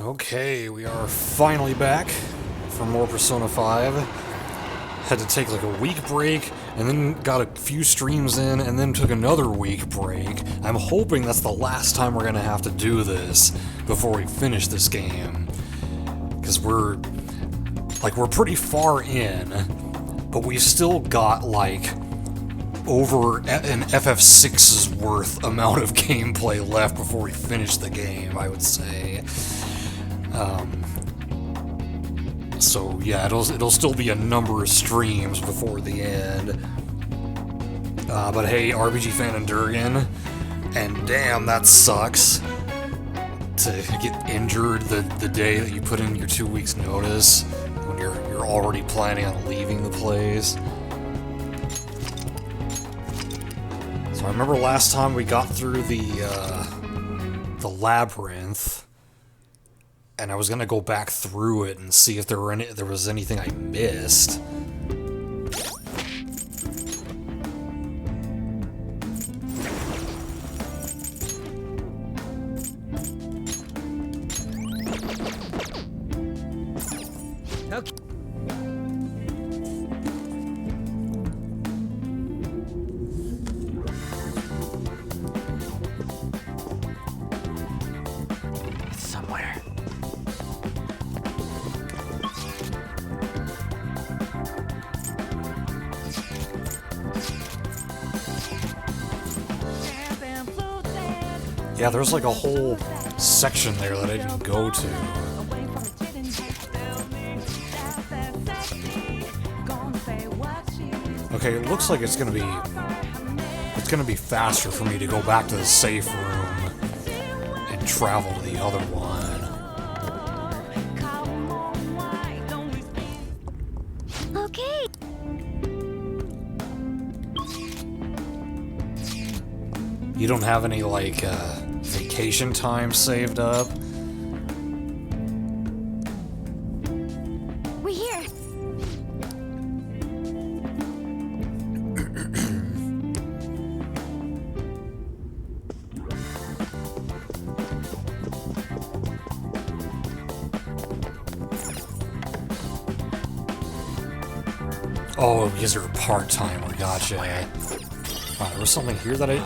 Okay, we are finally back for more Persona 5. Had to take like a week break, and then got a few streams in, and then took another week break. I'm hoping that's the last time we're gonna have to do this before we finish this game. Because we're pretty far in, but we've still got like over an FF6's worth amount of gameplay left before we finish the game, I would say. So yeah, it'll still be a number of streams before the end. But hey, RPG fan and Durgan, and damn, that sucks to get injured the day that you put in your 2 weeks notice when you're already planning on leaving the place. So I remember last time we got through the labyrinth. And I was gonna go back through it and see if there was anything I missed. Okay. Somewhere. Yeah, there's like a whole section there that I didn't go to. Okay, it looks like it's gonna be faster for me to go back to the safe room and travel to the other one. Okay. You don't have any like vacation time saved up? We're here. Oh, because you're a part-timer, gotcha. Wow, there was something here that I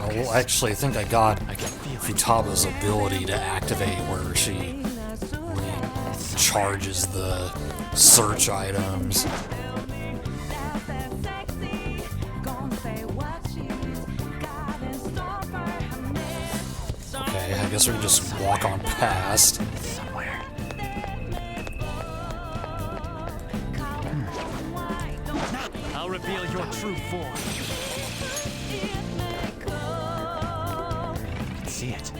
think I got Futaba's ability to activate where she charges the search items. Okay, I guess we can just walk on past. Somewhere. I'll reveal your true form. See it.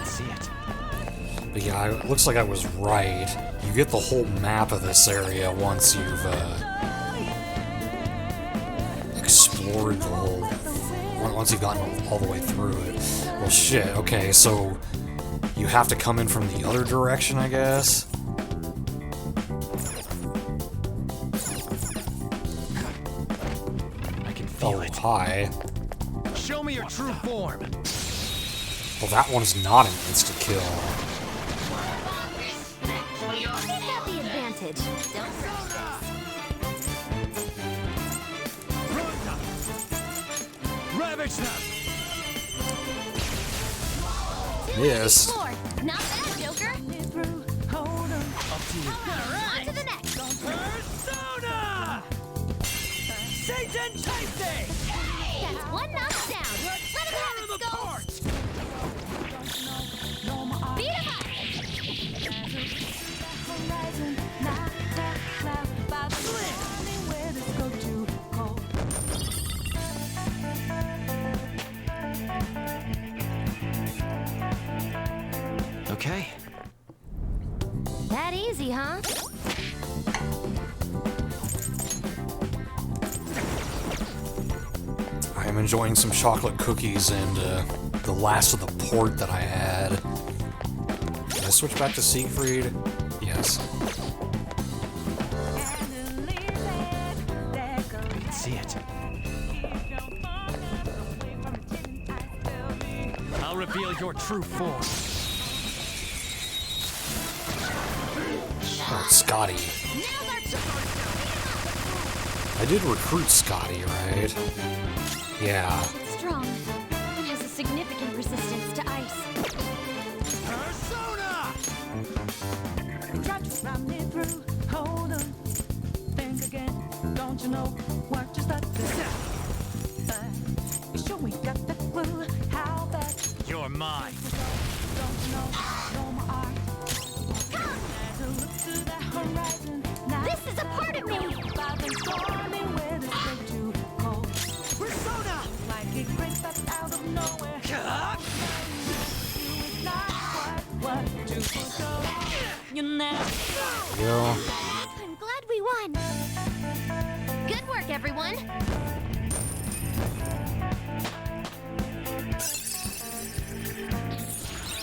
See it. But yeah, it looks like I was right. You get the whole map of this area once you've explored the whole... Once you've gotten all the way through it. Well, shit, okay, so you have to come in from the other direction, I guess? I can feel it. Hi. Show me your true form. Well, that one's not an insta-kill. Take out the advantage. Don't rush this. Ravage them. Missed. Four. Not bad, Joker. Up to you. On to the next. Persona! Satan Tasty! That's one knockdown. Let him have it, Skulls. Beat him up. Okay. That easy, huh? I am enjoying some chocolate cookies and the last of the port that I had. Did I switch back to Siegfried? Yes. I can see it. I'll reveal your true form. Oh, it's Scotty. I did recruit Scotty, right? Yeah. Strong. It has a significant resistance to ice. Persona! Try to run me through. Hold on. Think again. Don't you know what just like this? You sure we got the clue? How bad? You're mine. Don't you know? No more art. To look to the horizon. Now This is a part of me. I've been storming with it's way too cold. Persona! Like it breaks up out of nowhere. It's not quite what you foretold. You never. Yeah. I'm glad we won. Good work, everyone.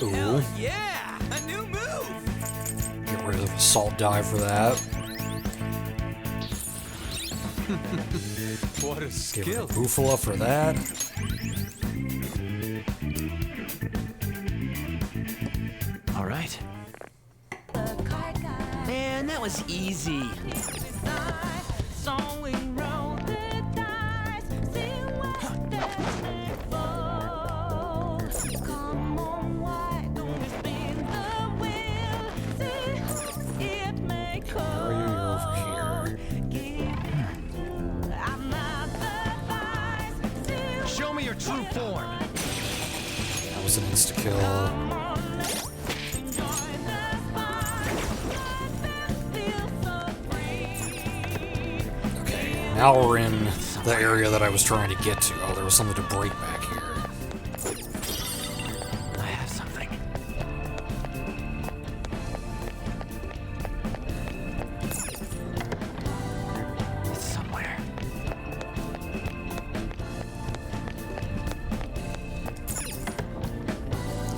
Ooh. Yeah! A new move! Get rid of Assault Die for that. What a Get rid skill. of Bufala for that. All right. The card guy. Man, that was easy. So we roll the dice. See what destiny falls. Come on, why don't we spin the wheel? See it may Where are you? You're over here. I'm not the vice. See Show me your true form. That was an insta-kill. enjoy the spine. Feel so free. Okay, now we're in the area that I was trying to get to. Oh, there was something to break back here. I have something. It's somewhere.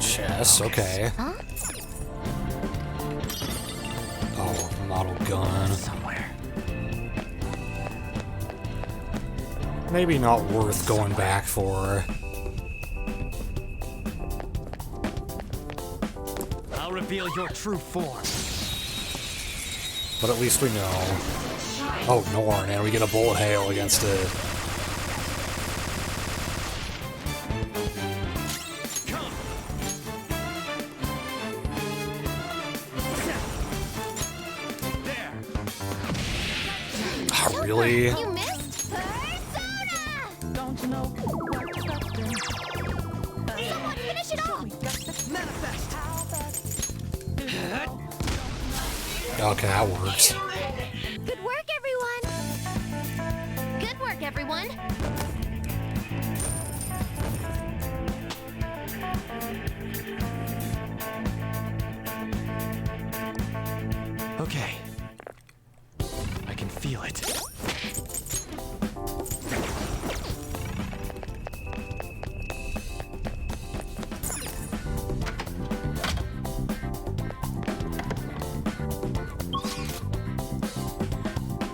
Chest, okay. Huh? Oh, model gun. Somewhere. Maybe not worth going back for. I'll reveal your true form. But at least we know. Oh, Norn, and we get a bullet hail against it. Come! There! Ah, really? You missed? Persona! Don't you know what you're expecting? Someone finish it off! Manifest! Okay, that works. Good work, everyone! Good work, everyone! Okay. I can feel it.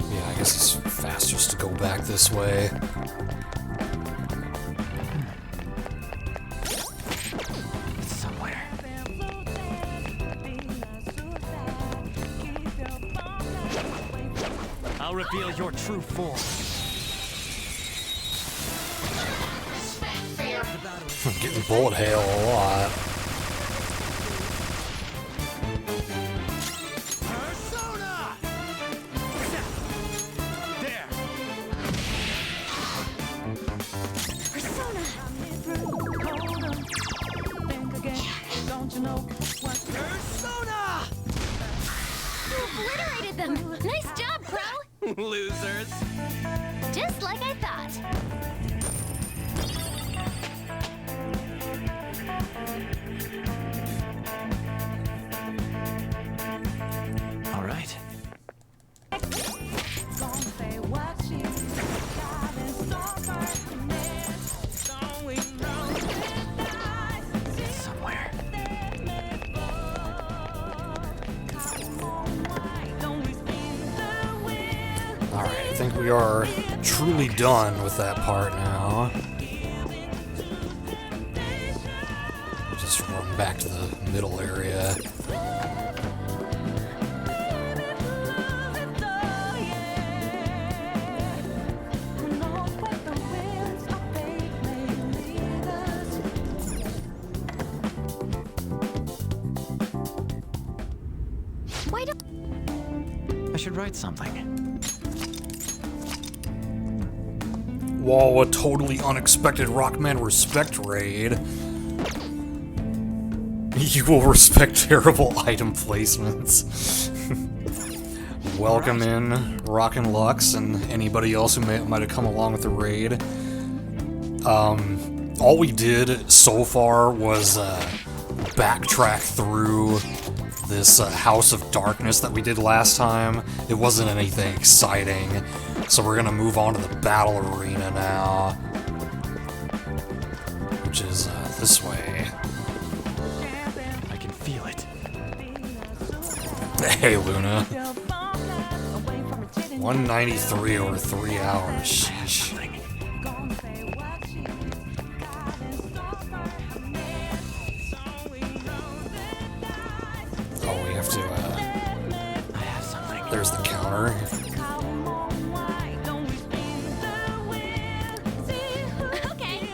Yeah, I guess it's fastest to go back this way. It's somewhere. I'll reveal your true form. I'm getting bullet hail a lot. Persona! There! Persona! Think again. Don't you know what? Persona! You obliterated them! Nice job, Pro! Losers! Just like I thought. All right. Gonna say what she got in store for me. So we roll the dice. It's somewhere. Come on, why don't we spin the wheel? Alright, I think we are truly done with that part now. Just run back to the middle area. should write something. Whoa, a totally unexpected Rockman respect raid. You will respect terrible item placements. Welcome in Rockin' Lux and anybody else who might have come along with the raid. All we did so far was backtrack through this House of Darkness that we did last time. It wasn't anything exciting, so we're gonna move on to the battle arena now, which is this way. I can feel it. Hey, Luna. 193 over 3 hours. Sheesh. Oh, we have to, I have something. there's the counter. Okay.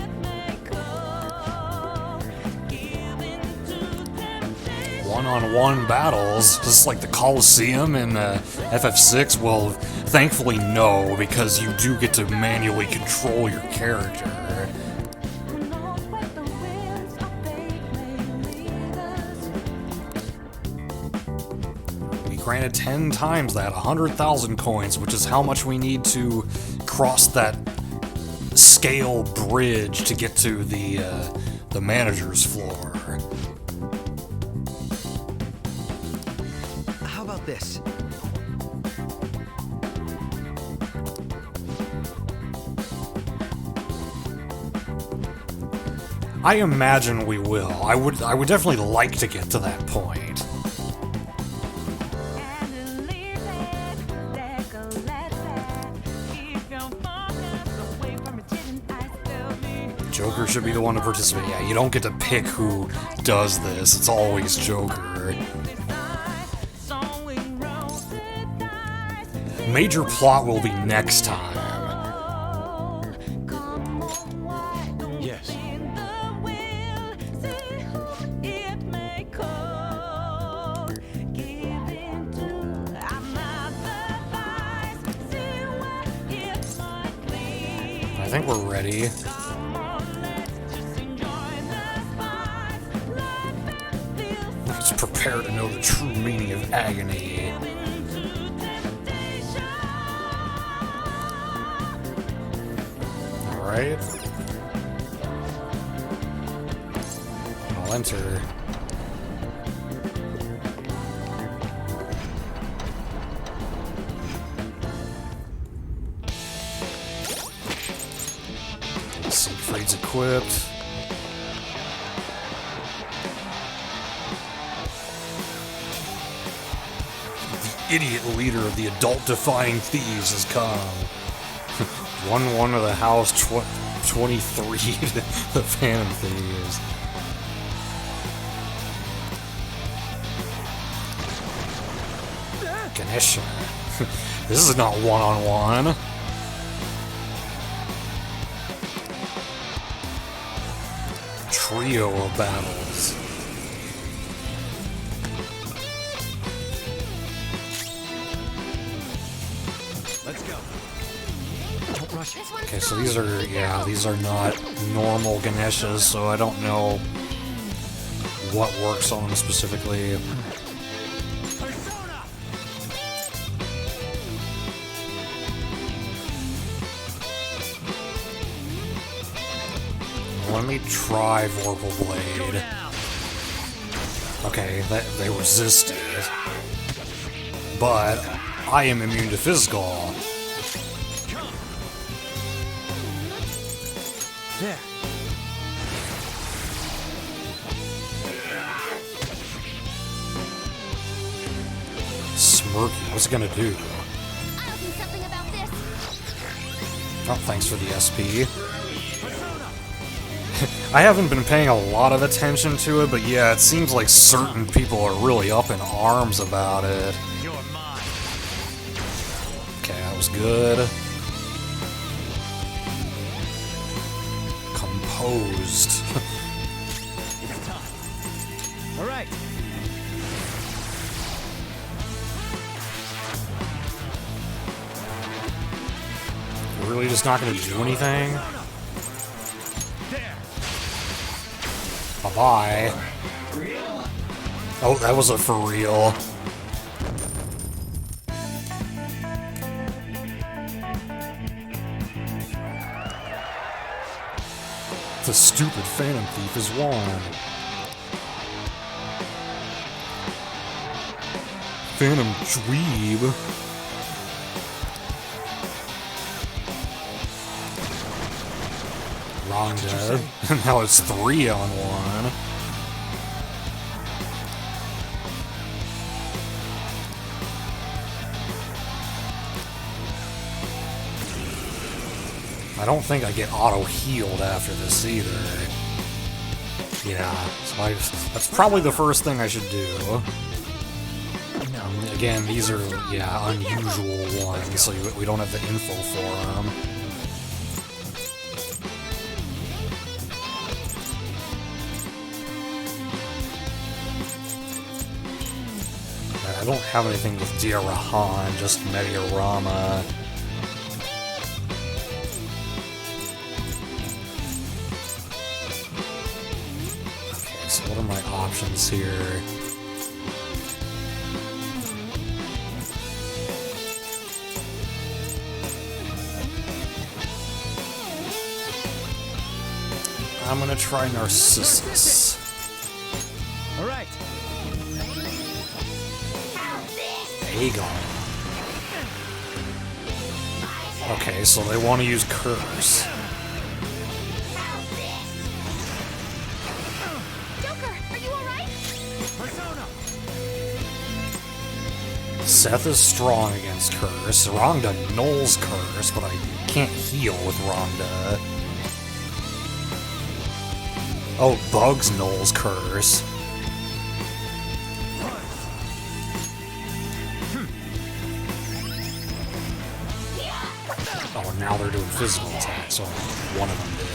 One-on-one battles, just like the Coliseum in FF6. Well, thankfully no, because you do get to manually control your character. We granted 10 times that, 100,000 coins, which is how much we need to cross that scale bridge to get to the manager's floor. How about this? I imagine we will. I would definitely like to get to that point. Joker should be the one to participate. Yeah, you don't get to pick who does this. It's always Joker. Major plot will be next time. Yes. I think we're ready. Let's prepare to know the true meaning of agony. Alright. I'll enter. Siegfried's equipped. The idiot leader of the adult-defying thieves has come. 1-1 of the house, 23 the Phantom Thieves. Ganesha. This is not one-on-one. Trio of battles. Let's go. Don't rush it. This one's Okay, so strong. these are, yeah, these are not normal Ganeshas, so I don't know what works on them specifically. Persona! Let me try Vorpal Go Blade. now. Okay, they resisted. But I am immune to physical. There. Smirky, what's it gonna do? I'll do something about this. Oh, thanks for the SP. I haven't been paying a lot of attention to it, but yeah, it seems like certain people are really up in arms about it. You're mine. Okay, that was good. Composed. It's time. All right. just not gonna do anything? Bye-bye. Oh, that was a for real. The stupid Phantom Thief is won. Phantom Dweeb. Wrong dead. Now it's 3 on 1. I don't think I get auto-healed after this either. Yeah, so that's probably the first thing I should do. Again, these are, yeah, unusual ones, so we don't have the info for them. I don't have anything with Diarahan, just Mediarama. Okay, so what are my options here? I'm gonna try Narcissus. All right. Aegon. Okay, so they want to use Curse. Joker, are you alright? Persona. Seth is strong against Curse. Rhonda nulls Curse, but I can't heal with Rhonda. Oh, Bugs nulls Curse. Oh, now they're doing physical attacks, so one of them did.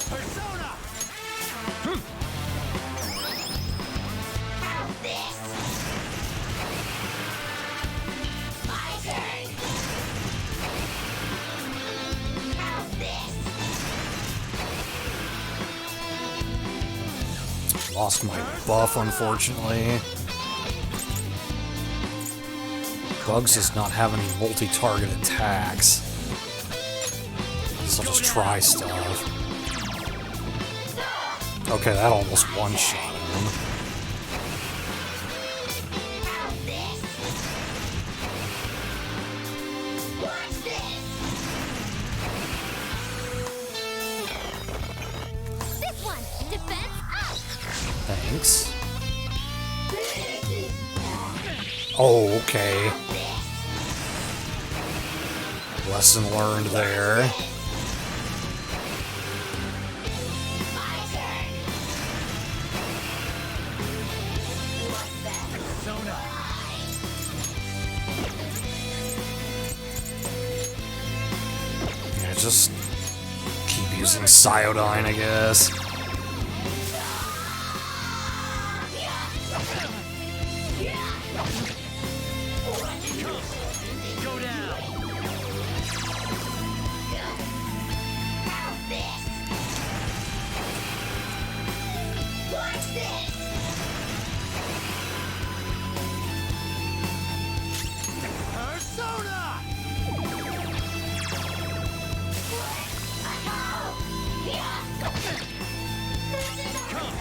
Persona. Lost my buff, unfortunately. Bugs does not have any multi-target attacks. So I'll just try stuff. Okay, that almost one-shot him. This one! Defense up! Thanks. Oh, okay. Lesson learned there. Yeah, just keep using Cyodyne, I guess. Go down. Persona. Come.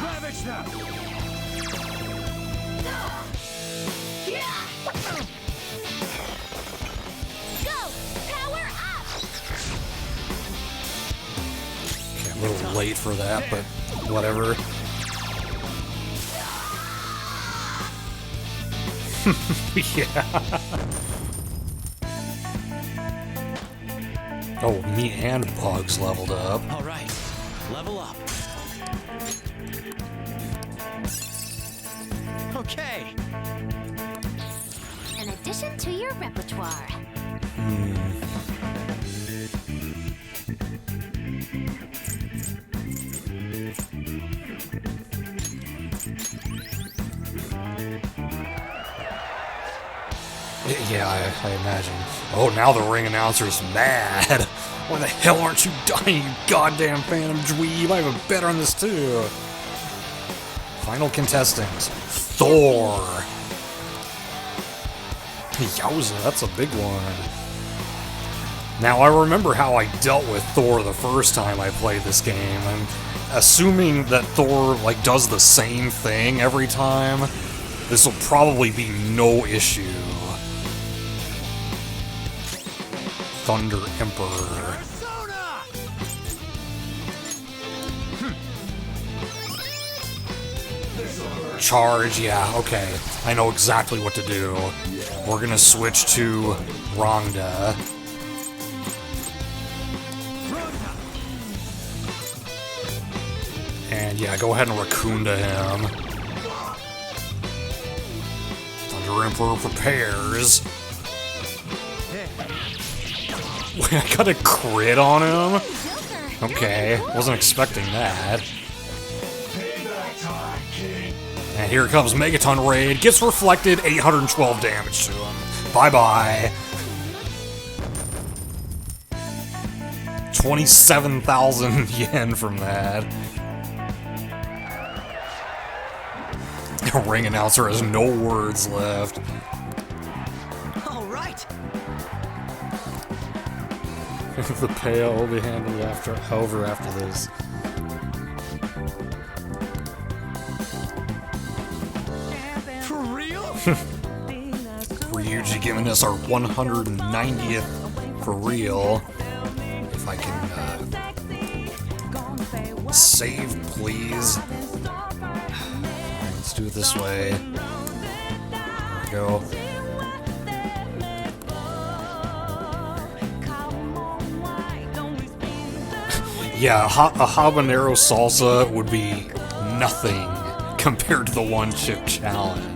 Ravage them. Go! Power up! Okay, a little late for that, but whatever. Yeah. Oh, me and Bugs leveled up. All right. Level up. Okay. An addition to your repertoire. Yeah, I imagine. Oh, now the ring announcer's mad. Why the hell aren't you dying, you goddamn phantom dweeb? I have a bet on this too. Final contestants. Thor. Yowza, that's a big one. Now, I remember how I dealt with Thor the first time I played this game. I'm assuming that Thor, like, does the same thing every time. This will probably be no issue. Thunder Emperor. Charge, yeah, okay. I know exactly what to do. We're gonna switch to Rhonda. And yeah, go ahead and Raccoon-da him. Thunder Emperor prepares. Wait, I got a crit on him? Okay, wasn't expecting that. And here comes Megaton Raid. Gets reflected, 812 damage to him. Bye-bye. 27,000 yen from that. The ring announcer has no words left. All right. The payout will be handled after this. For real? Ryuji giving us our 190th for real. If I can save, please. Alright, let's do it this way. There we go. Yeah, a habanero salsa would be nothing compared to the one-chip challenge.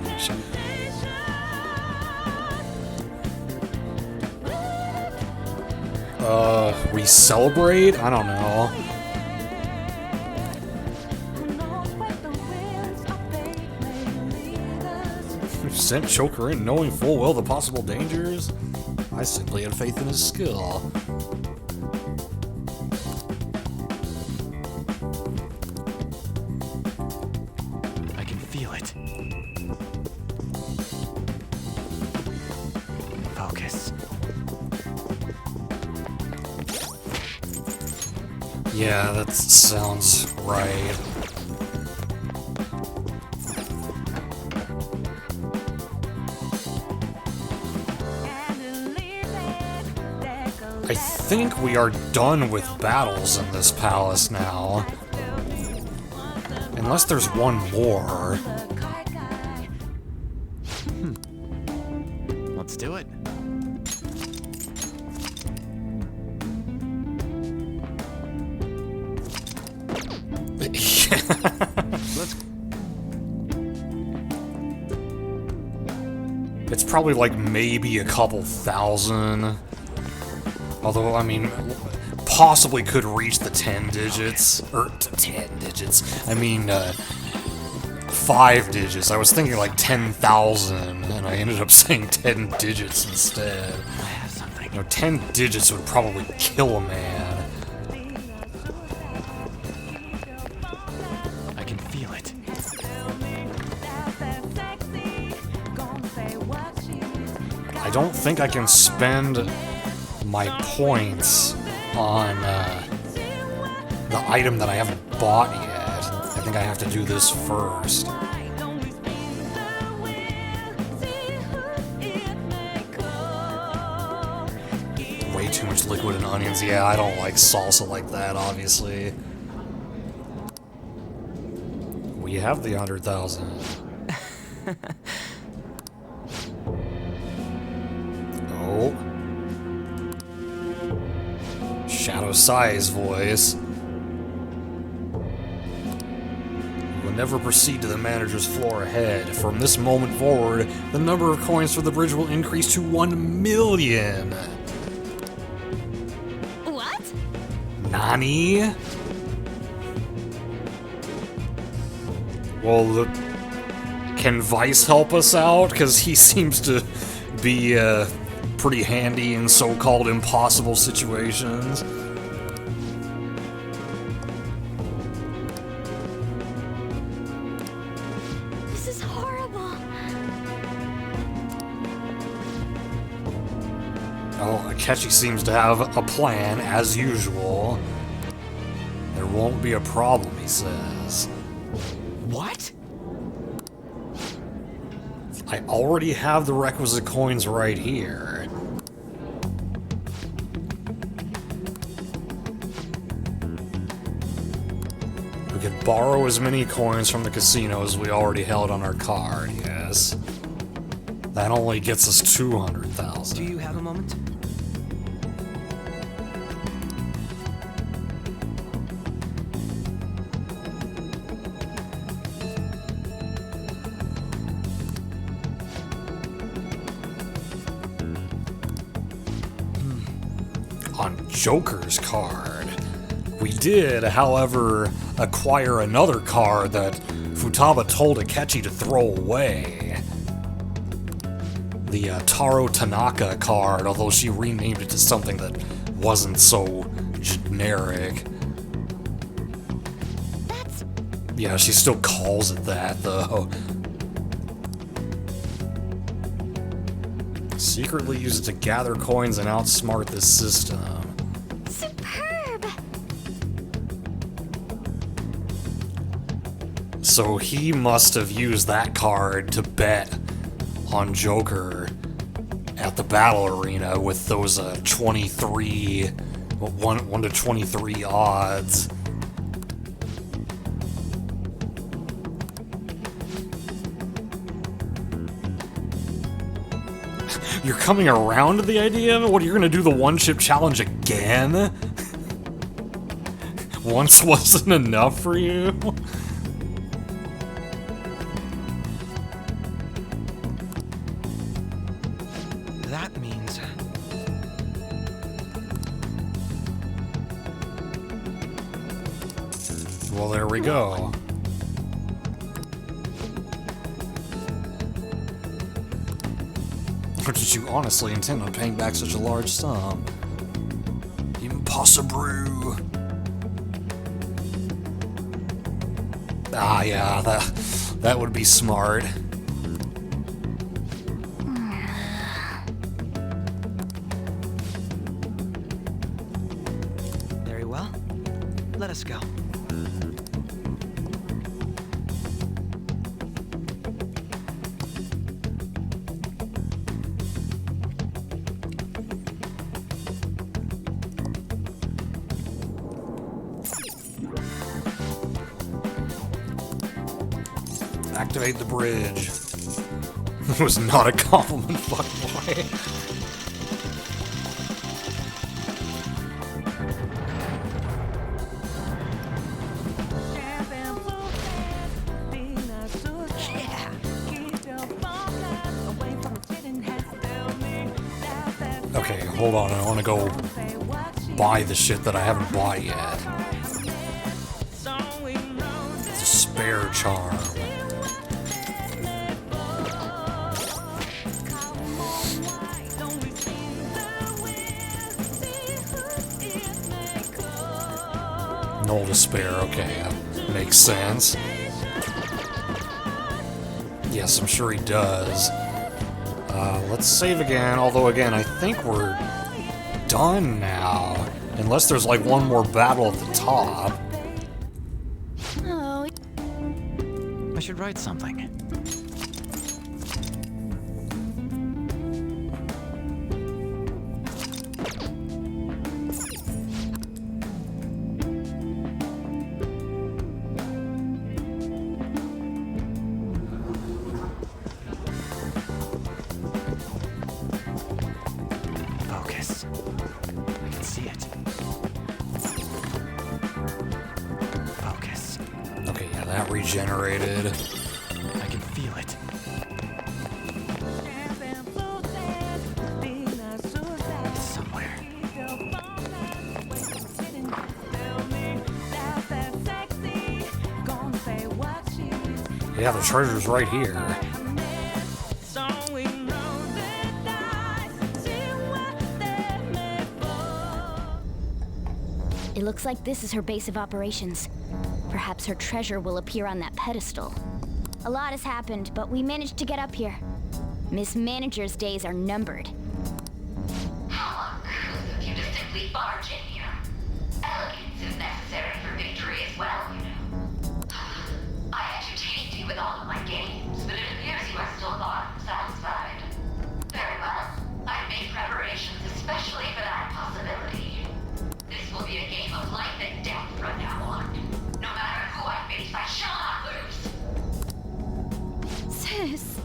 We celebrate? I don't know. Sent Choker in knowing full well the possible dangers? I simply had faith in his skill. I can feel it. Focus. Yeah, that sounds right. I think we are done with battles in this palace now. Unless there's one more. Let's do it. It's probably like maybe a couple thousand. Although, I mean, possibly could reach the 10 digits. Or 10 digits. I mean, 5 digits. I was thinking like 10,000, and I ended up saying 10 digits instead. I have something. You know, 10 digits would probably kill a man. I can feel it. I don't think I can spend my points on the item that I haven't bought yet. I think I have to do this first. Way too much liquid and onions. Yeah, I don't like salsa like that, obviously. We have the 100,000. Oh. Shadow Sai's voice. You will never proceed to the manager's floor ahead. From this moment forward, the number of coins for the bridge will increase to 1 million. What? Nani? Well, can Vice help us out? Because he seems to be pretty handy in so-called impossible situations. This is horrible. Oh, Akechi seems to have a plan, as usual. There won't be a problem, he says. What? I already have the requisite coins right here. We could borrow as many coins from the casino as we already held on our card, yes. That only gets us 200,000. Do you have a moment? On Joker's card. We did, however, acquire another card that Futaba told Akechi to throw away. The Taro Tanaka card, although she renamed it to something that wasn't so generic. That's Yeah, she still calls it that, though. Secretly use it to gather coins and outsmart this system. superb. So he must have used that card to bet on Joker at the battle arena with those 23, 1 to 23 odds. You're coming around to the idea of it? What, you're gonna do the one-chip challenge again? Once wasn't enough for you? That means... Well, there we go. Or did you honestly intend on paying back such a large sum? Impossible. Ah, yeah, that would be smart. Very well. Let us go. Activate the bridge. It was not a compliment, fuckboy. Okay, hold on, I want to go buy the shit that I haven't bought yet. It's a spare charm. No despair, okay, that makes sense. Yes, I'm sure he does. Let's save again, although again, I think we're done now. Unless there's like one more battle at the top. Oh, I should write something. Focus. I can see it. Focus. Okay, yeah, that regenerated. I can feel it. It's somewhere. Yeah, the treasure's right here. It looks like this is her base of operations. Perhaps her treasure will appear on that pedestal. A lot has happened, but we managed to get up here. Miss Manager's days are numbered. How uncouth of you to simply barge in here. Elegance is necessary for victory as well, you know. I entertained you with all of my games, but it appears you are still not satisfied. Very well. I've made preparations especially for that possibility. This will be a game of life and death from now on. No matter who I face, I shall not lose. Sis.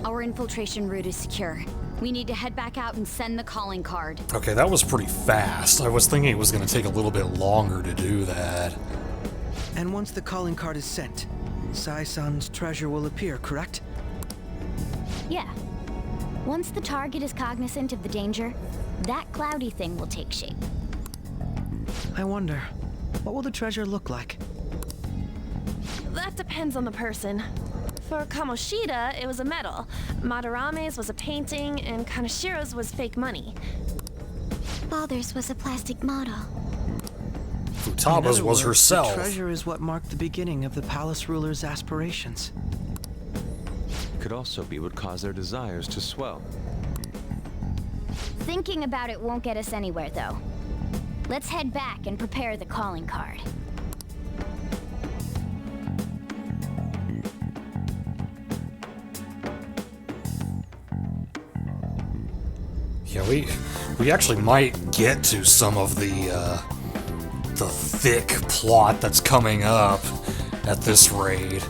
Our infiltration route is secure. We need to head back out and send the calling card. Okay, that was pretty fast. I was thinking it was going to take a little bit longer to do that. And once the calling card is sent, Sai-san's treasure will appear, correct? Yeah. Once the target is cognizant of the danger, that cloudy thing will take shape. I wonder, what will the treasure look like? That depends on the person. For Kamoshida, it was a medal. Madarame's was a painting, and Kanashiro's was fake money. Father's was a plastic model. Futaba's In other was words, herself. The treasure is what marked the beginning of the palace ruler's aspirations. Could also be what caused their desires to swell. Thinking about it won't get us anywhere, though. Let's head back and prepare the calling card. Yeah, we actually might get to some of the thick plot that's coming up at this raid.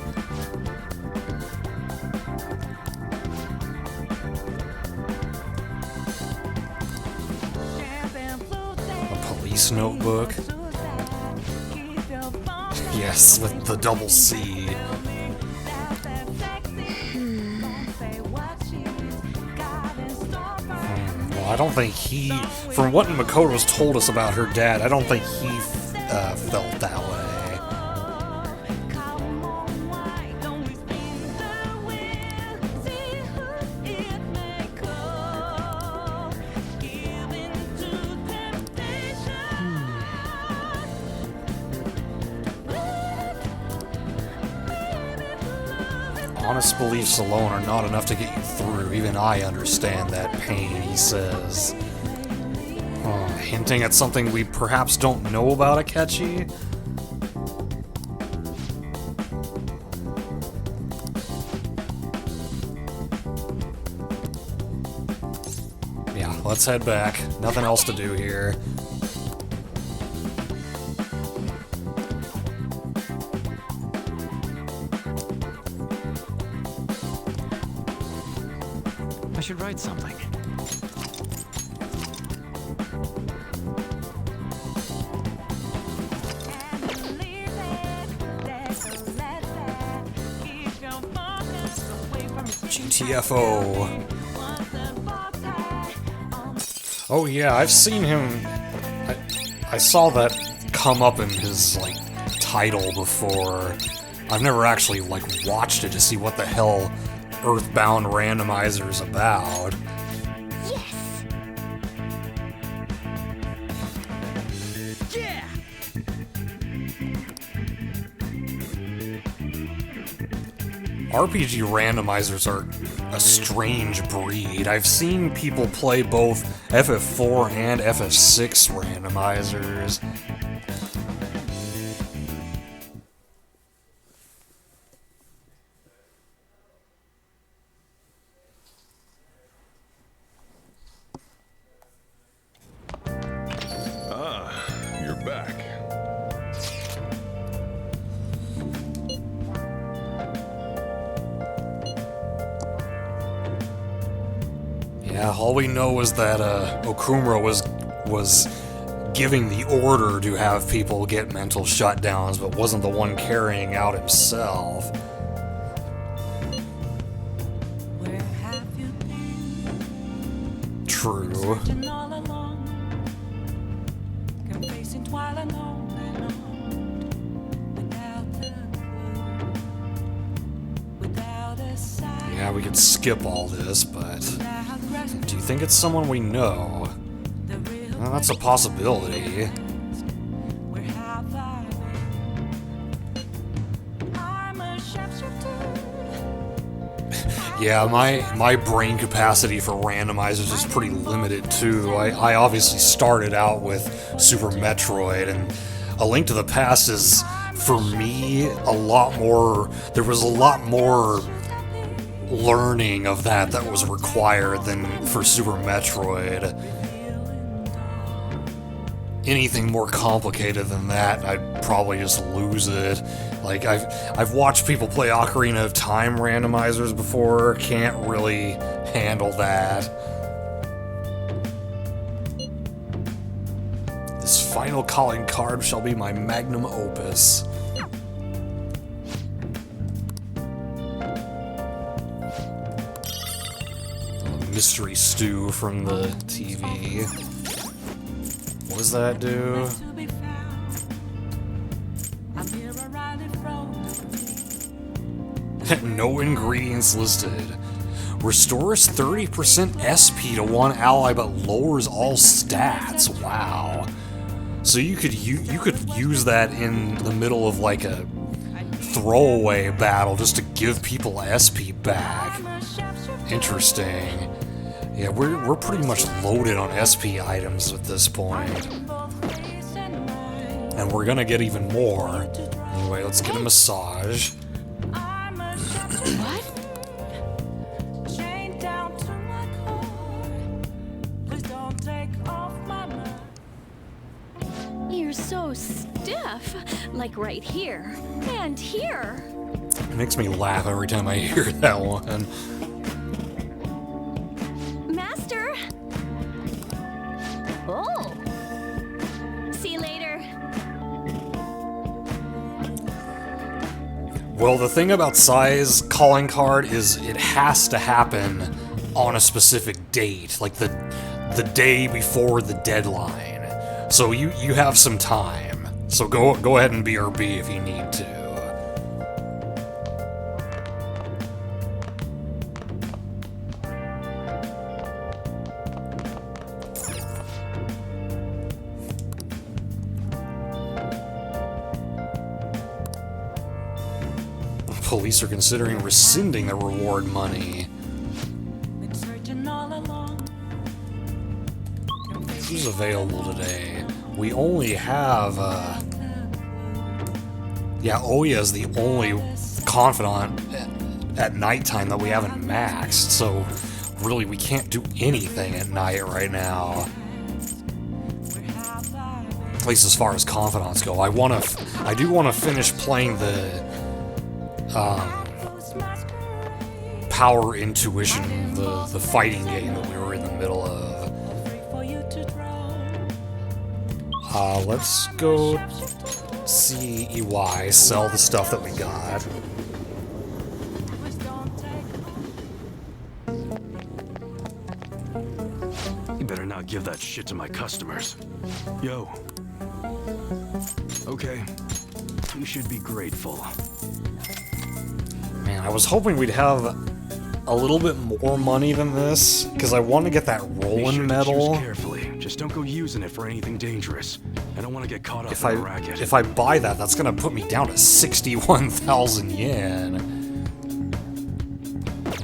A police notebook. Yes, with the double C. Well, I don't think he, from what Makoto's told us about her dad, I don't think he felt that way. Honest beliefs alone are not enough to get you through. Even I understand that pain, he says. Hinting at something we perhaps don't know about Akechi? Yeah, let's head back. Nothing else to do here. I should write something. GTFO. Oh yeah, I've seen him. I saw that come up in his like title before. I've never actually like watched it to see what the hell Earthbound Randomizer's about. Yes! Yeah! RPG randomizers are a strange breed. I've seen people play both FF4 and FF6 randomizers. You're back. Yeah, all we know is that Okumura was giving the order to have people get mental shutdowns, but wasn't the one carrying out himself. Where have you been? True. Searching all along, confessing while alone and on, without the clue, without a sign. Yeah, we could skip all this, but Without do you think it's someone we know? the Well, that's a possibility. Where have I been? I'm a sharpshooter. Yeah, my brain capacity for randomizers is pretty limited too. I obviously started out with Super Metroid, and A Link to the Past is, for me, a lot more... There was a lot more learning of that was required than for Super Metroid. Anything more complicated than that, I'd probably just lose it. Like, I've watched people play Ocarina of Time randomizers before, can't really handle that. This final calling card shall be my magnum opus. Mystery stew from the TV. What does that do? To be found. I'm here Riley from No ingredients listed. Restores 30% SP to one ally but lowers all stats. Wow. So you could use that in the middle of like a throwaway battle just to give people SP back. Interesting. Yeah, we're pretty much loaded on SP items at this point. And we're gonna get even more. Anyway, let's get a massage. What? Chained down to my core. Please don't take off my mind. You're so stiff. Like right here. And here. It makes me laugh every time I hear that one. Master! Oh! See you later. Well, the thing about Sai's calling card is it has to happen on a specific date, like the day before the deadline. So you have some time. So go ahead and BRB if you need to. Police are considering rescinding the reward money. Been searching all along. Who's available today? We only have, yeah, Oya's the only confidant at nighttime that we haven't maxed, so really we can't do anything at night right now. At least as far as confidants go. I do want to finish playing the Power Intuition, the fighting game that we were in the middle of. Let's go see EY sell the stuff that we got. You better not give that shit to my customers. Yo. Okay. You should be grateful. Man, I was hoping we'd have a little bit more money than this, because I want to get that Roland medal. Choose carefully. Just don't go using it for anything dangerous. I don't want to get caught up in a racket. If I buy that, that's gonna put me down to 61,000 yen.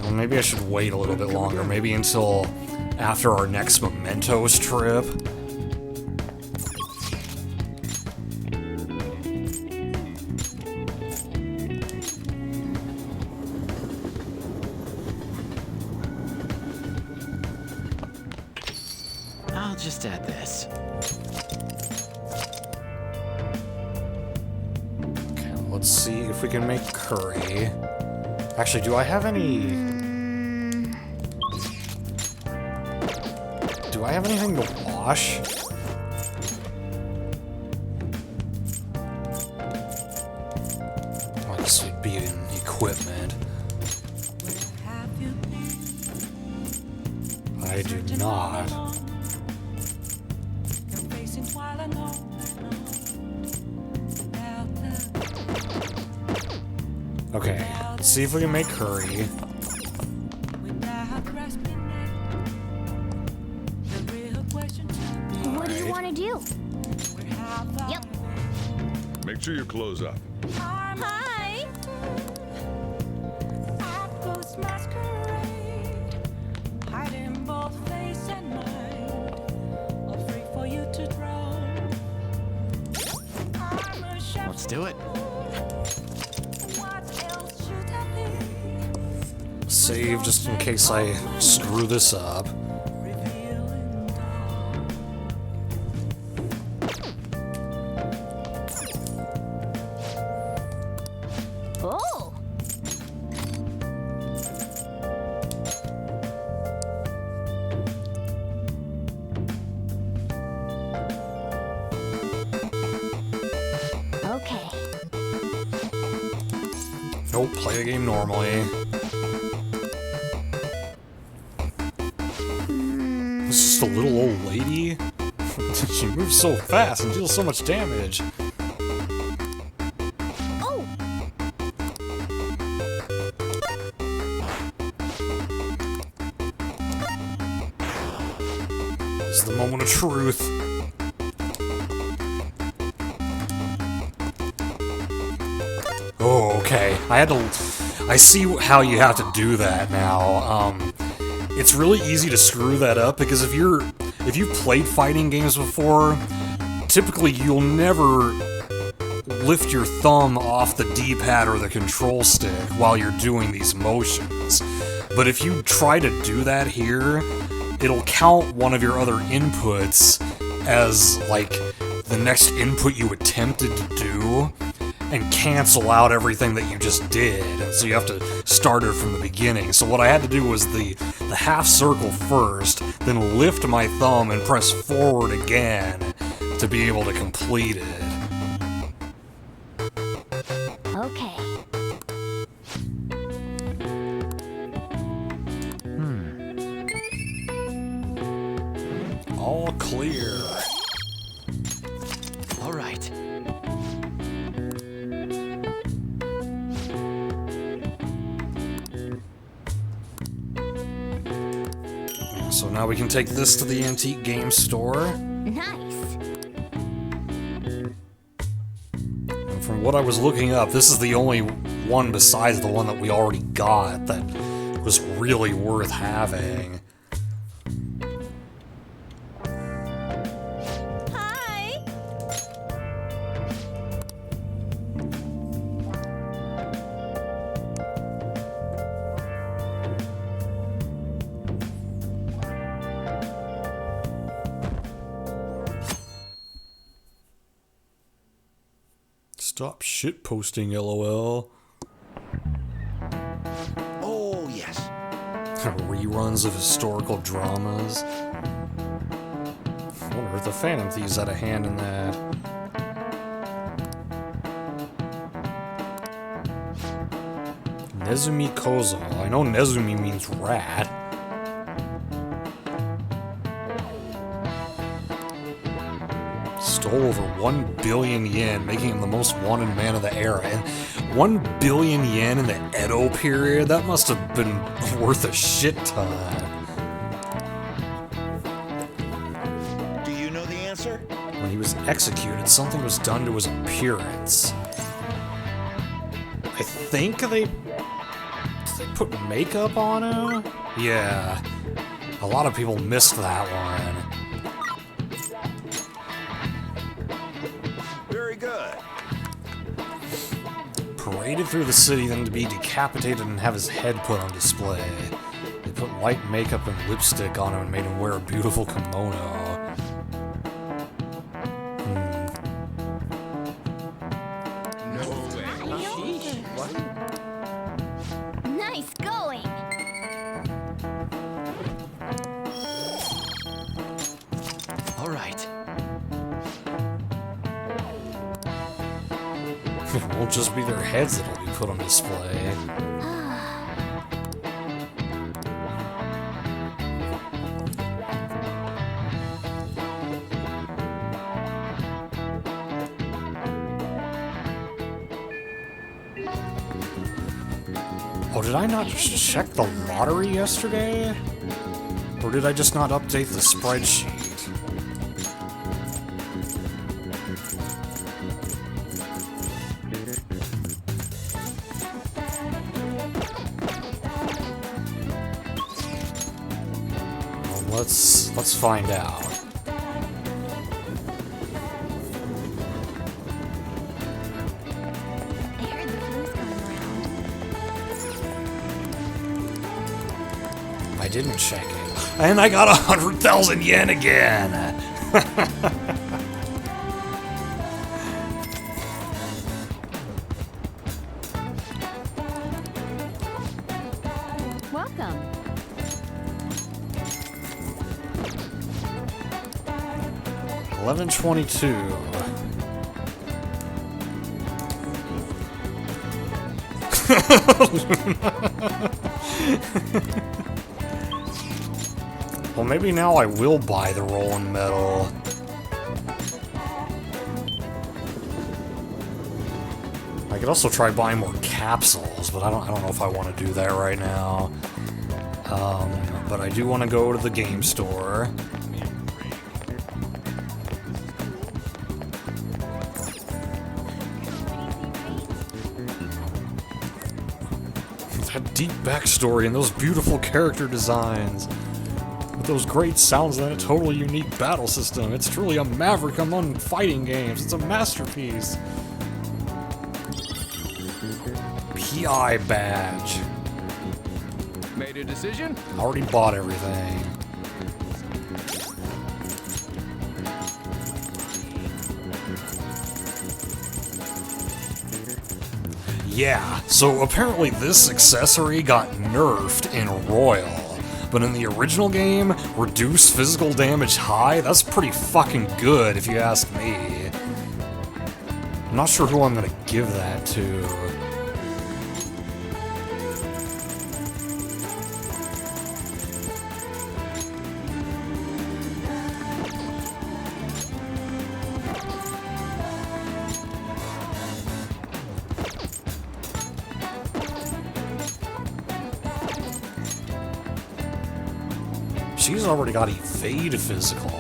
Well, maybe I should wait a little bit longer. Maybe until after our next Mementos trip. I'll just add this. Okay, let's see if we can make curry. Actually, do I have any... Do I have anything to wash? Oh, this would be in equipment. I do not. Okay, let's see if we can make curry. What do. Yep. Make sure you close up. Hi! Ghost masquerade, hiding both face and mind, all free for you to draw. I'm a chef. Let's do it. What else should I be? Save just in case I screw this up. Revealing dawn. Oh! Okay. Nope, play the game normally. It's just a little old lady. She moves so fast and deals so much damage. Oh! This is the moment of truth. Oh, okay. I see how you have to do that now. It's really easy to screw that up because if you've played fighting games before, typically you'll never lift your thumb off the D-pad or the control stick while you're doing these motions. But if you try to do that here, it'll count one of your other inputs as, like, the next input you attempted to do, and cancel out everything that you just did, and so you have to start it from the beginning. So what I had to do was the half circle first, then lift my thumb and press forward again to be able to complete it. Okay. All clear. All right. So now we can take this to the antique game store. Nice. And from what I was looking up, this is the only one besides the one that we already got that was really worth having. Hi! Stop shitposting, LOL. Oh, yes. Reruns of historical dramas. I wonder if the Phantom Thieves had a hand in that. Nezumi Kozo. I know Nezumi means rat. Stole over 1 billion yen, making him the most wanted man of the era. And 1 billion yen in the Edo period? That must have been worth a shit ton. Do you know the answer? When he was executed, something was done to his appearance. I think they put makeup on him? Yeah. A lot of people missed that one. Very good. Paraded through the city, then to be decapitated and have his head put on display. They put white makeup and lipstick on him and made him wear a beautiful kimono. Nice going. All right. It won't just be their heads that'll be put on display. Oh, did I not check the lottery yesterday? Or did I just not update the spreadsheet? let's find out. I heard the flu's going around. I didn't check it. And I got 100,000 yen again! Welcome. $11.22. Well, maybe now I will buy the rolling metal. I could also try buying more capsules, but I don't know if I want to do that right now. But I do want to go to the game store. That deep backstory and those beautiful character designs. With those great sounds and a totally unique battle system. It's truly a maverick among fighting games. It's a masterpiece. PI badge. Made a decision? Already bought everything. Yeah, so apparently this accessory got nerfed in Royal. But in the original game, reduce physical damage high? That's pretty fucking good, if you ask me. I'm not sure who I'm gonna give that to. She's already got evade physical.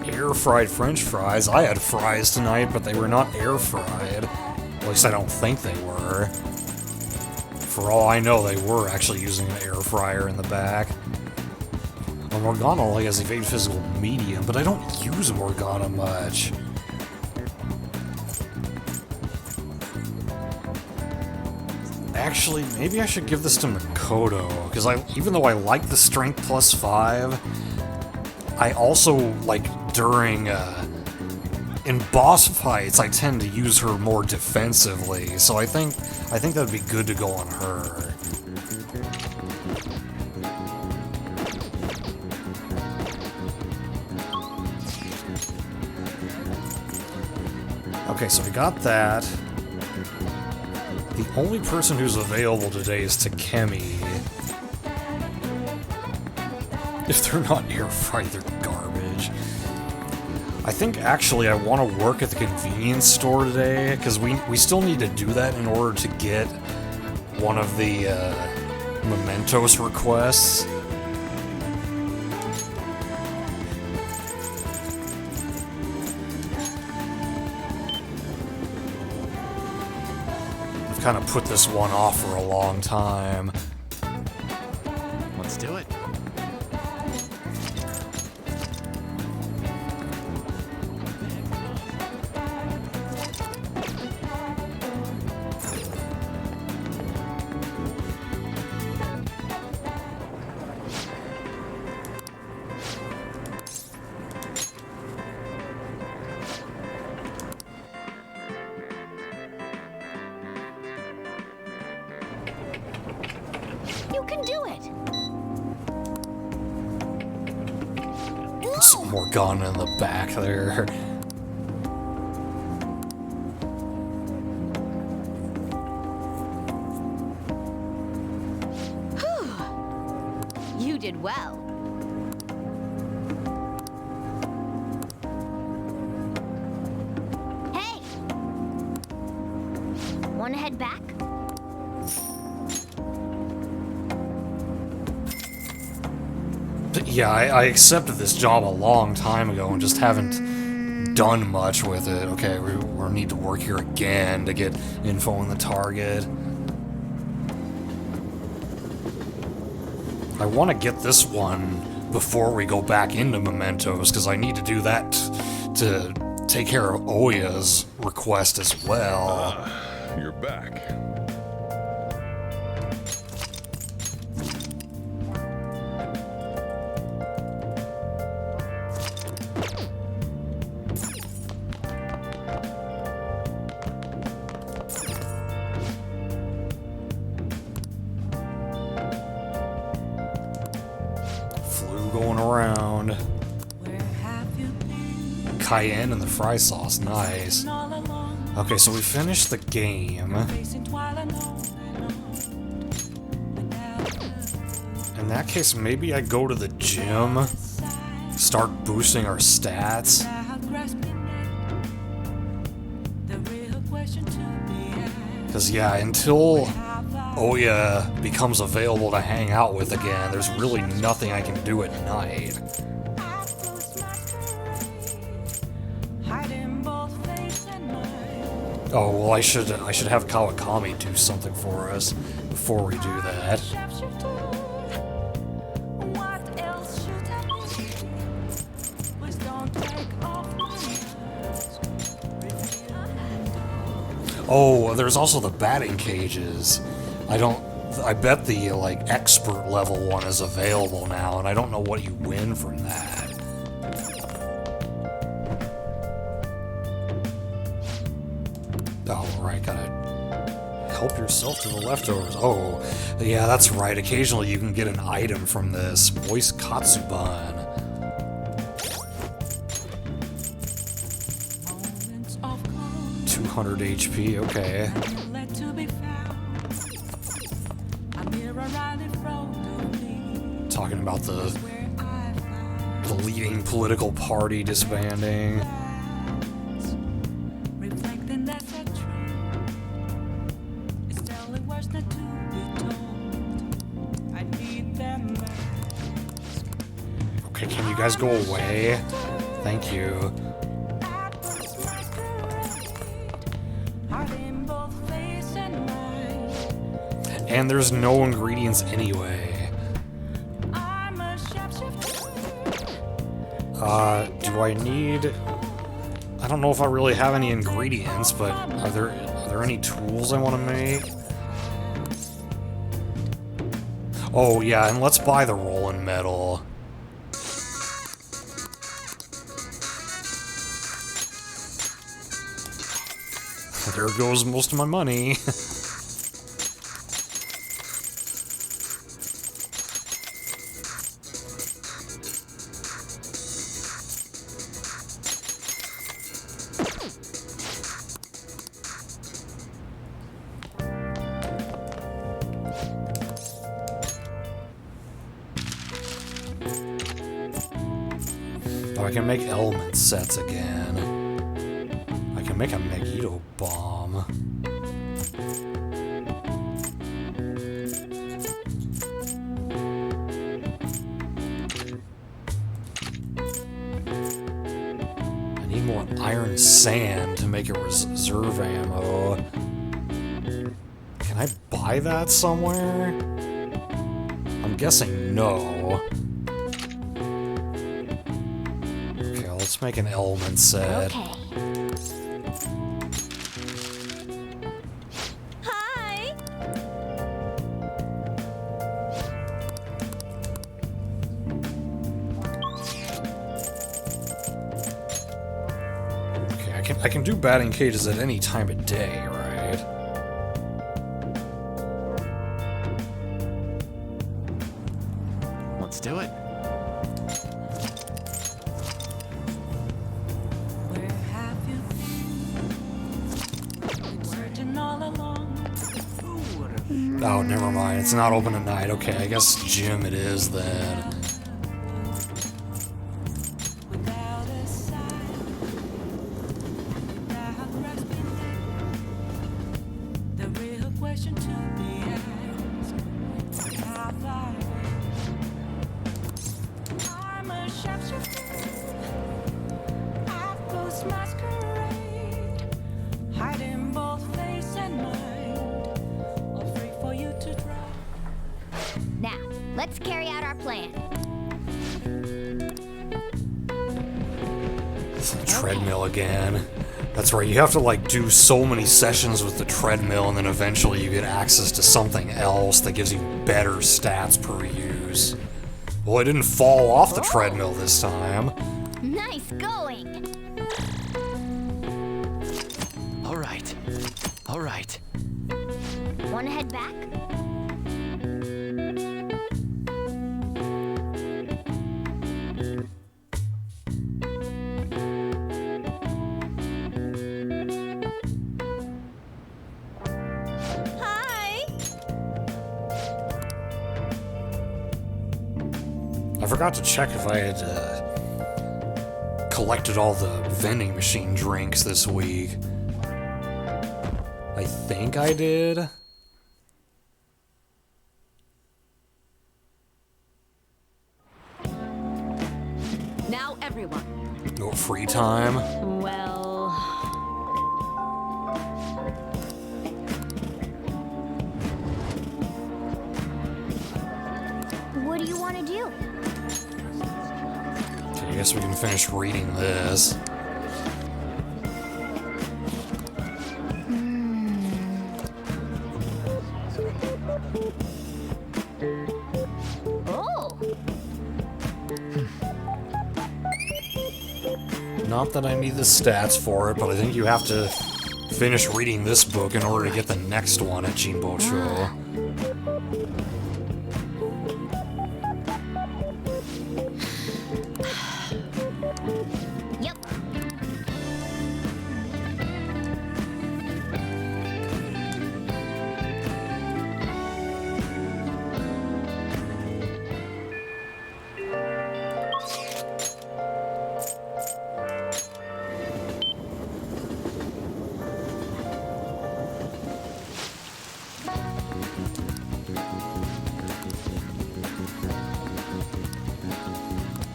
Air-fried French fries. I had fries tonight, but they were not air-fried. At least I don't think they were. For all I know, they were actually using an air fryer in the back. Morgana only has evade physical medium, but I don't use Morgana much. Actually, maybe I should give this to Makoto, because even though I like the strength +5, I also, like, during, in boss fights, I tend to use her more defensively, so I think that'd be good to go on her. Okay, so we got that. The only person who's available today is Takemi. If they're not air-fried, they're garbage. I think actually I want to work at the convenience store today, because we still need to do that in order to get one of the Mementos requests. Kind of put this one off for a long time. Let's do it. You can do it! Some Morgana in the back there. You did well. Hey! Wanna head back? Yeah, I accepted this job a long time ago and just haven't done much with it. Okay, we need to work here again to get info on the target. I want to get this one before we go back into Mementos, because I need to do that to take care of Oya's request as well. You're back. Flu going around. Cayenne and the fry sauce, nice. Okay, so we finished the game. In that case, maybe I go to the gym, start boosting our stats. Because, yeah, until Oya becomes available to hang out with again, there's really nothing I can do at night. Oh, well, I should have Kawakami do something for us before we do that. Oh, there's also the batting cages. I bet the, like, expert level one is available now, and I don't know what you win from that. Oh, right, gotta help yourself to the leftovers. Oh, yeah, that's right. Occasionally you can get an item from this. Moist Katsuban. .200 HP, okay. Talking about the leading political party disbanding. Okay, can you guys go away? Thank you. And there's no ingredients anyway. Do I need... I don't know if I really have any ingredients, but are there any tools I want to make? Oh, yeah, and let's buy the rolling metal. There goes most of my money. Oh, I can make element sets again. I can make a Megiddo bomb. I need more iron sand to make a reserve ammo. Can I buy that somewhere? I'm guessing no. Okay, let's make an element set. Okay. Hi. Okay, I can do batting cages at any time of day, right? Let's do it. Where have you been? Searching all along. Oh, never mind. It's not open at night. Okay, I guess gym it is then. Without a sign, without grasping the real question to be asked. Have I Let's carry out our plan. Treadmill again. That's right, you have to like do so many sessions with the treadmill and then eventually you get access to something else that gives you better stats per use. Well, I didn't fall off the treadmill this time. Nice going! Alright. Alright. Wanna head back? I forgot to check if I had collected all the vending machine drinks this week. I think I did. Now everyone. No free time. Well... What do you want to do? I guess we can finish reading this. Oh! Not that I need the stats for it, but I think you have to finish reading this book in order to get the next one at Jinbocho. Yep.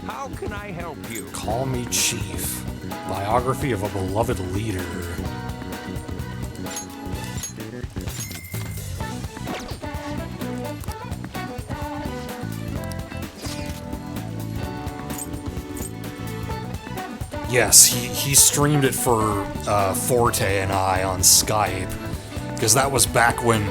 How can I help you? Call Me Chief. Biography of a beloved leader. Yes, he streamed it for Forte and I on Skype. Because that was back when,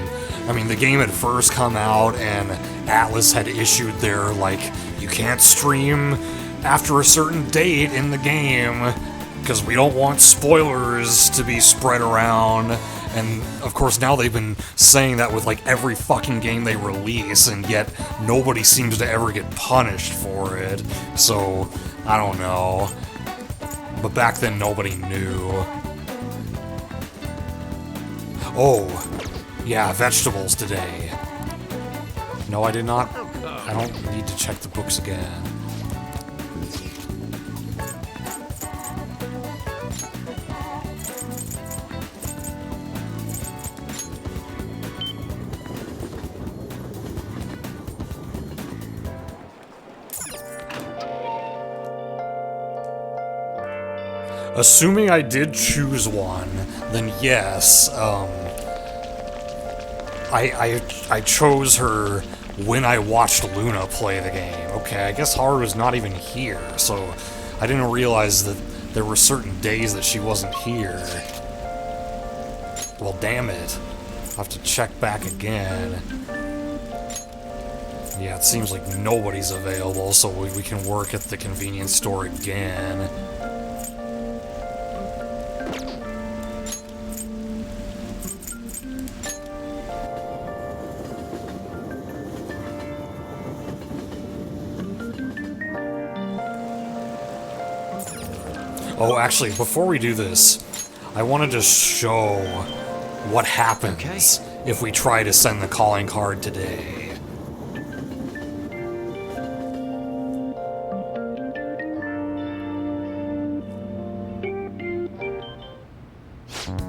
I mean, the game had first come out and Atlas had issued their, like, you can't stream after a certain date in the game because we don't want spoilers to be spread around. And of course now they've been saying that with like every fucking game they release, and yet nobody seems to ever get punished for it. So I don't know, but back then nobody knew. Oh yeah, vegetables today. No, I did not. I don't need to check the books again. Assuming I did choose one, then yes, I chose her when I watched Luna play the game. Okay, I guess Haru was not even here, so I didn't realize that there were certain days that she wasn't here. Well, damn it. I'll have to check back again. Yeah, it seems like nobody's available, so we can work at the convenience store again. Oh, actually, before we do this, I want to just show what happens if we try to send the calling card today.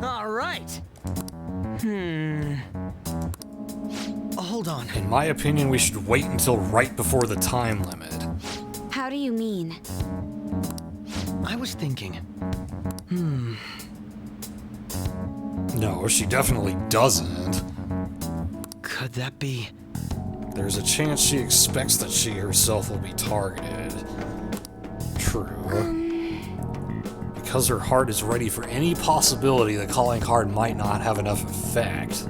All right. Hold on. In my opinion, we should wait until right before the time limit. How do you mean? I was thinking. No, she definitely doesn't. Could that be There's a chance she expects that she herself will be targeted. True. Because her heart is ready for any possibility, the calling card might not have enough effect,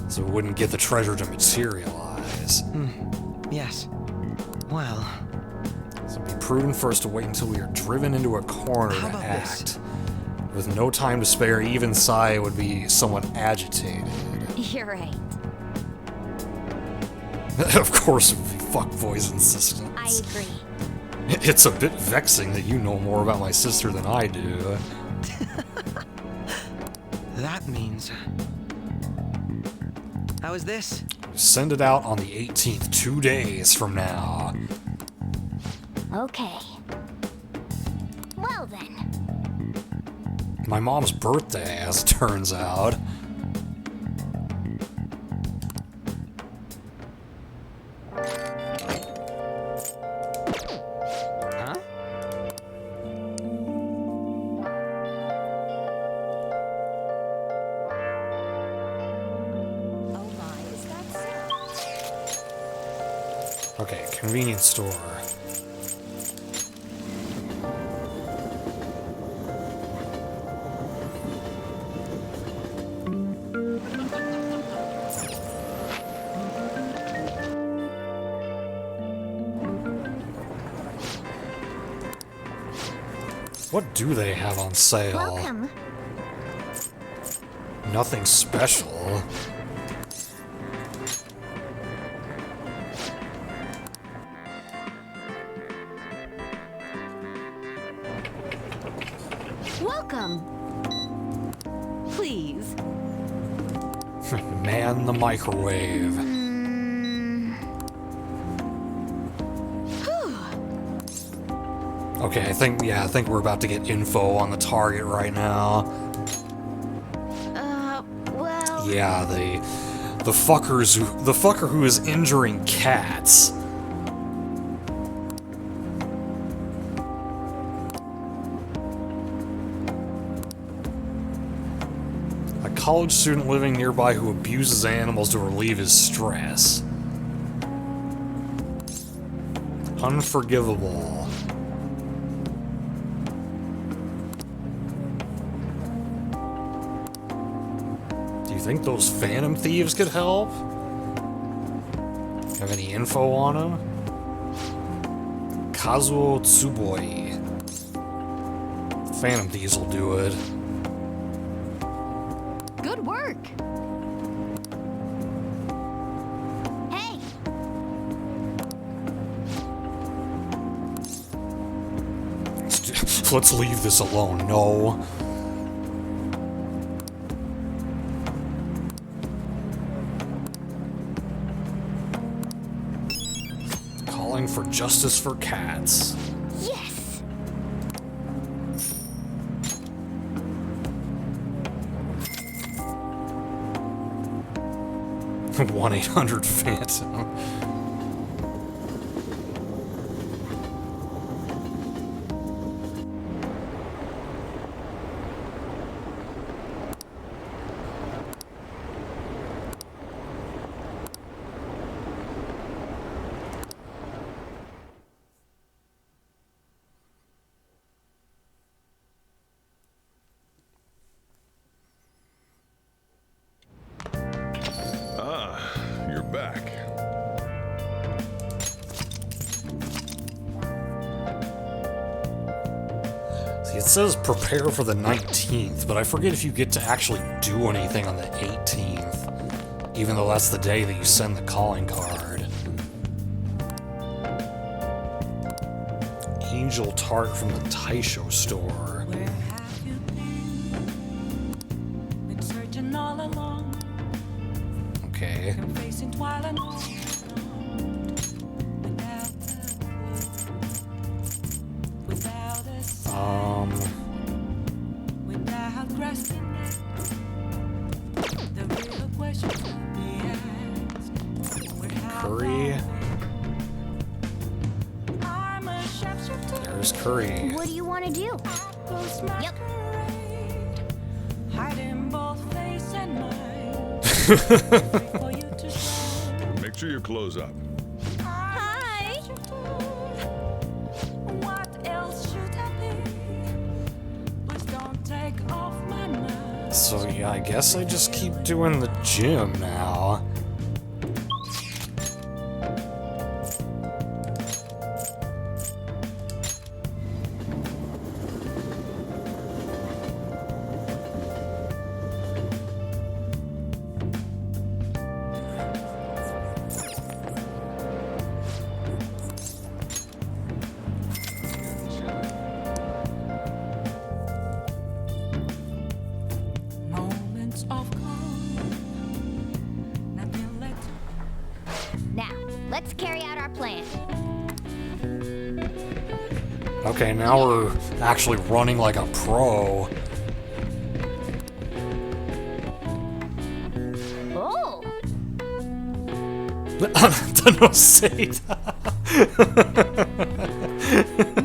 so it wouldn't get the treasure to materialize. Yes. Well... So it'd be prudent first to wait until we are driven into a corner How to about act. this? With no time to spare, even Sai would be somewhat agitated. You're right. Of course, it would be fuckboy's insistence. I agree. It's a bit vexing that you know more about my sister than I do. That means... How is this? Send it out on the 18th, 2 days from now. Okay. Well then. My mom's birthday, as it turns out. Huh? Oh my, is that so? Okay, convenience store. What do they have on sale? Welcome. Nothing special. Welcome. Please. Man the microwave. Okay, I think we're about to get info on the target right now. Well... Yeah, the fucker who is injuring cats. A college student living nearby who abuses animals to relieve his stress. Unforgivable. Do you think those phantom thieves could help? Have any info on them? Kazuo Tsuboi. Phantom thieves will do it. Good work. Hey! Let's leave this alone. No. Calling for justice for cats. Yes! 1-800-PHANTOM. You're back. See, it says prepare for the 19th, but I forget if you get to actually do anything on the 18th, even though that's the day that you send the calling card. Angel Tart from the Taisho store. Where have you been? Been searching all along. Okay. Been facing twilight without a sign, without grasping it. The real question to be asked. Where have Curry. I'm a sharpshooter. There's Curry. What do you want to do? Those masquerade, hiding both face and mind. For you to show. Make Make sure you close up. Hi! What else should I be? Please don't take off my mind. So yeah, I guess I just keep doing the gym now. Moments of calm. Nothing left. Now, let's carry out our plan. Okay, now we're actually running like a pro. Oh! Don't say that.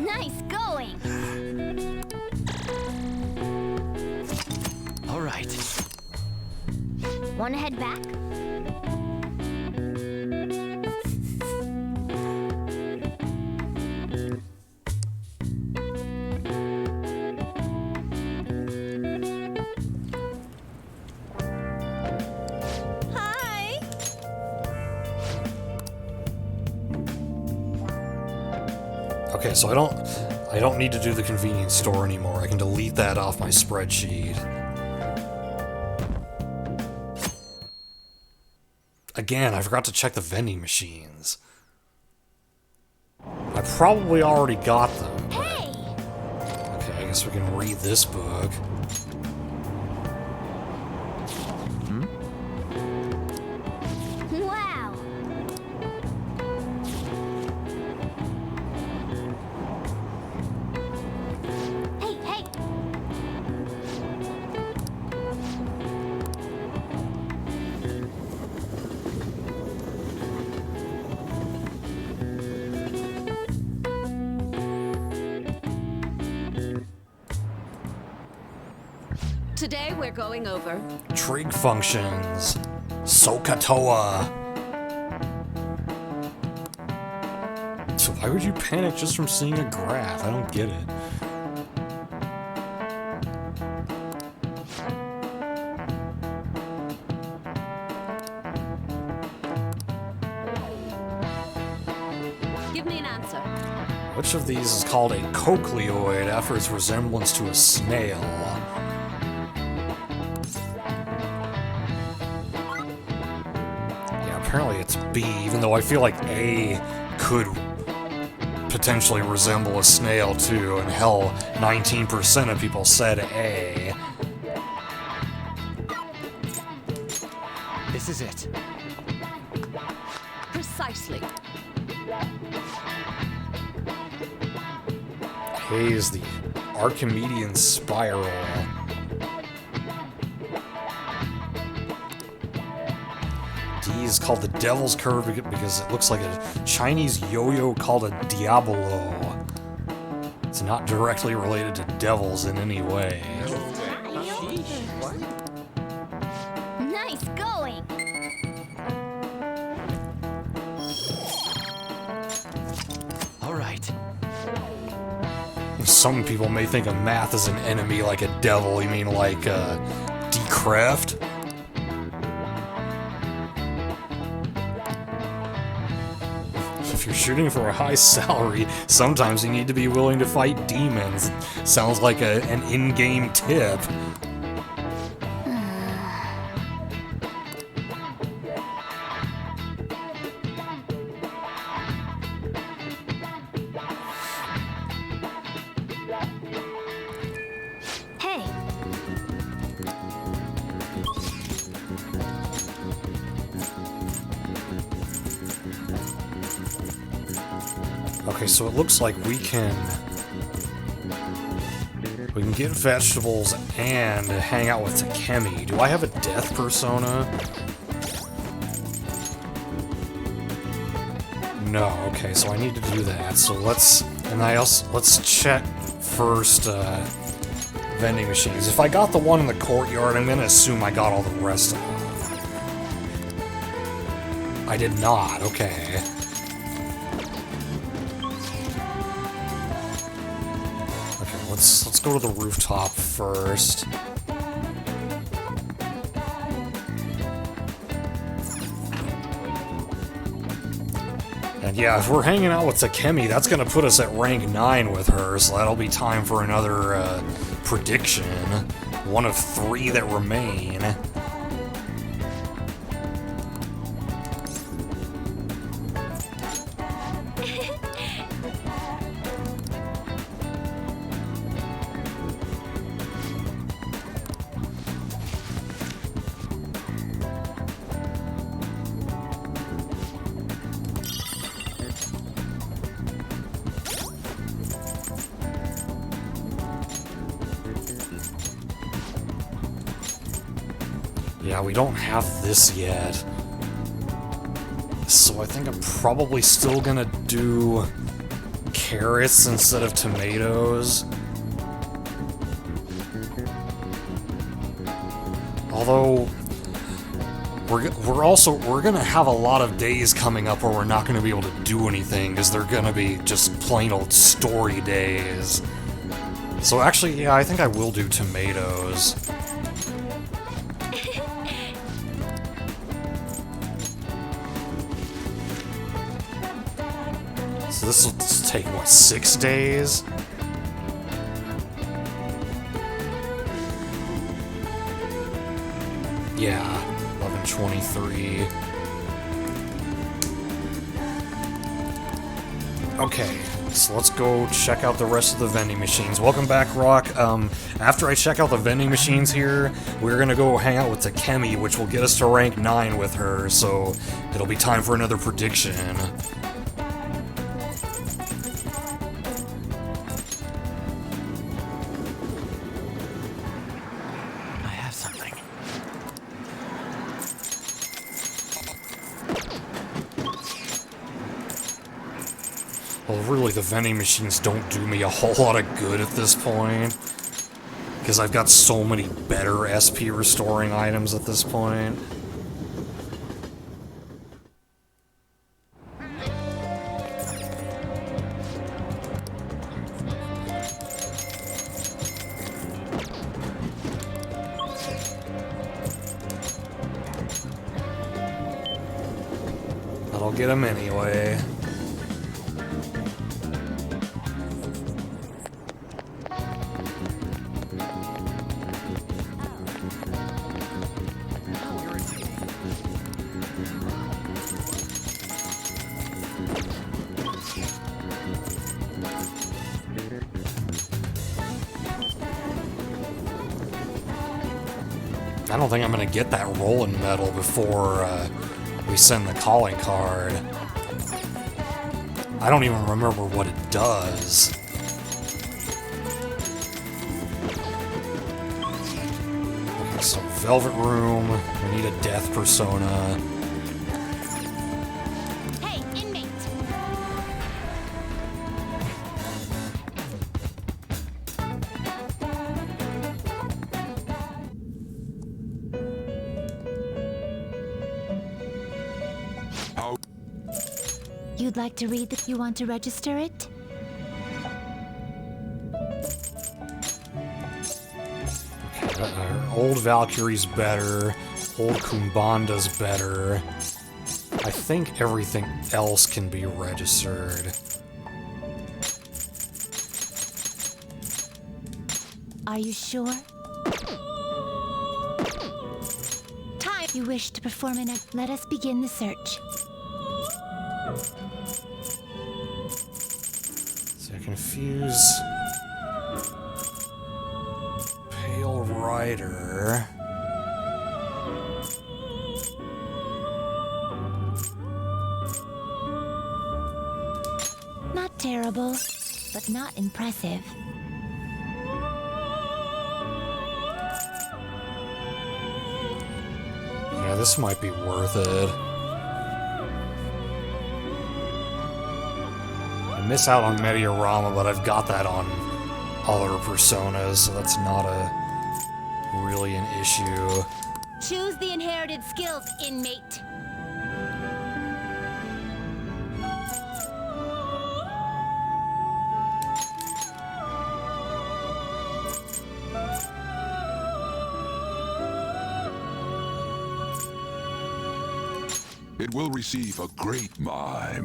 Nice going! All right. Wanna head back? Hi! Okay, so I don't need to do the convenience store anymore. I can delete that off my spreadsheet. Again, I forgot to check the vending machines. I probably already got them, but... Hey! Okay, I guess we can read this book. Wow! Hey, hey! Today we're going over Trig functions. Sokatoa. So why would you panic just from seeing a graph? I don't get it. Give me an answer. Which of these is called a cochleoid after its resemblance to a snail? Yeah, apparently it's B, even though I feel like A could potentially resemble a snail too, and hell, 19% of people said A. This is it. Precisely. A is the Archimedean spiral. D is called the Devil's Curve because it looks like a Chinese yo-yo called a Diabolo. It's not directly related to devils in any way. Nice going! All right. Some people may think of math as an enemy like a devil. You mean like Decreft? If you're shooting for a high salary, sometimes you need to be willing to fight demons. Sounds like an in-game tip. Hey! Okay, so it looks like we can get vegetables and hang out with Takemi. Do I have a death persona? No. Okay, so I need to do that. So let's check first vending machines. If I got the one in the courtyard, I'm gonna assume I got all the rest of them. I did not, okay. Okay, let's go to the rooftop first. And yeah, if we're hanging out with Takemi, that's gonna put us at rank 9 with her, so that'll be time for another prediction. One of 3 that remain. Yeah, we don't have this yet. So I think I'm probably still gonna do carrots instead of tomatoes. Although we're gonna have a lot of days coming up where we're not gonna be able to do anything because they're gonna be just plain old story days. So actually, yeah, I think I will do tomatoes. So this will take, what, 6 days? Yeah, 11:23. Okay, so let's go check out the rest of the vending machines. Welcome back, Rock. After I check out the vending machines here, we're gonna go hang out with Takemi, which will get us to rank 9 with her, so it'll be time for another prediction. Well, really, the vending machines don't do me a whole lot of good at this point, because I've got so many better SP restoring items at this point. That'll get them anyway. I don't think I'm gonna get that rolling medal before we send the calling card. I don't even remember what it does. Okay, so Velvet Room, we need a death persona. Hey, inmate! You'd like to read that you want to register it? Old Valkyrie's better. Old Kumbanda's better. I think everything else can be registered. Are you sure? Time! You wish to perform an act. Let us begin the search. So I confuse Pale Rider. Not terrible, but not impressive. Yeah, this might be worth it. I miss out on Mediorama, but I've got that on other personas, so that's not really an issue. Choose the inherited skills, inmate. It will receive a great my.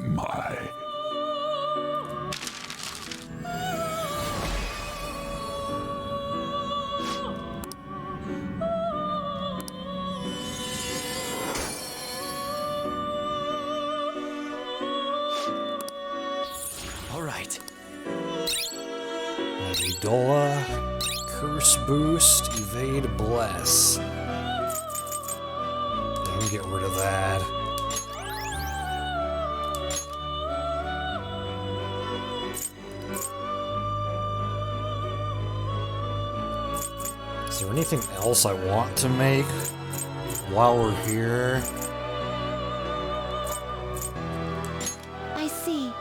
All right. Idola, Curse Boost, Evade, Bless. Let me get rid of that. Is there anything else I want to make while we're here? I see.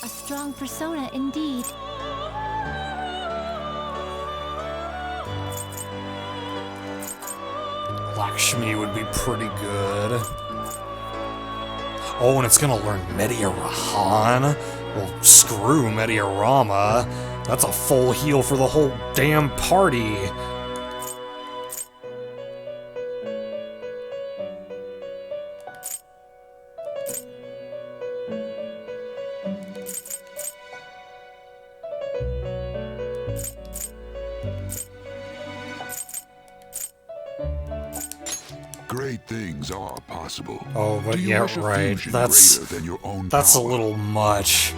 A strong persona indeed. Lakshmi would be pretty good. Oh, and it's gonna learn Media Rahan? Well, screw Media Rama. That's a full heal for the whole damn party. Great things are possible. Oh, but Do you yeah, wish a right. fusion That's greater than your own a power? little much.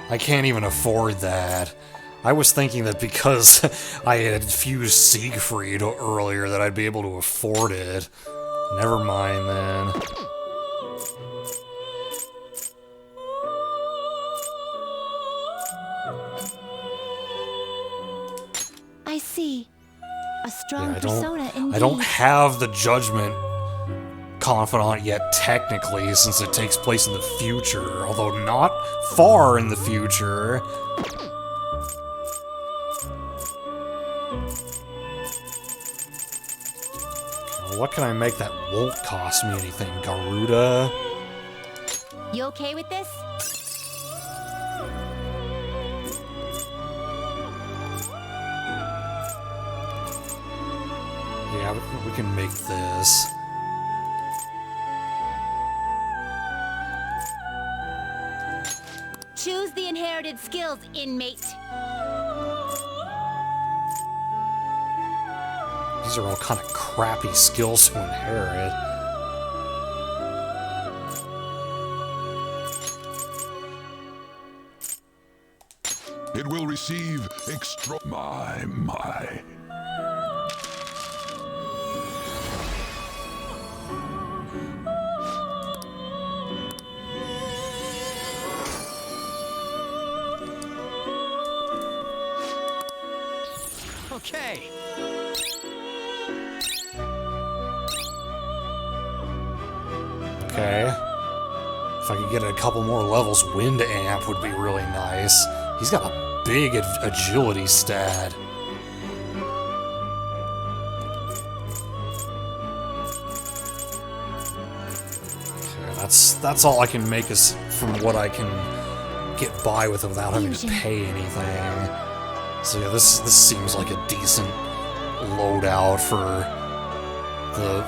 I can't even afford that. I was thinking that because I had fused Siegfried earlier that I'd be able to afford it. Never mind then. I see. A strong Yeah, persona indeed. I don't have the Judgment Confidant yet, technically, since it takes place in the future, although not far in the future. What can I make that won't cost me anything? Garuda? You okay with this? Yeah, we can make this. Choose the inherited skills, inmate. These are all kind of crappy skills to inherit. It will receive extra my. Okay. Okay. If I could get a couple more levels, Wind Amp would be really nice. He's got a big agility stat. Okay, that's all I can make is from what I can get by with without having to pay anything. So yeah, this seems like a decent loadout for the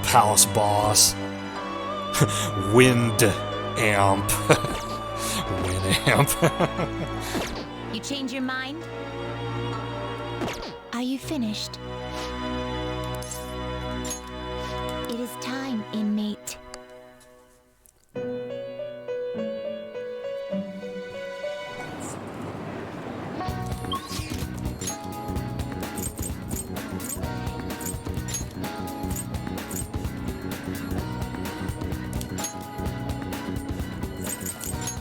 palace boss. Wind Amp. Wind Amp. You change your mind? Are you finished? It is time, inmate.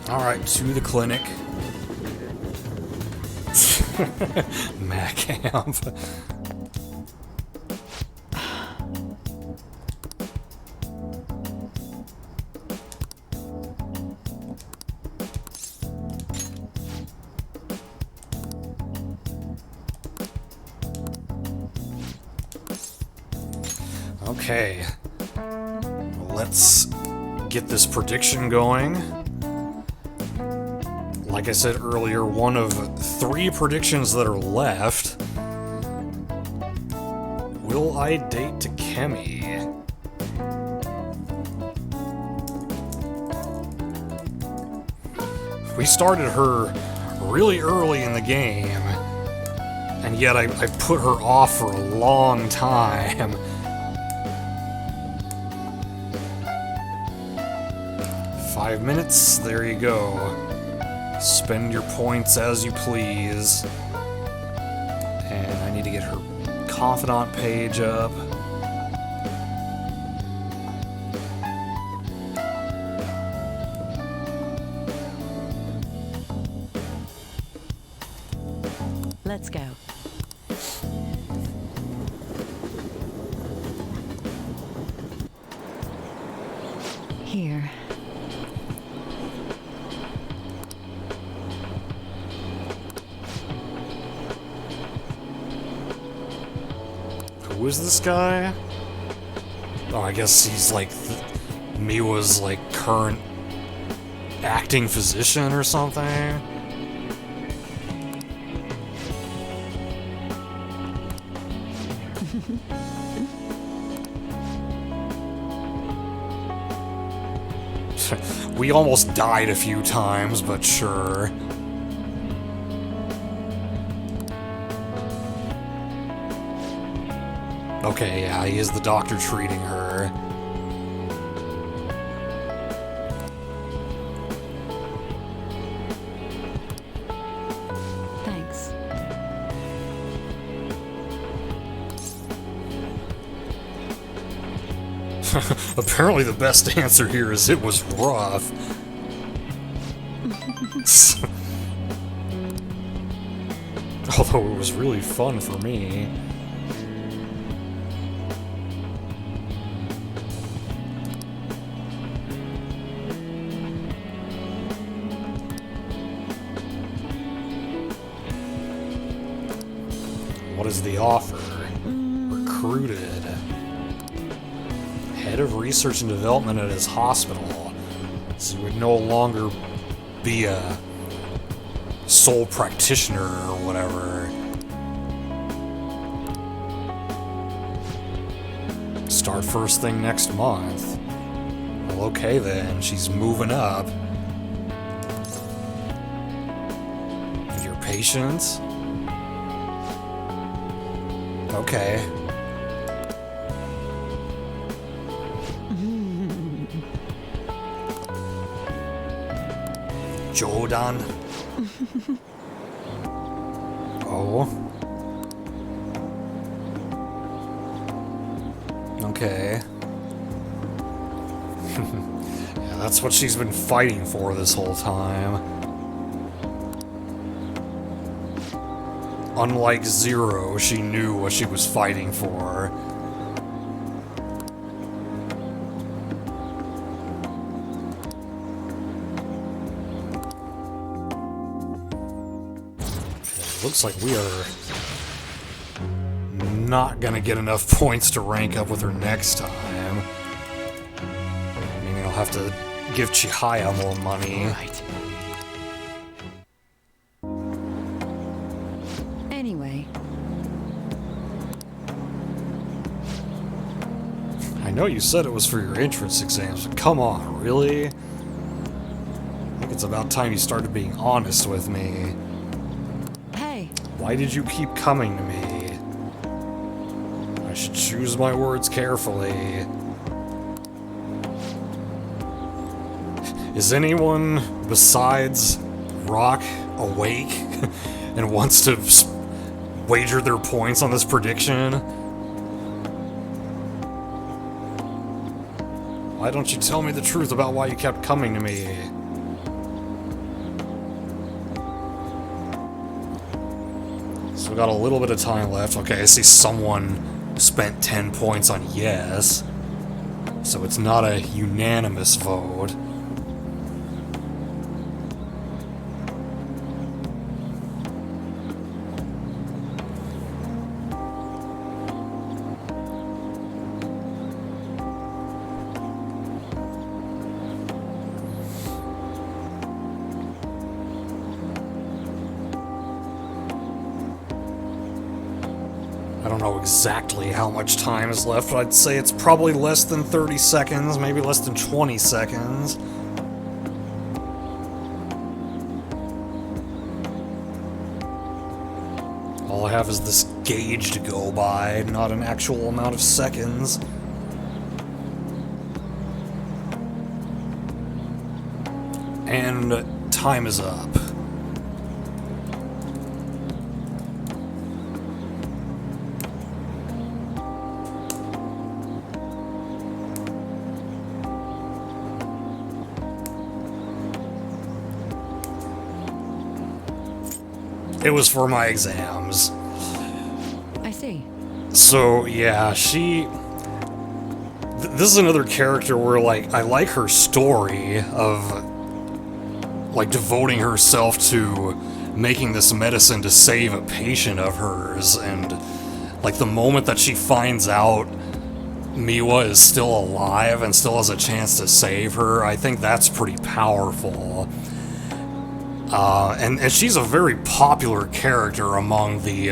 Alright, to the clinic. Mac Amp. Okay. Let's get this prediction going. Like I said earlier, one of 3 predictions that are left. Will I date Takemi? We started her really early in the game, and yet I put her off for a long time. "5 minutes, there you go. Spend your points as you please." And I need to get her Confidant page up. Let's go. Here. Who is this guy? Oh, I guess he's like Miwa's like current acting physician or something. We almost died a few times, but sure. Okay, yeah, he is the doctor treating her. Thanks. Apparently the best answer here is it was rough. Although it was really fun for me. What is the offer? Recruited. Head of research and development at his hospital. So he would no longer be a sole practitioner or whatever. Start first thing next month. Well, okay then, she's moving up. And your patients? Okay. Jodan. Oh. Okay. Yeah, that's what she's been fighting for this whole time. Unlike Zero, she knew what she was fighting for. Looks like we are not gonna get enough points to rank up with her next time. Meaning I'll have to give Chihaya more money. Right. Anyway. I know you said it was for your entrance exams, but come on, really? I think it's about time you started being honest with me. Why did you keep coming to me? I should choose my words carefully. Is anyone besides Rock awake and wants to wager their points on this prediction? Why don't you tell me the truth about why you kept coming to me? So we got a little bit of time left. Okay, I see someone spent 10 points on yes. So it's not a unanimous vote. I don't know exactly how much time is left, but I'd say it's probably less than 30 seconds, maybe less than 20 seconds. have is this gauge to go by, not an actual amount of seconds. And time is up. It was for my exams. I see. So, yeah, this is another character where, like, I like her story of, like, devoting herself to making this medicine to save a patient of hers, and, like, the moment that she finds out Miwa is still alive and still has a chance to save her, I think that's pretty powerful. And she's a very popular character among the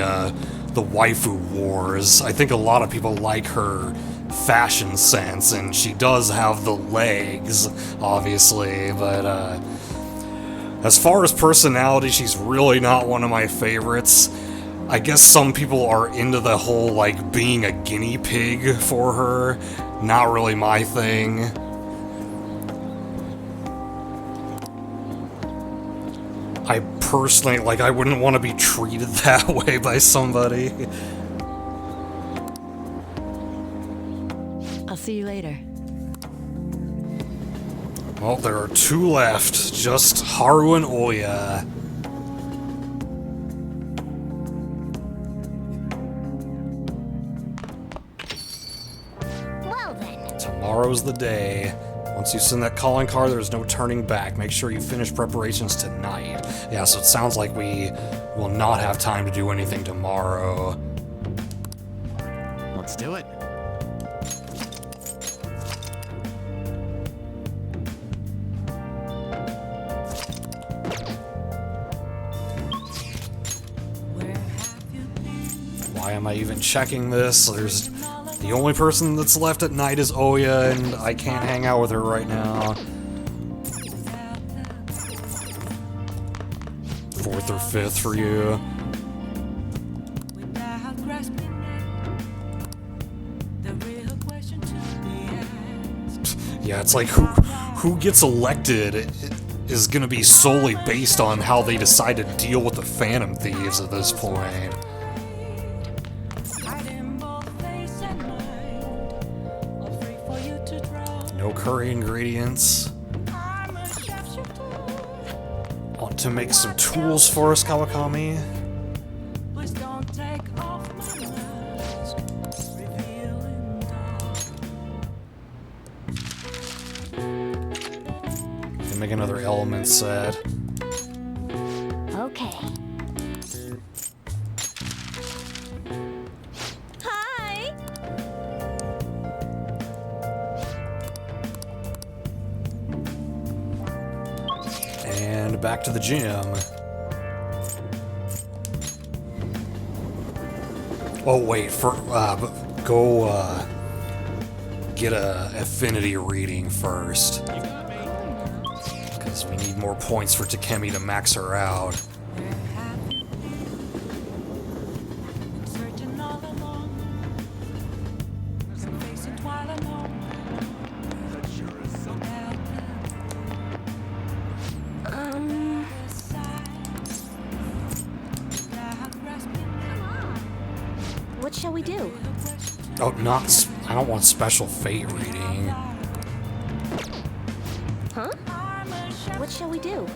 waifu wars. I think a lot of people like her fashion sense, and she does have the legs, obviously, but as far as personality, she's really not one of my favorites. I guess some people are into the whole, like, being a guinea pig for her. Not really my thing. I personally, like, I wouldn't want to be treated that way by somebody. I'll see you later. Well, there are 2 left, just Haru and Oya. Well then. Tomorrow's the day. Once you send that calling card, there's no turning back. Make sure you finish preparations tonight. Yeah, so it sounds like we will not have time to do anything tomorrow. Let's do it. Why am I even checking this? There's the only person that's left at night is Oya, and I can't hang out with her right now. 4th or 5th for you. Yeah, it's like who gets elected is gonna be solely based on how they decide to deal with the Phantom Thieves at this point. No curry ingredients. Want to make some tools for us, Kawakami? Can make another element set. Okay. Hi! And back to the gym. Oh wait, go get a affinity reading first. Because we need more points for Takemi to max her out. What shall we do? Oh, I don't want special fate reading. Huh? What shall we do?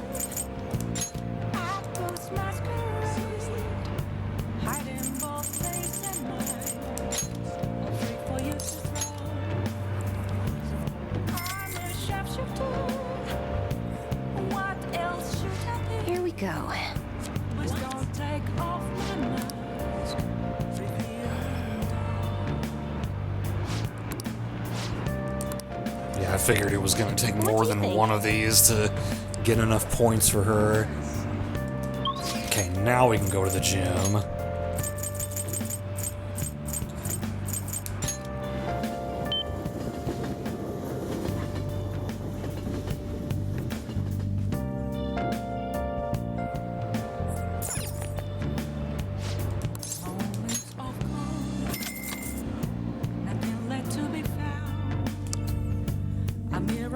Here we go. Yeah, I figured it was going to take more than one of these to get enough points for her. Okay, now we can go to the gym.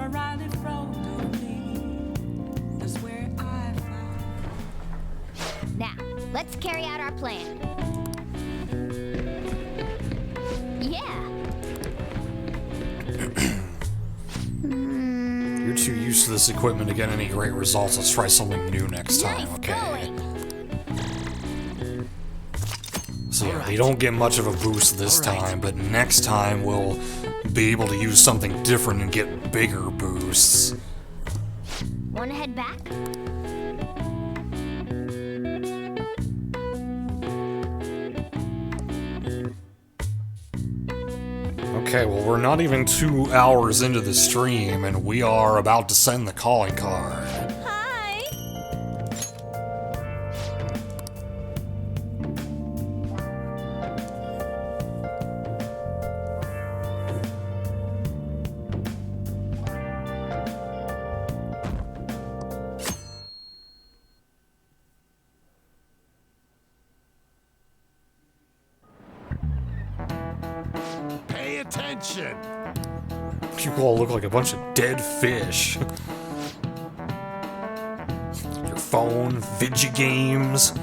I ride it road to me. That's where I found. Now, let's carry out our plan. Yeah. You're too used to this equipment to get any great results. Let's try something new next time, okay? So yeah, we don't get much of a boost this time, but next time we'll be able to use something different and get bigger boosts. Wanna head back? Okay, well, we're not even 2 hours into the stream, and we are about to send the calling card. Hi! Pay attention! You all look like a bunch of dead fish. Your phone, video games.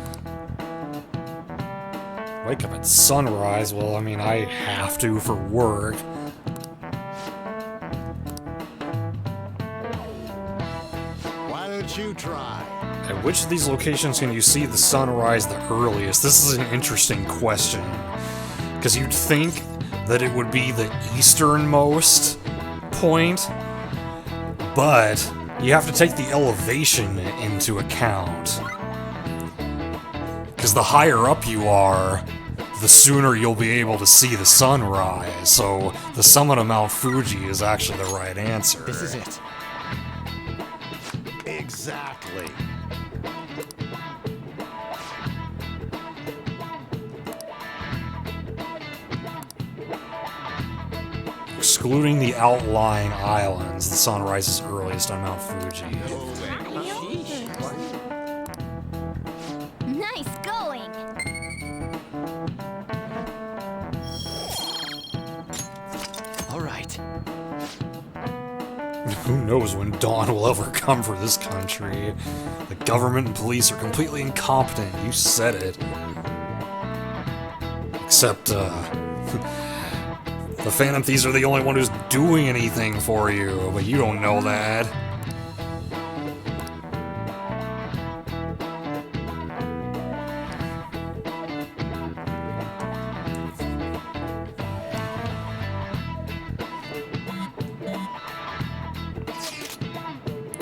Wake up at sunrise. Well, I mean, I have to for work. Why don't you try? At which of these locations can you see the sunrise the earliest? This is an interesting question. Because you'd think that it would be the easternmost point, but you have to take the elevation into account. Because the higher up you are, the sooner you'll be able to see the sunrise, so the summit of Mount Fuji is actually the right answer. This is it. Exactly. Excluding the outlying islands, the sunrise is earliest on Mount Fuji. Nice going! All right. Who knows when dawn will ever come for this country? The government and police are completely incompetent. You said it. Except, the Phantom Thieves are the only one who's doing anything for you, but you don't know that.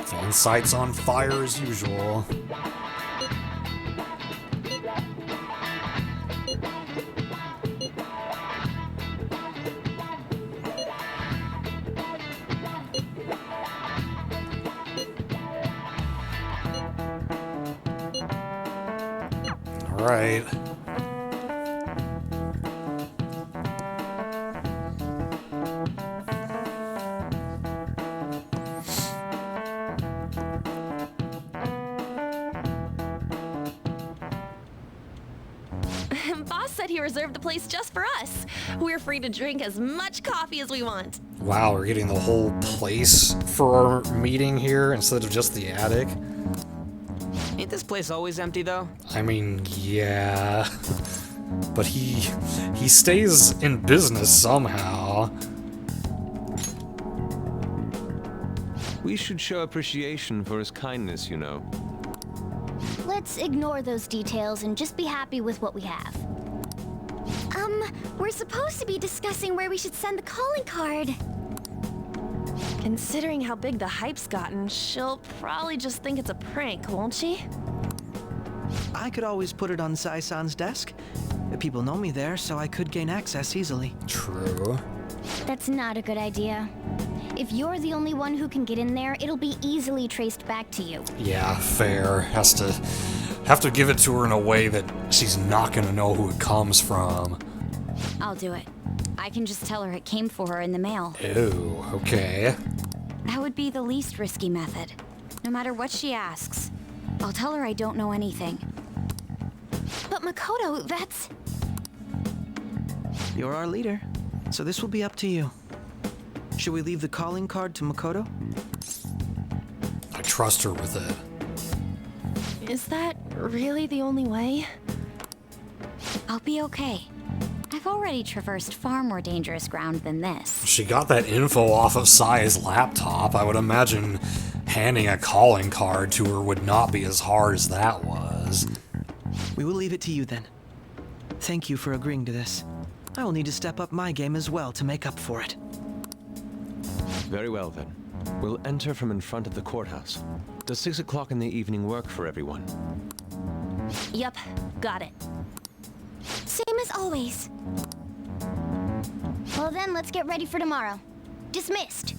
Fan site's on fire as usual. Alright. Boss said he reserved the place just for us. We're free to drink as much coffee as we want. Wow, we're getting the whole place for our meeting here instead of just the attic. Ain't this place always empty, though? I mean, yeah. But he stays in business somehow. We should show appreciation for his kindness, you know. Let's ignore those details and just be happy with what we have. We're supposed to be discussing where we should send the calling card. Considering how big the hype's gotten, she'll probably just think it's a prank, won't she? I could always put it on Sai-san's desk. People know me there, so I could gain access easily. True. That's not a good idea. If you're the only one who can get in there, it'll be easily traced back to you. Yeah, fair. Have to give it to her in a way that she's not gonna know who it comes from. I'll do it. I can just tell her it came for her in the mail. Ew, okay. That would be the least risky method. No matter what she asks, I'll tell her I don't know anything. But Makoto, that's... You're our leader, so this will be up to you. Should we leave the calling card to Makoto? I trust her with it. Is that really the only way? I'll be okay. I've already traversed far more dangerous ground than this. She got that info off of Sai's laptop. I would imagine handing a calling card to her would not be as hard as that was. We will leave it to you then. Thank you for agreeing to this. I will need to step up my game as well to make up for it. Very well then. We'll enter from in front of the courthouse. Does 6 o'clock in the evening work for everyone? Yup, got it. Same as always. Well then, let's get ready for tomorrow. Dismissed.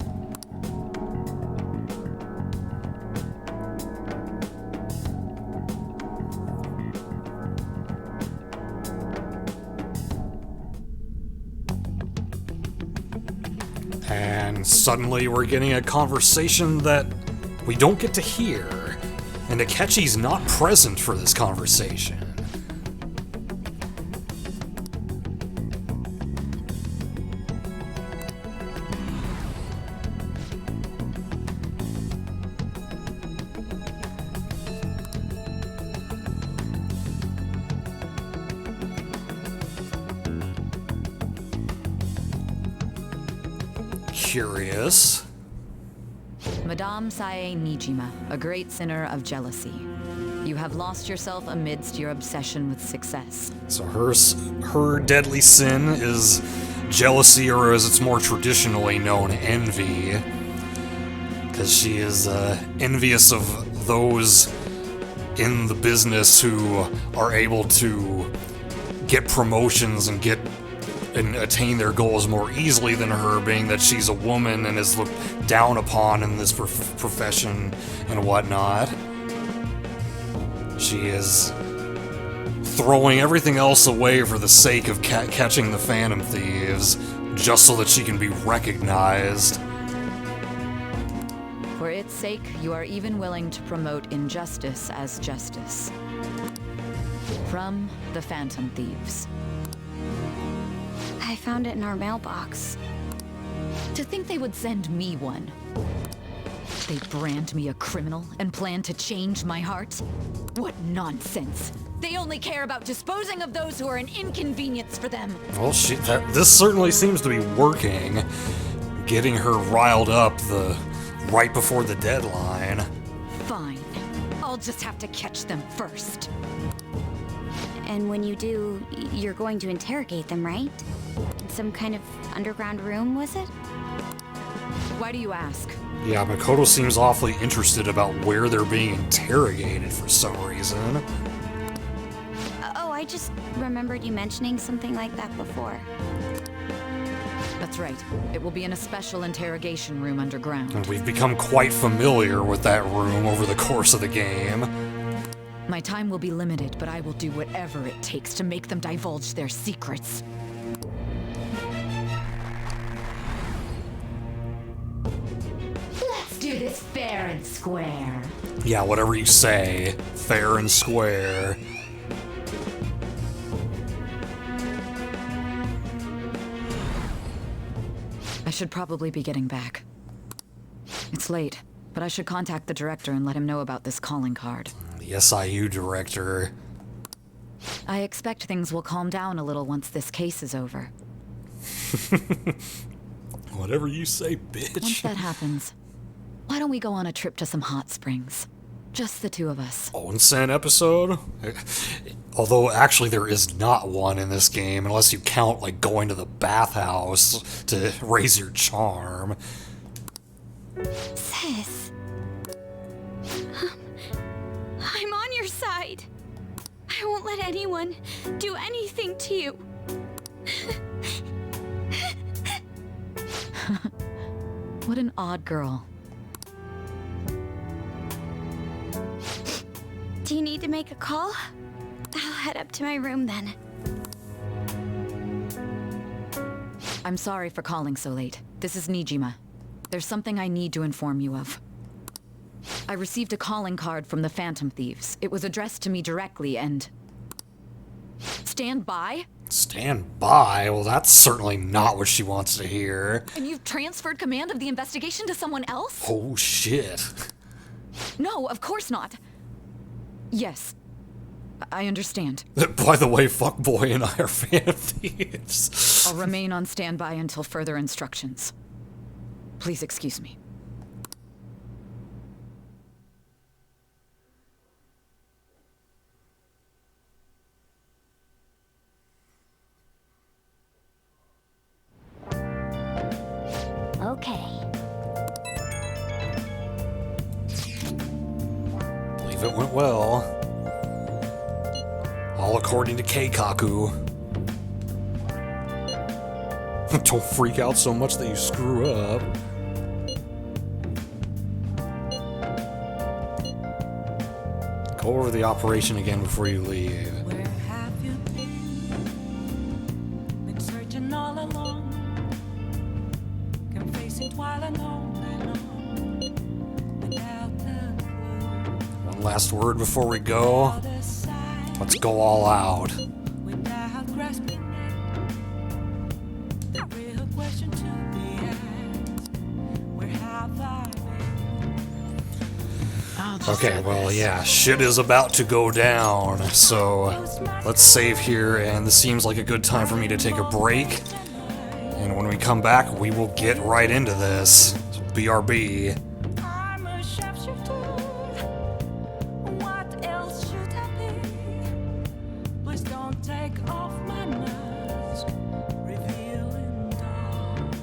And suddenly we're getting a conversation that we don't get to hear. And Akechi's not present for this conversation. Curious. Madame Sae Nijima, a great sinner of jealousy. You have lost yourself amidst your obsession with success. So her deadly sin is jealousy, or as it's more traditionally known, envy. Because she is envious of those in the business who are able to get promotions and attain their goals more easily than her, being that she's a woman and is looked down upon in this profession and whatnot. She is throwing everything else away for the sake of catching the Phantom Thieves, just so that she can be recognized. For its sake, you are even willing to promote injustice as justice. From the Phantom Thieves. I found it in our mailbox. To think they would send me one. They brand me a criminal and plan to change my heart? What nonsense! They only care about disposing of those who are an inconvenience for them. Well, this certainly seems to be working. Getting her riled up right before the deadline. Fine. I'll just have to catch them first. And when you do, you're going to interrogate them, right? Some kind of underground room, was it? Why do you ask? Yeah, Makoto seems awfully interested about where they're being interrogated for some reason. Oh, I just remembered you mentioning something like that before. That's right. It will be in a special interrogation room underground. And we've become quite familiar with that room over the course of the game. My time will be limited, but I will do whatever it takes to make them divulge their secrets. Let's do this fair and square. Yeah, whatever you say. Fair and square. I should probably be getting back. It's late, but I should contact the director and let him know about this calling card. The SIU director. I expect things will calm down a little once this case is over. Whatever you say, bitch. Once that happens, why don't we go on a trip to some hot springs? Just the two of us. Onsen episode? Although, actually, there is not one in this game, unless you count, like, going to the bathhouse to raise your charm. Sis. I'm on your side. I won't let anyone do anything to you. What an odd girl. Do you need to make a call? I'll head up to my room then. I'm sorry for calling so late. This is Nijima. There's something I need to inform you of. I received a calling card from the Phantom Thieves. It was addressed to me directly and... Stand by? Stand by? Well, that's certainly not what she wants to hear. And you've transferred command of the investigation to someone else? Oh, shit. No, of course not. Yes, I understand. By the way, Fuckboy and I are fan of thieves. I'll remain on standby until further instructions. Please excuse me. Okay. Believe it went well. All according to Keikaku. Don't freak out so much that you screw up. Go over the operation again before you leave. Where have you been searching all along, confessing while alone without the clue. One last word before we go. Let's go all out. Without grasping it, the real question to be asked, where have I been? Okay, well, yeah, shit is about to go down, so let's save here, and this seems like a good time for me to take a break. And when we come back, we will get right into this. So BRB. I'm a shapeshifter. What else should I be? Please don't take off my mask, revealing dawn.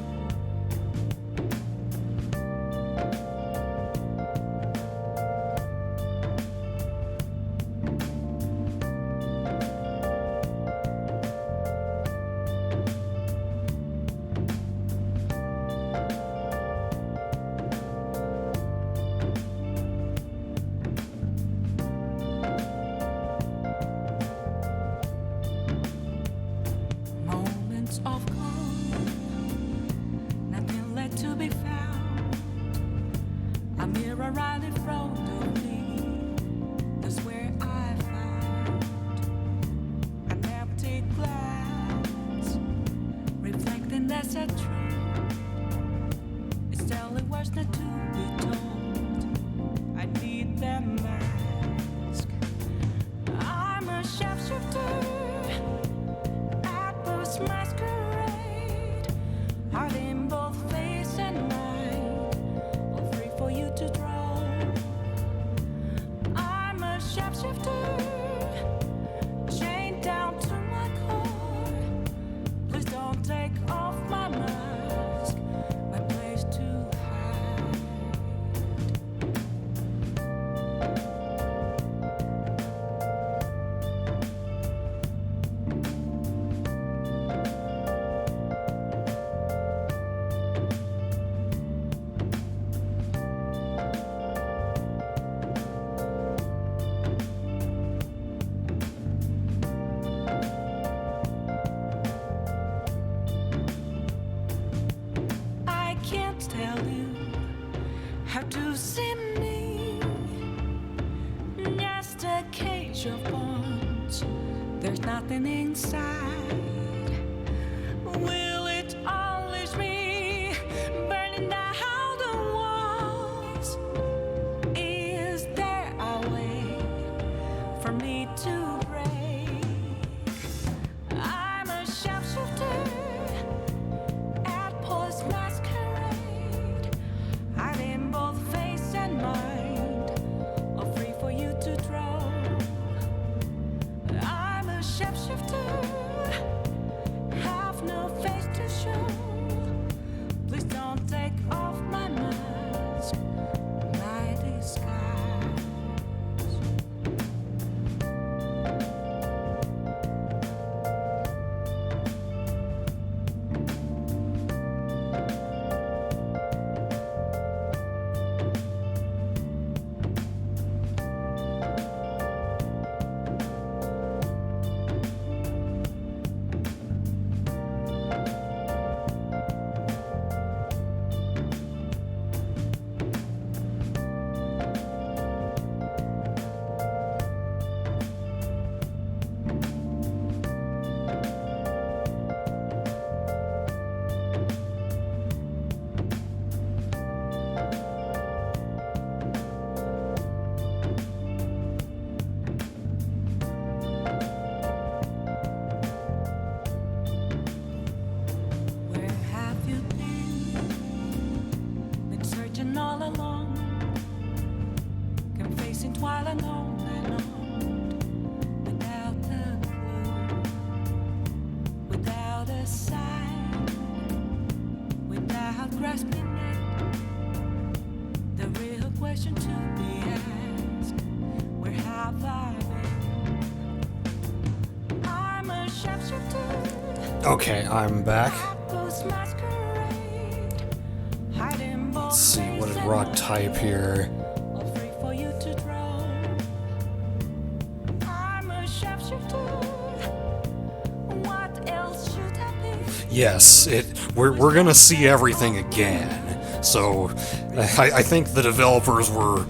Moments of calm, nothing left to be found. A mirror right in front of me, that's where I found an empty glass, reflecting that's a truth. It's telling words not to be told. I need that mask. I'm a shapeshifter. Masquerade, heart in both face and mind, all free for you to draw. I'm a shapeshifter, chained down to my core. Please don't take off my mask, my place to hide. I can't tell you how to see me. Just a cage of bones. There's nothing inside. Will it unleash me, burning down the walls? Is there a way for me to break? I'm a shapeshifter. Masquerade, hiding both face and mind, all free for you to draw. I'm a shapeshifter, and on without a clue, without a sign, without grasping it. The real question to be asked: where have I been? I'm a shapeshifter. Okay, I'm back. Ghost masquerade, hiding Let's see, what did Rock type here? free for you to draw. I'm a shapeshifter. What else should I be? Yes, we're gonna see everything again. So I think the developers were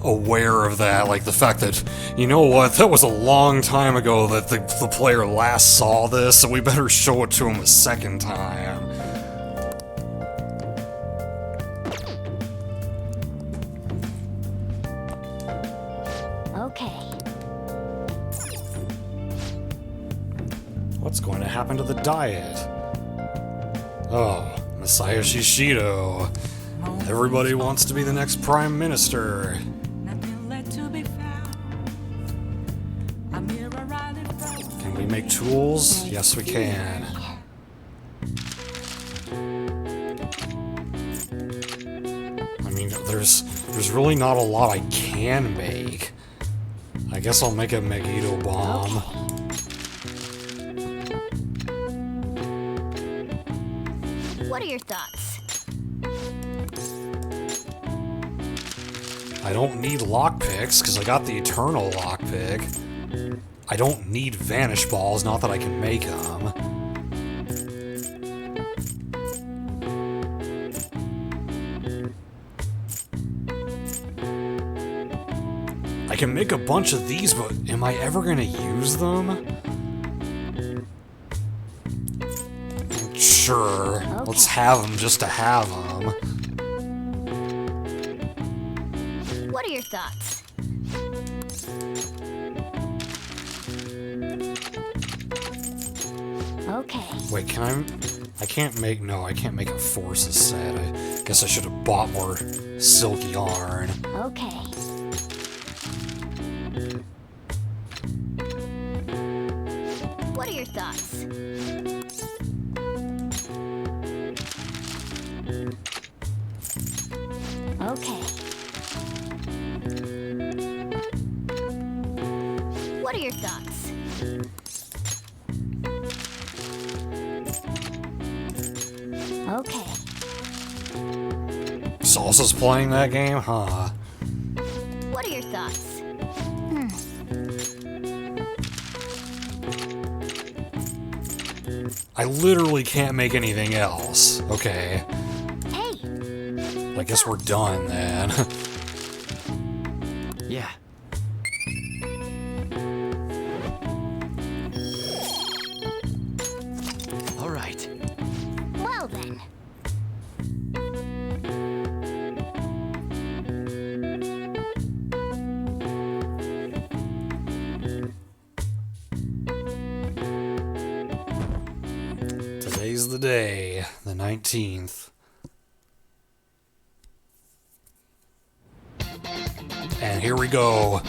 aware of that, like the fact that, you know what, that was a long time ago that the player last saw this, so we better show it to him a second time. Okay. What's going to happen to the diet? Oh, Messiah Shishido. Everybody wants to be the next Prime Minister. Nothing left to be found. I'm here around in front. Can we make tools? Yes, we can. I mean, there's really not a lot I can make. I guess I'll make a Megiddo bomb. What are your thoughts? I don't need lockpicks, because I got the Eternal lockpick. I don't need Vanish Balls, not that I can make them. I can make a bunch of these, but am I ever gonna use them? Sure, let's have them just to have them. What are your thoughts? Okay. Wait, I can't make a Forces set. I guess I should have bought more silky yarn. Okay. What are your thoughts? Okay. What are your thoughts? Okay. Salsa's playing that game, huh? What are your thoughts? I literally can't make anything else. Okay. Hey. I guess we're done then. Yeah. All right. Well then. Today's the day, the 19th. And here we go.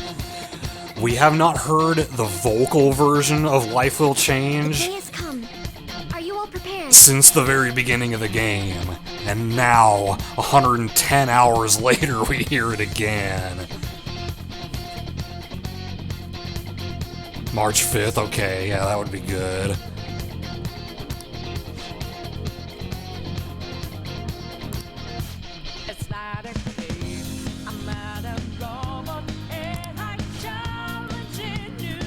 We have not heard the vocal version of Life Will Change The day has come. Are you all prepared? since the very beginning of the game. And now, 110 hours later, we hear it again. March 5th, okay, yeah, that would be good. It's not a game. I'm not a robot, and I'm challenging you.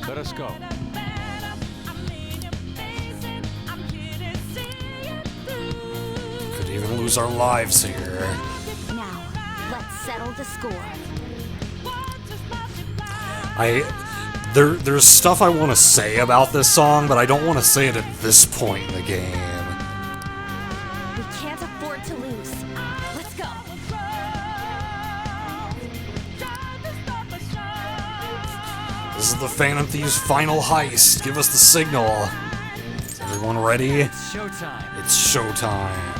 Let us go. I'm in your face, and I'm here to see you through. Could even lose our lives here. Now, let's settle the score. There's stuff I want to say about this song, but I don't want to say it at this point in the game. We can't afford to lose. Let's go. This is the Phantom Thieves' final heist. Give us the signal. Is everyone ready? It's showtime. It's showtime.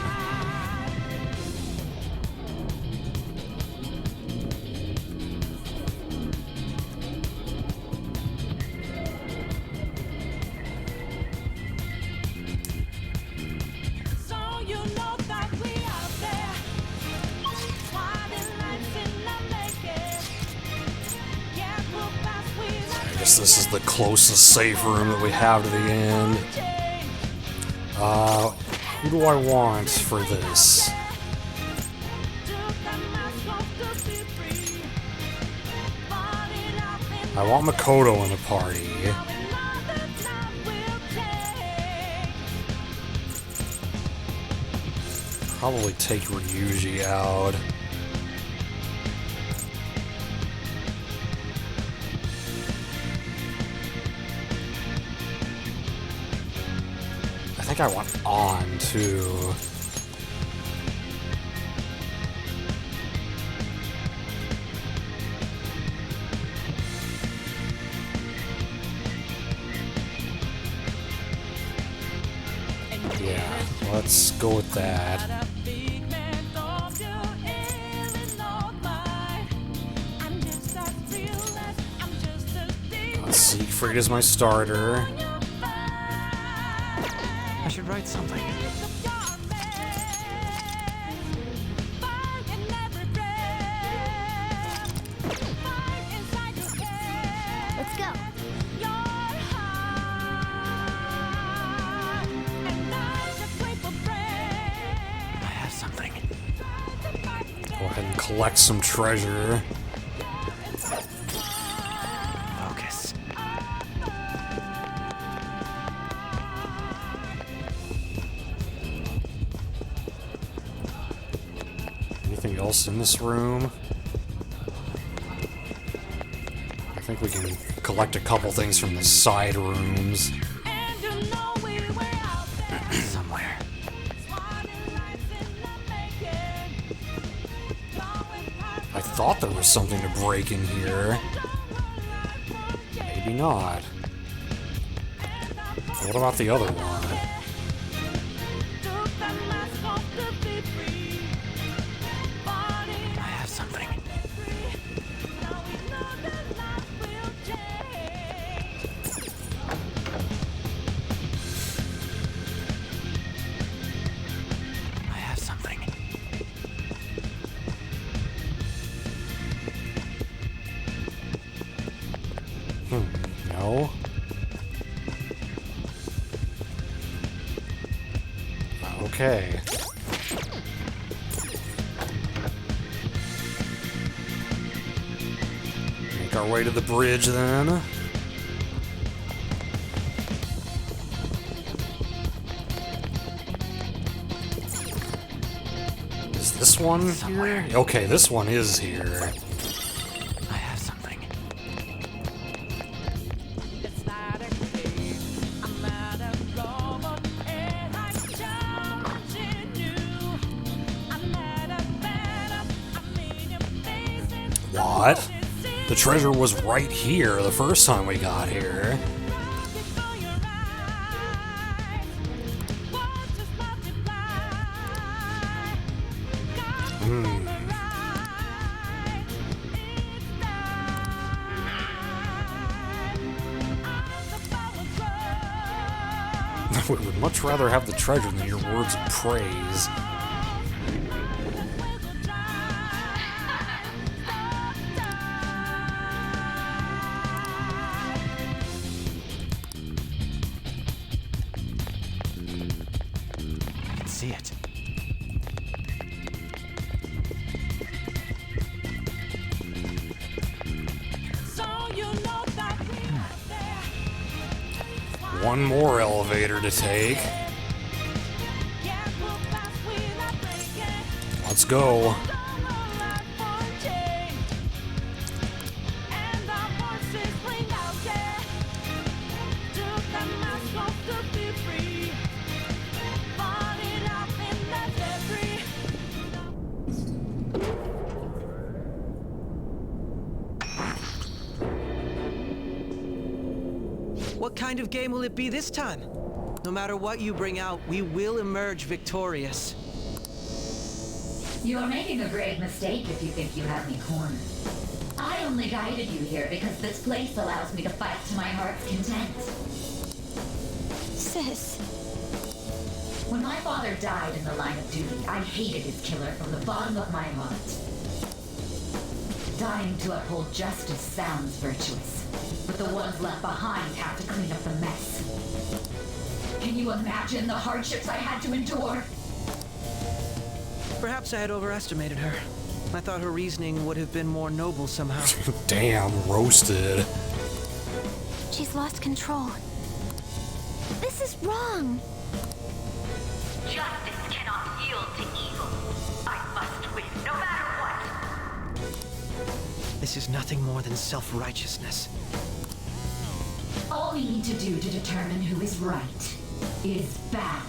guess this is the closest safe room that we have to the end. Who do I want for this? I want Makoto in the party. Probably take Ryuji out. I think I want On too. Yeah, let's go with that. Siegfried is my starter. I should write something. Let's go. I have something. Go ahead and collect some treasure. Focus. Anything else in this room? I think we can collect a couple things from the side rooms. Somewhere. I thought there was something to break in here. Maybe not. What about the other one? I have something. I have something. No? Okay. Make our way to the bridge then. Is this one here? Okay, this one is here. I have something. What? The treasure was right here the first time we got here. We would much rather have the treasure than your words of praise. I can see it. One more elevator to take. Let's go. What kind of game will it be this time? No matter what you bring out, we will emerge victorious. You are making a grave mistake if you think you have me cornered. I only guided you here because this place allows me to fight to my heart's content. Sis. When my father died in the line of duty, I hated his killer from the bottom of my heart. Dying to uphold justice sounds virtuous, but the ones left behind have to clean up the mess. Can you imagine the hardships I had to endure? Perhaps I had overestimated her. I thought her reasoning would have been more noble somehow. Damn, roasted. She's lost control. This is wrong. Justice cannot yield to evil. I must win, no matter what. This is nothing more than self-righteousness. All we need to do to determine who is right is battle.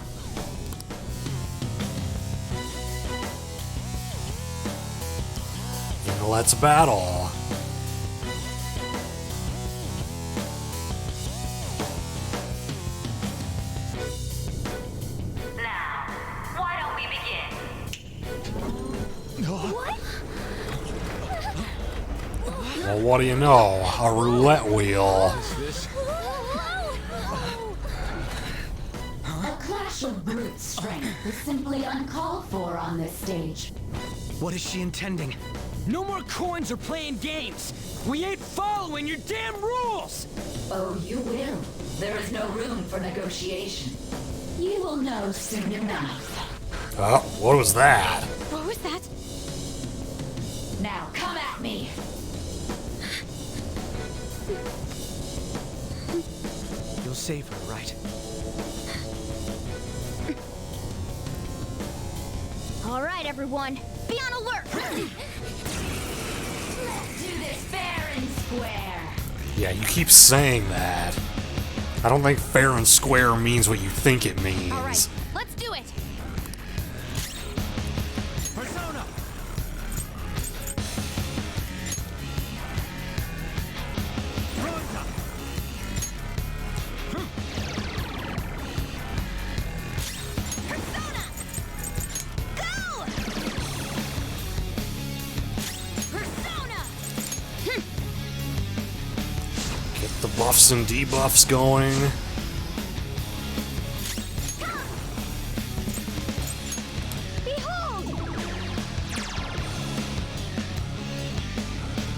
Then let's battle. Now, why don't we begin? What? Well, what do you know? A roulette wheel. A clash of brute strength is simply uncalled for on this stage. What is she intending? No more coins or playing games. We ain't following your damn rules. Oh, you will. There is no room for negotiation. You will know soon enough. Oh, what was that? What was that? Now come at me. You'll save her, right? All right, everyone. Be on alert. Let's do this fair and square. Yeah, you keep saying that. I don't think fair and square means what you think it means. All right, let's do it. Persona. Pronta. Persona! Go! Persona! Get the buffs and debuffs going. Behold!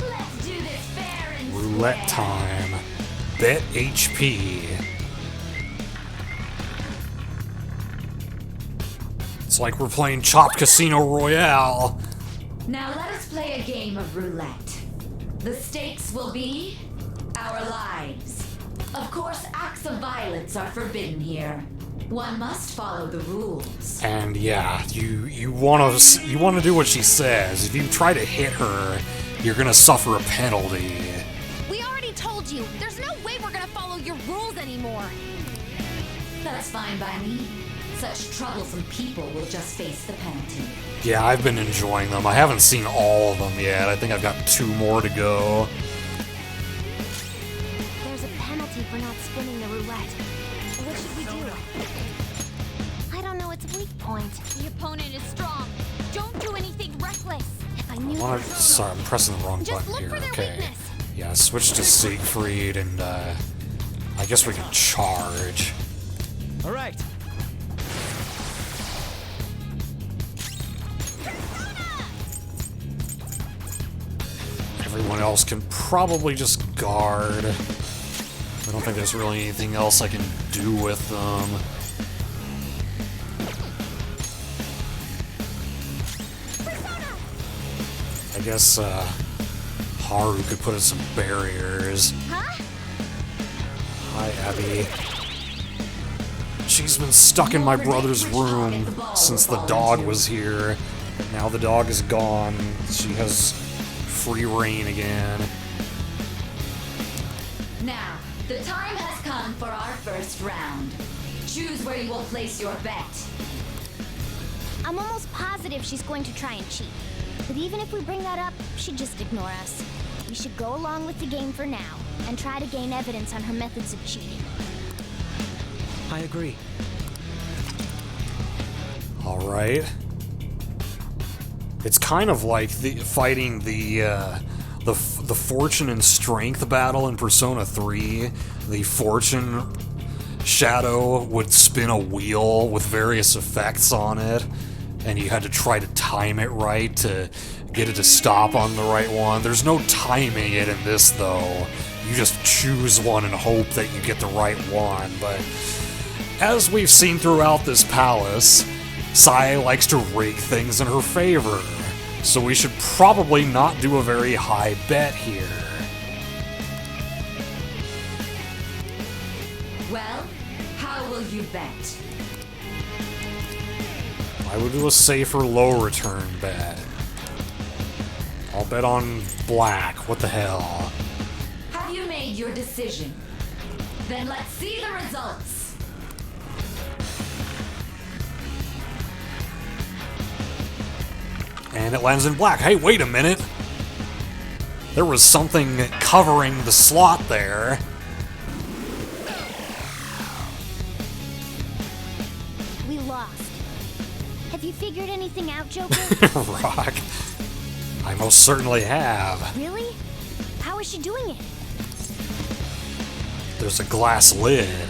Let's do this fair and Roulette square. time. Bet HP. It's like we're playing Chopped Casino Royale. Now let us play a game of roulette. The stakes will be our lives. Of course, acts of violence are forbidden here. One must follow the rules. And yeah, you want to do what she says. If you try to hit her, you're gonna suffer a penalty. We already told you. There's no way we're gonna follow your rules anymore. That's fine by me. Such troublesome people will just face the penalty. Yeah, I've been enjoying them. I haven't seen all of them yet. I think I've got 2 more to go. There's a penalty for not spinning the roulette. What should we do? I don't know its weak point. The opponent is strong. Don't do anything reckless. If I knew. Sorry, I'm pressing the wrong Just button look here. for their Okay. weakness. Yeah, switch to Siegfried, and I guess we can charge. All right. Everyone else can probably just guard. I don't think there's really anything else I can do with them. I guess Haru could put in some barriers. Huh? Hi, Abby. She's been stuck in my brother's room since the dog was here. Now the dog is gone. She has free reign again. Now, the time has come for our first round. Choose where you will place your bet. I'm almost positive she's going to try and cheat. But even if we bring that up, she'd just ignore us. We should go along with the game for now, and try to gain evidence on her methods of cheating. I agree. Alright. It's kind of like fighting the fortune and strength battle in Persona 3. The fortune shadow would spin a wheel with various effects on it, and you had to try to time it right to get it to stop on the right one. There's no timing it in this, though. You just choose one and hope that you get the right one. But as we've seen throughout this palace, Sai likes to rig things in her favor. So we should probably not do a very high bet here. Well, how will you bet? I would do a safer low return bet. I'll bet on black. What the hell? Have you made your decision? Then let's see the results. And it lands in black. Hey, wait a minute. There was something covering the slot there. We lost. Have you figured anything out, Joker? Rock. I most certainly have. Really? How is she doing it? There's a glass lid.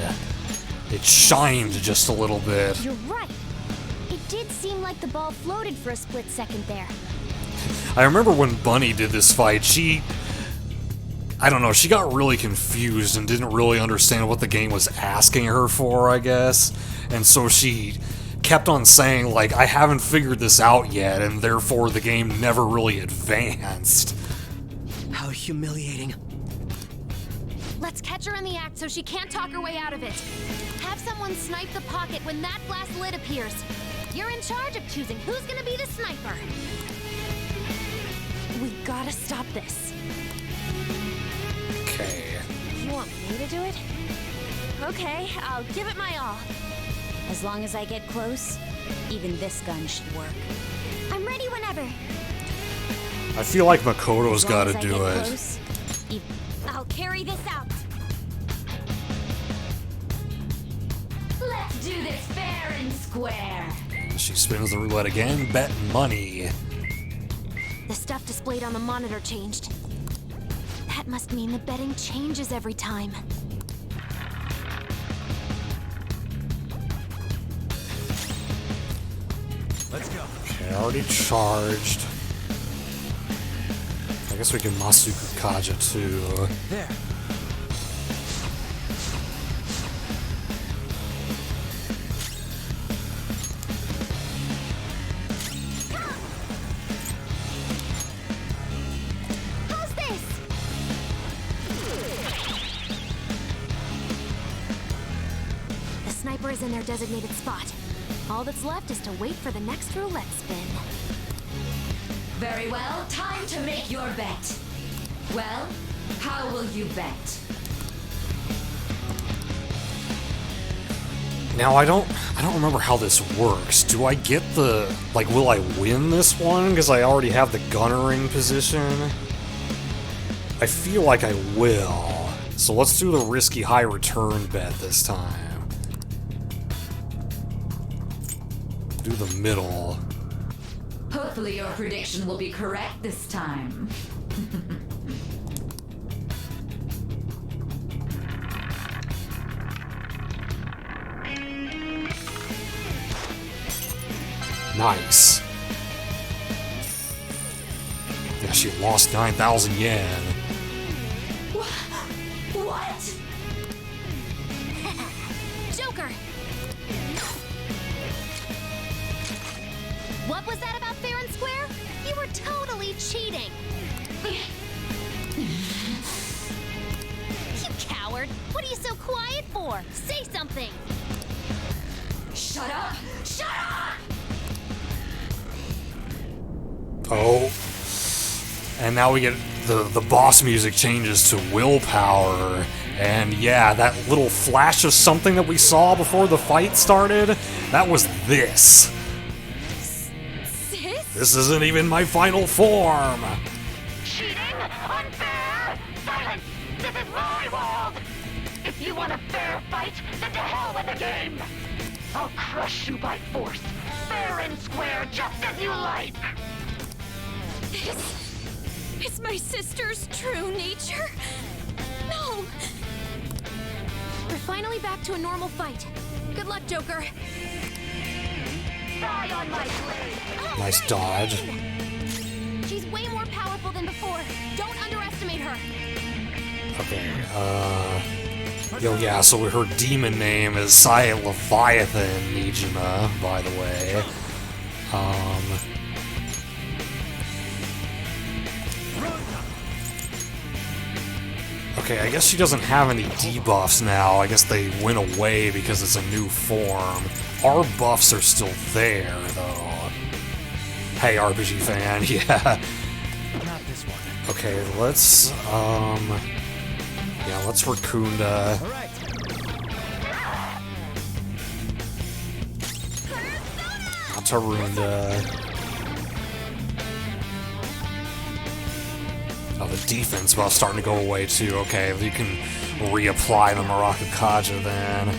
It shined just a little bit. You're right. It did seem like the ball floated for a split second there. I remember when Bunny did this fight, I don't know, she got really confused and didn't really understand what the game was asking her for, I guess. And so she kept on saying, like, I haven't figured this out yet, and therefore the game never really advanced. How humiliating. Let's catch her in the act so she can't talk her way out of it. Have someone snipe the pocket when that glass lid appears. You're in charge of choosing who's gonna be the sniper. We gotta stop this. Okay. You want me to do it? Okay, I'll give it my all. As long as I get close, even this gun should work. I'm ready whenever. I feel like Makoto's As long gotta as I do get it. close, I'll carry this out. Let's do this fair and square. She spins the roulette again, bet money. The stuff displayed on the monitor changed. That must mean the betting changes every time. Let's go. Okay, already charged. I guess we can Masuku Kaja too. There. How's this? The sniper is in their designated spot. All that's left is to wait for the next roulette spin. Very well, time to make your bet. Well, how will you bet? Now I don't remember how this works. Do I get the, like, will I win this one because I already have the gunnering position? I feel like I will. So let's do the risky high return bet this time. Do the middle. Hopefully your prediction will be correct this time. Nice. Yeah, she lost 9,000 yen. What? Joker! What was that about fair and square? You were totally cheating! You coward! What are you so quiet for? Say something! Shut up! Shut up! Oh. And now we get the boss music changes to willpower. And yeah, that little flash of something that we saw before the fight started, that was this. Sis? This isn't even my final form. Cheating? Unfair? Silence! This is my world! If you want a fair fight, then to hell with the game! I'll crush you by force, fair and square, just as you like! Is my sister's true nature? No! We're finally back to a normal fight. Good luck, Joker. Die on my blade. Nice dodge. She's way more powerful than before. Don't underestimate her. Okay, yo, yeah, so her demon name is Silent Leviathan Nijima, by the way. Okay, I guess she doesn't have any debuffs now. I guess they went away because it's a new form. Our buffs are still there, though. Hey, RPG fan, yeah. Not this one. Okay, let's, yeah, let's Raccoonda. All right. Tarunda. Oh, the defense about starting to go away too. Okay, you can reapply the Maracakaja then.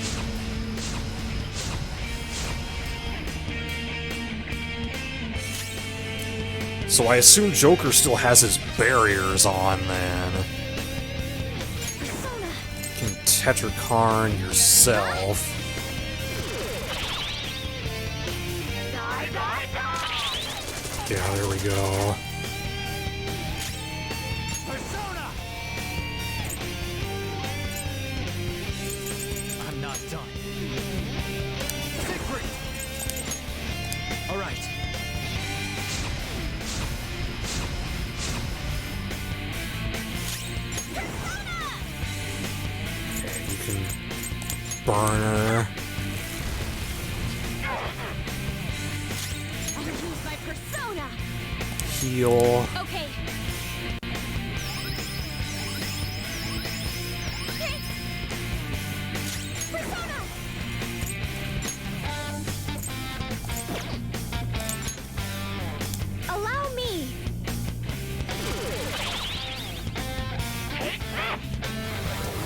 So I assume Joker still has his barriers on then. You can Tetrakarn yourself. Yeah, there we go. Persona! I'm not done. Siegfried! All right. Okay, you can burn her. I'll use my persona. Heal. Okay. Persona. Allow me.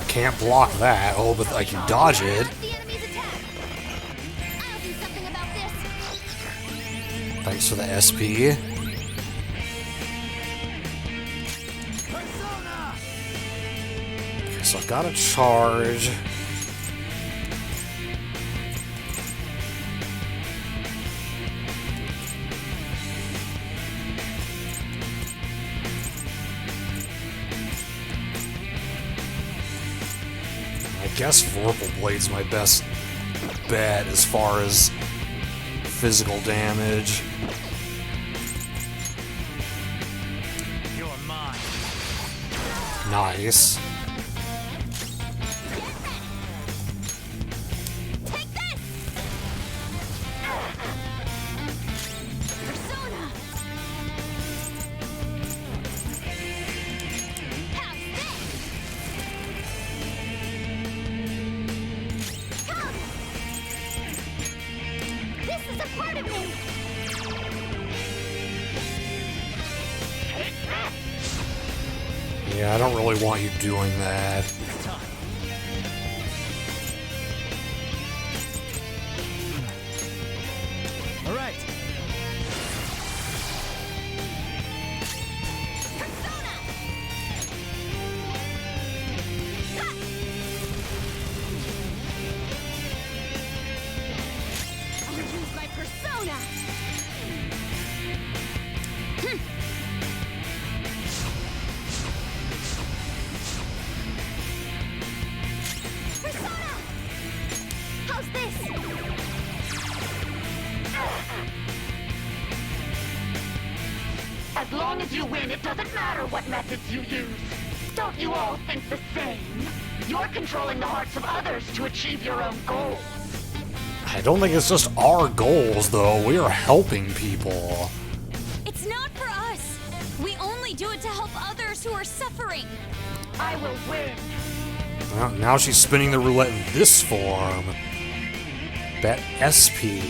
Can't block that. Oh, but I can dodge it. The enemy's attack. I'll do something about this. Thanks for the SP. Okay, so I've got a charge. I guess Vorpal Blade's my best bet as far as physical damage. You're mine. Nice. Take this. Persona. How's this? Come. This is a part of me. Yeah, I don't really want you doing that. All right. Persona. Ha! I'll use my persona. Persona! How's this? As long as you win, it doesn't matter what methods you use. Don't you all think the same? You're controlling the hearts of others to achieve your own goals. I don't think it's just our goals, though. We are helping people. It's not for us. We only do it to help others who are suffering. I will win. Well, now she's spinning the roulette in this form. That SP.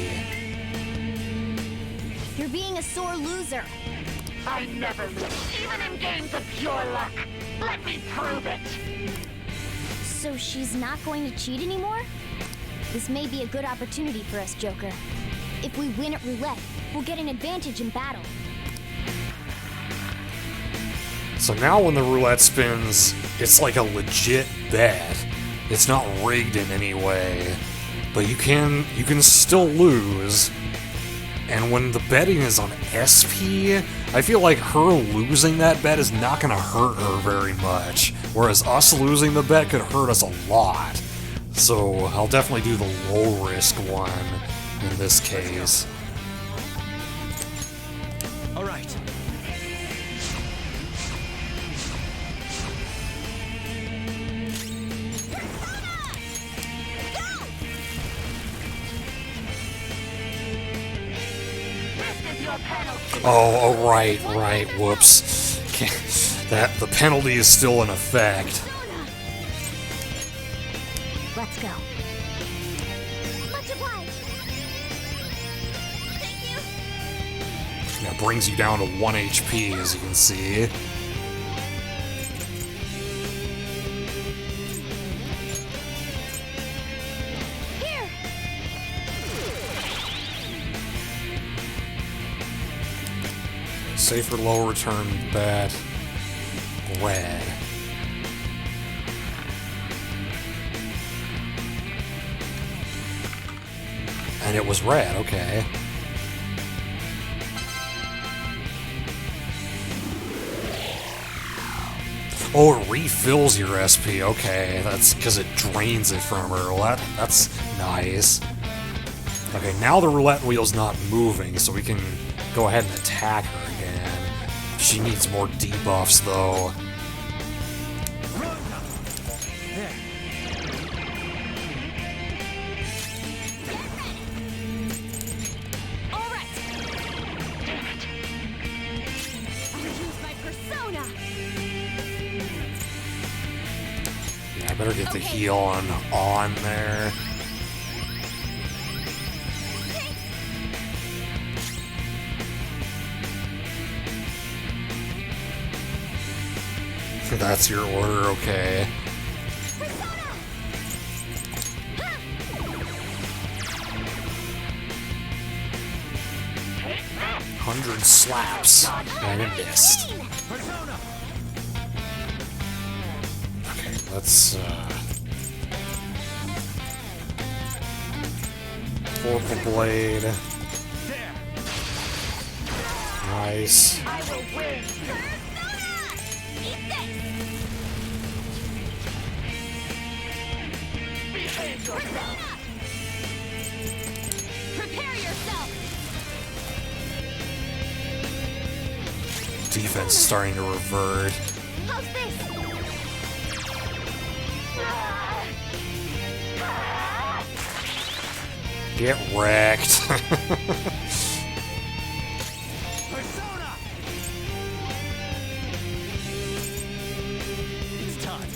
You're being a sore loser. I never lose, even in games of pure luck. Let me prove it. So she's not going to cheat anymore? This may be a good opportunity for us, Joker. If we win at roulette, we'll get an advantage in battle. So now when the roulette spins, it's like a legit bet. It's not rigged in any way. But you can still lose. And when the betting is on SP, I feel like her losing that bet is not going to hurt her very much, whereas us losing the bet could hurt us a lot. So I'll definitely do the low-risk one in this case. All right. Oh, right, whoops. The penalty is still in effect. Let's go. Much obliged. Thank you. That brings you down to 1 HP, as you can see. Here. Safer low return bet. Red. And it was red, okay. Oh, it refills your SP, okay. That's because it drains it from her. Well, that's nice. Okay, now the roulette wheel's not moving, so we can go ahead and attack her again. She needs more debuffs, though. Better get the heal on there. That's your order, okay. 100 slaps, and it missed. Okay, let's, Vorpal Blade. Nice. I will win. Behave yourself. Prepare yourself. Defense starting to revert. How's this? Get wrecked. Persona! It's time.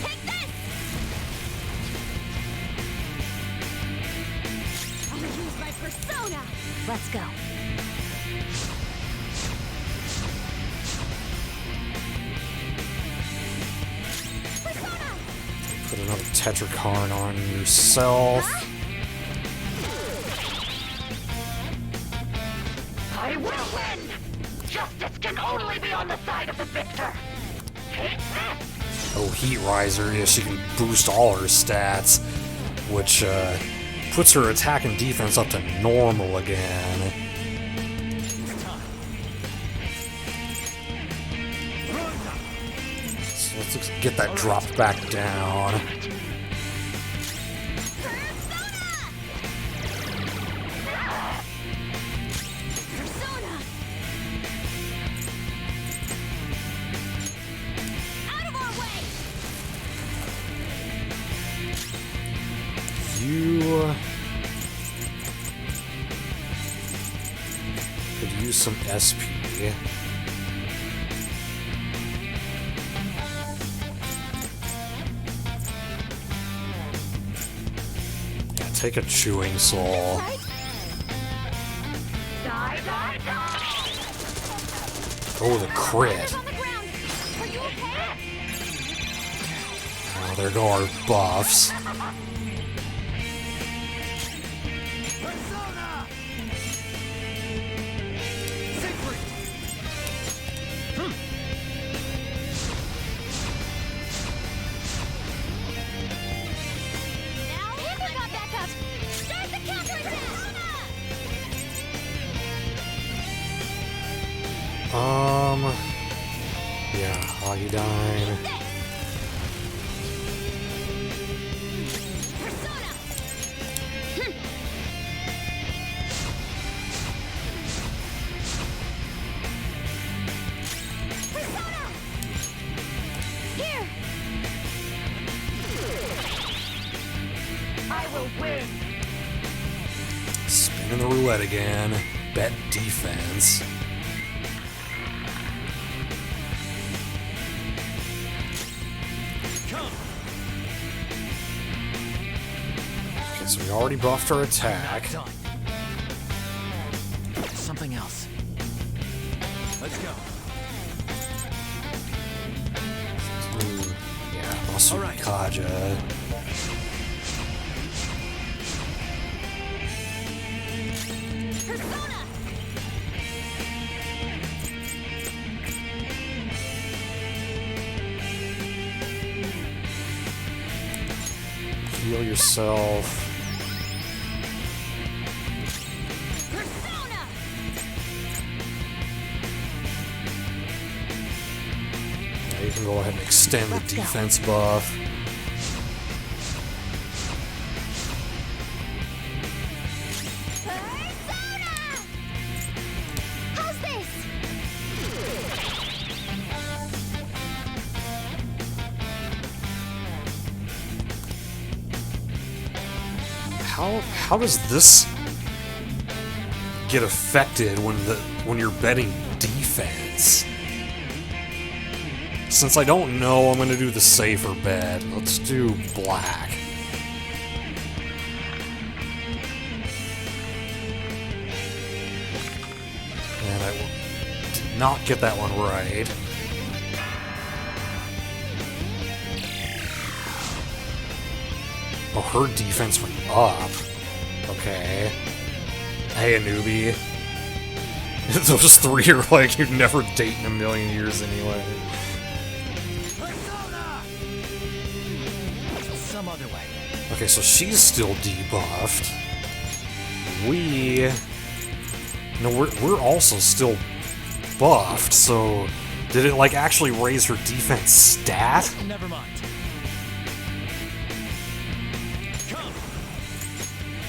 Take this! I'll use my persona. Let's go. Put another Tetrakarn on yourself. I will win. Justice can only be on the side of the victor. Take this. Oh, Heat Riser. Yeah, she can boost all her stats, which puts her attack and defense up to normal again. So let's get that dropped back down. You could use some SP. Yeah, take a Chewing Soul. Oh, the crit. Oh, there go our buffs. Iodine. Spinning the roulette again. Bet defense. Okay, so we already buffed our attack. Something else. Let's go. Ooh, yeah, Masu Kaja. Heal yourself. Now you can go ahead and extend the defense buff. How's this? How does this get affected when you're betting defense? Since I don't know, I'm gonna do the safer bet. Let's do black. And I did not get that one right. Oh, her defense went up. Okay. Hey, a newbie. Those three are like you'd never date in a million years anyway. Some other way. Okay, so she's still debuffed. No, we're also still buffed, so did it like actually raise her defense stat? Never mind.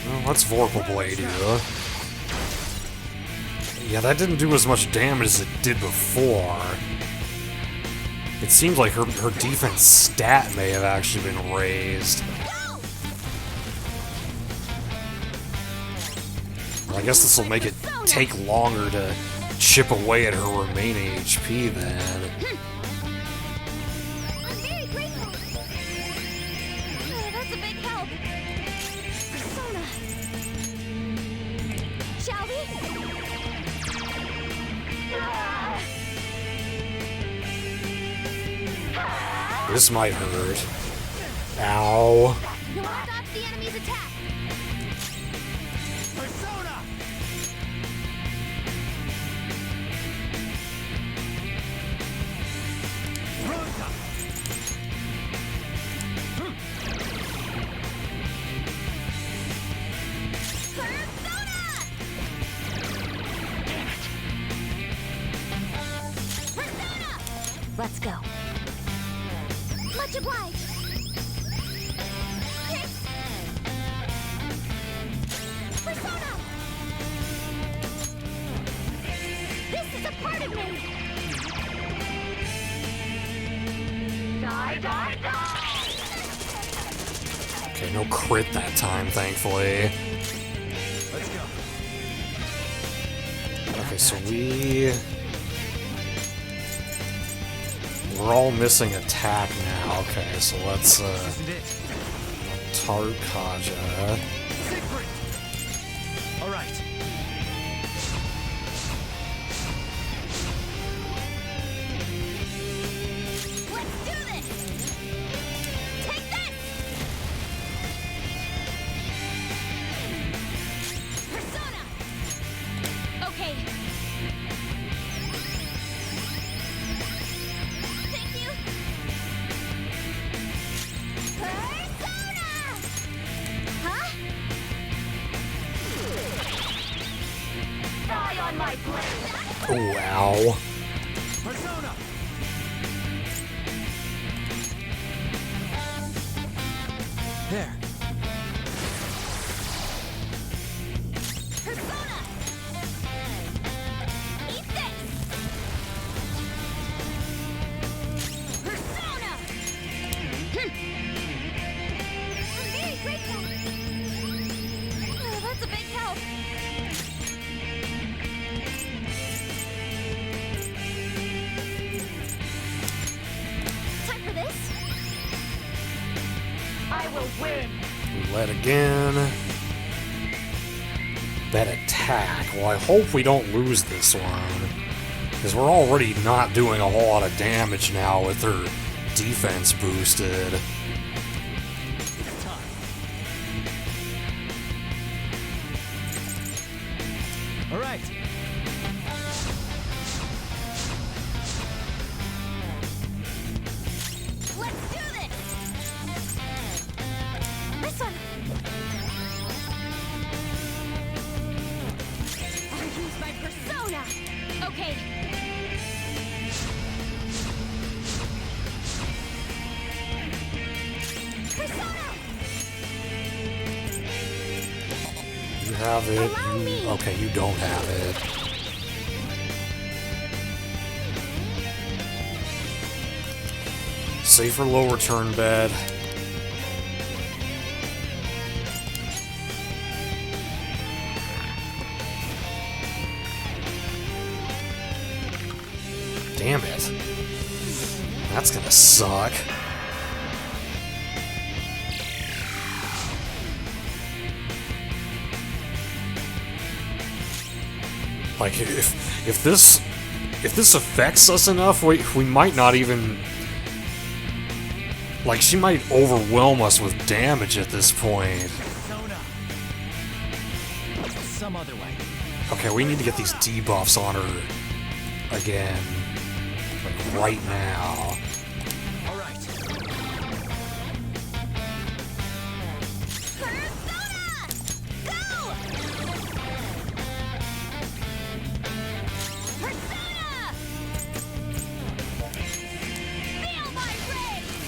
Well, let's Vorpal Blade you. Yeah, that didn't do as much damage as it did before. It seems like her defense stat may have actually been raised. Well, I guess this will make it take longer to chip away at her remaining HP then. I'm very grateful. That's a big help. Persona. Shall we? This might hurt. Ow. You want to dodge the enemy's attack. Persona! Let's go. Much obliged. Persona! This is a part of me! Die, die, die! Okay, no crit that time, thankfully. Let's go. Okay, so we're all missing attack now. Okay, so let's Tart Kaja. All right. Let's do this! Take this! Persona! Okay. Thank you! Persona! Huh? Die on my blade! Oh, ow. Persona! There. Persona! Eat this! Persona! I'm very grateful. Oh, that's a big help. Time for this? I will win! Roulette again. That attack. Well, I hope we don't lose this one. Because we're already not doing a whole lot of damage now with her defense boosted. All right. Let's do this! This one! I'll use my persona! Okay. Persona! You have it. Allow me. Okay, you don't have it. Safer low return bed. Damn it. That's gonna suck. Like, if this affects us enough, we might not even... Like, she might overwhelm us with damage at this point. Persona. Some other way. Okay, we need to get these debuffs on her again. Like, right now. All right. Persona! Go! Persona! Feel my rage!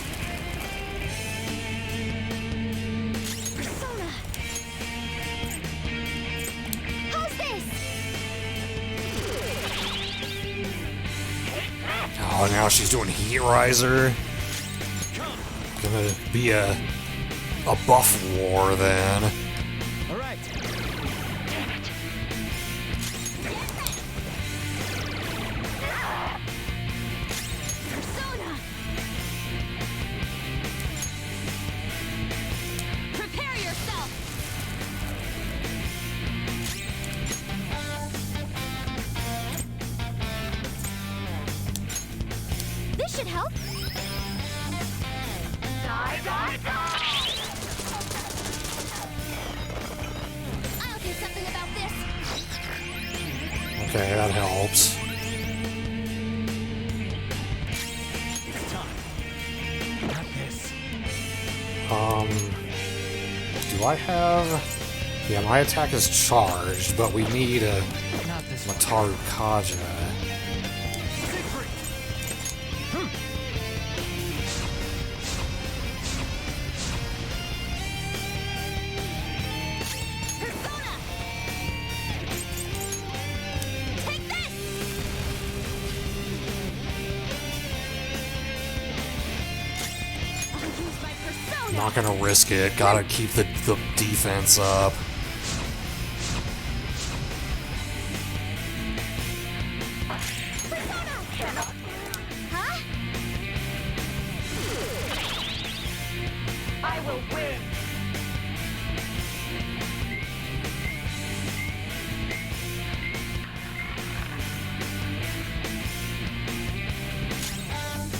Persona! How's this? Oh, now she's doing Heat Riser. Gonna be a buff war then. All right. Persona! Prepare yourself! This should help. Die, die, die! I'll do something about this. Okay, that helps. It's time. Not this. Do I have... Yeah, my attack is charged, but we need a Not this one. Mataru Kaja. Siegfried. Persona! Take this! I'll use my persona! Not gonna risk it. Gotta keep the defense up. Persona! Huh? I will win!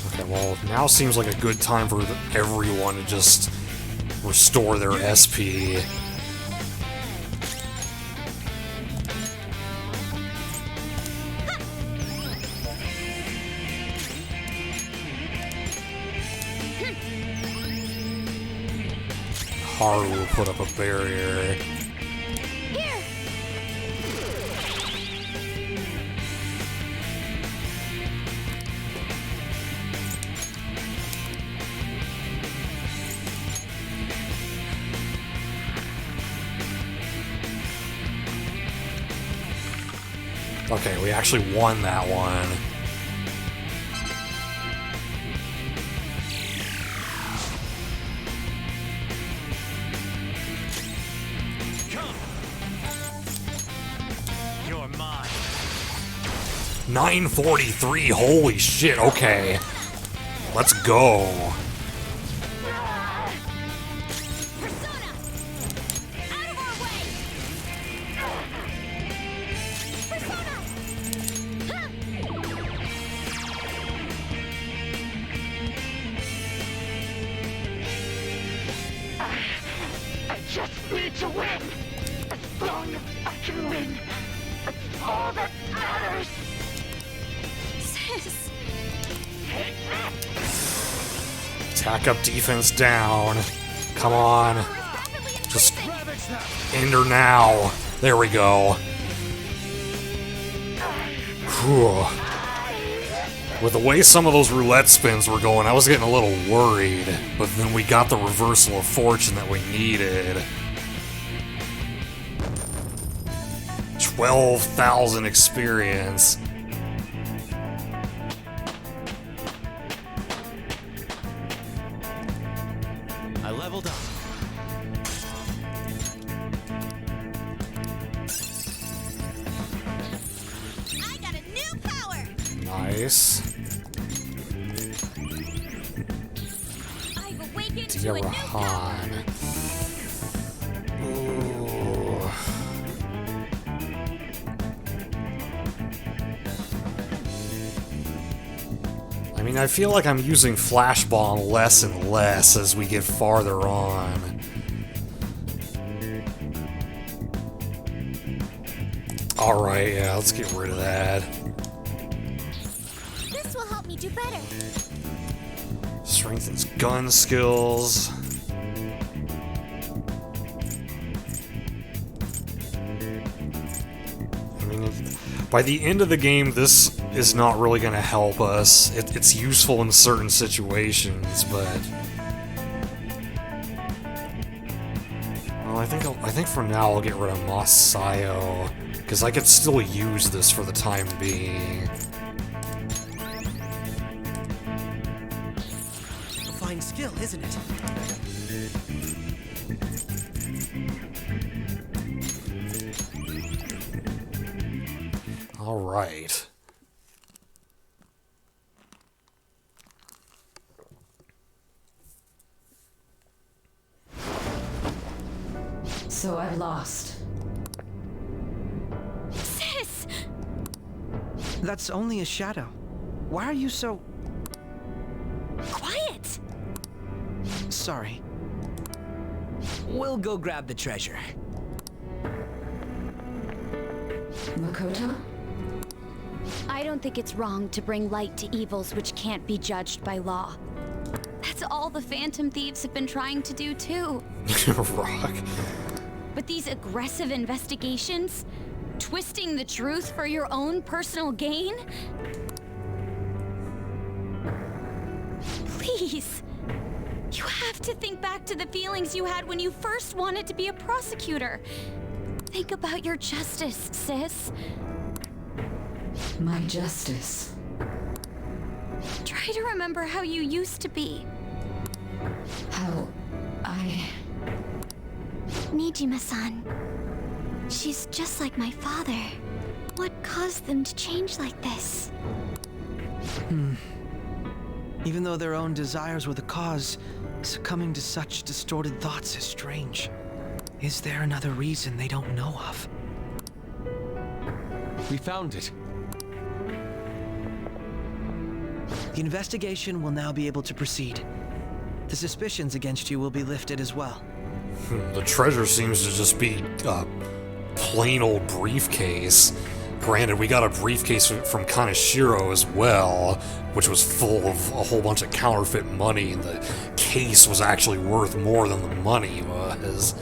Okay, well, now seems like a good time for everyone to just restore their SP. Haru will put up a barrier. Here! Okay, we actually won that one. Come. You're mine. 943, holy shit, okay. Let's go. I just need to win. As long as I can win. That's all that matters. Sis. Take that. Attack up, defense down. Come on. Just end her now. There we go. Whew. With the way some of those roulette spins were going, I was getting a little worried. But then we got the reversal of fortune that we needed. 12,000 experience. I leveled up. I got a new power. Nice. I've awakened to a new power. Dirahan. Ooh. I mean, I feel like I'm using Flash Bomb less and less as we get farther on. Alright, yeah, let's get rid of that. This will help me do better. Strengthens gun skills. I mean, by the end of the game, this is not really going to help us. It's useful in certain situations, but well, I think for now I'll get rid of Masayo because I could still use this for the time being. A fine skill, isn't it? All right. So I've lost. Sis! That's only a shadow. Why are you so... Quiet! Sorry. We'll go grab the treasure. Makoto? I don't think it's wrong to bring light to evils which can't be judged by law. That's all the Phantom Thieves have been trying to do too. Rock. But these aggressive investigations, twisting the truth for your own personal gain? Please, you have to think back to the feelings you had when you first wanted to be a prosecutor. Think about your justice, sis. My justice. Try to remember how you used to be. How I... Nijima-san. She's just like my father. What caused them to change like this? Even though their own desires were the cause, succumbing to such distorted thoughts is strange. Is there another reason they don't know of? We found it. The investigation will now be able to proceed. The suspicions against you will be lifted as well. The treasure seems to just be a plain old briefcase. Granted, we got a briefcase from Kaneshiro as well, which was full of a whole bunch of counterfeit money, and the case was actually worth more than the money was.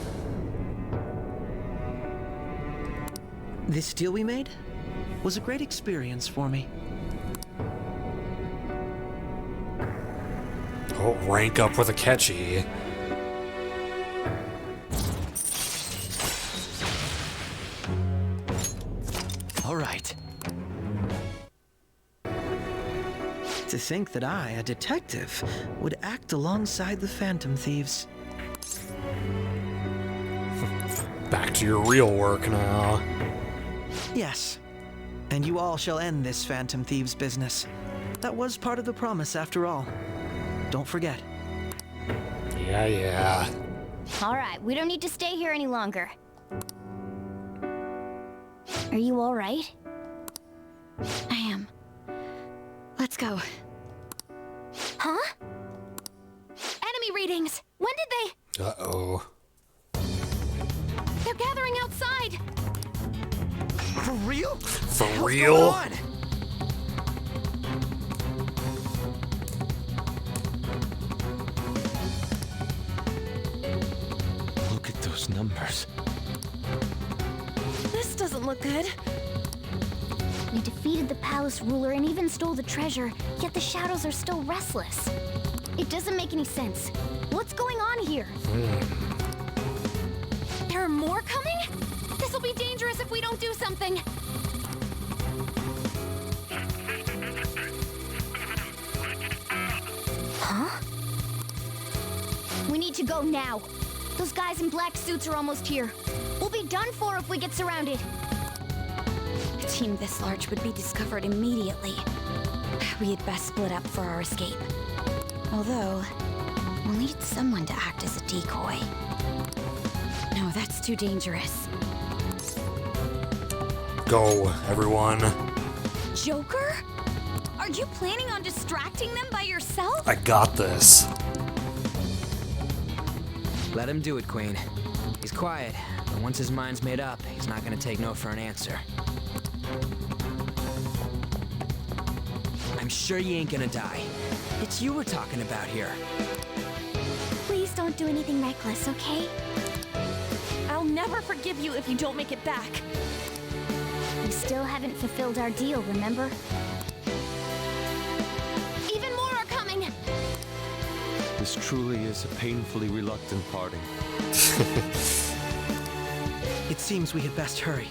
This deal we made was a great experience for me. Oh, rank up with Akechi. All right. think that I, a detective, would act alongside the Phantom Thieves. Back to your real work now. Yes. And you all shall end this Phantom Thieves business. That was part of the promise, after all. Don't forget. Yeah. Alright, we don't need to stay here any longer. Are you alright? I am. Let's go. Huh? Enemy readings! When did they... Uh-oh. They're gathering outside! For real? For What's real? going on? Look at those numbers. This doesn't look good. We defeated the palace ruler and even stole the treasure, yet the shadows are still restless. It doesn't make any sense. What's going on here? There are more coming? This'll be dangerous if we don't do something. Huh? We need to go now. Those guys in black suits are almost here. We'll be done for if we get surrounded. A team this large would be discovered immediately. We had best split up for our escape. Although, we'll need someone to act as a decoy. No, that's too dangerous. Go, everyone. Joker? Are you planning on distracting them by yourself? I got this. Let him do it, Queen. He's quiet, but once his mind's made up, he's not gonna take no for an answer. I'm sure you ain't gonna die. It's you we're talking about here. Please don't do anything reckless, okay? I'll never forgive you if you don't make it back. We still haven't fulfilled our deal, remember? Even more are coming! This truly is a painfully reluctant parting. It seems we had best hurry.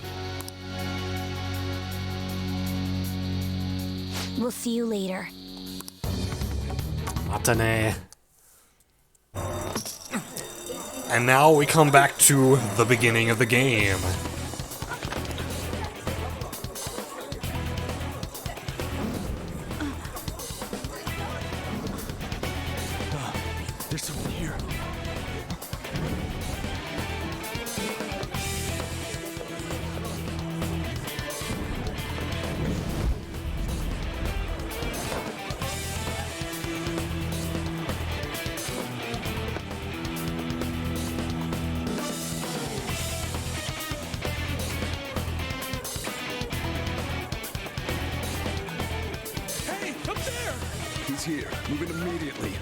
We'll see you later. Matane. And now we come back to the beginning of the game. There's someone here. Hey, up there! He's here. Move it immediately.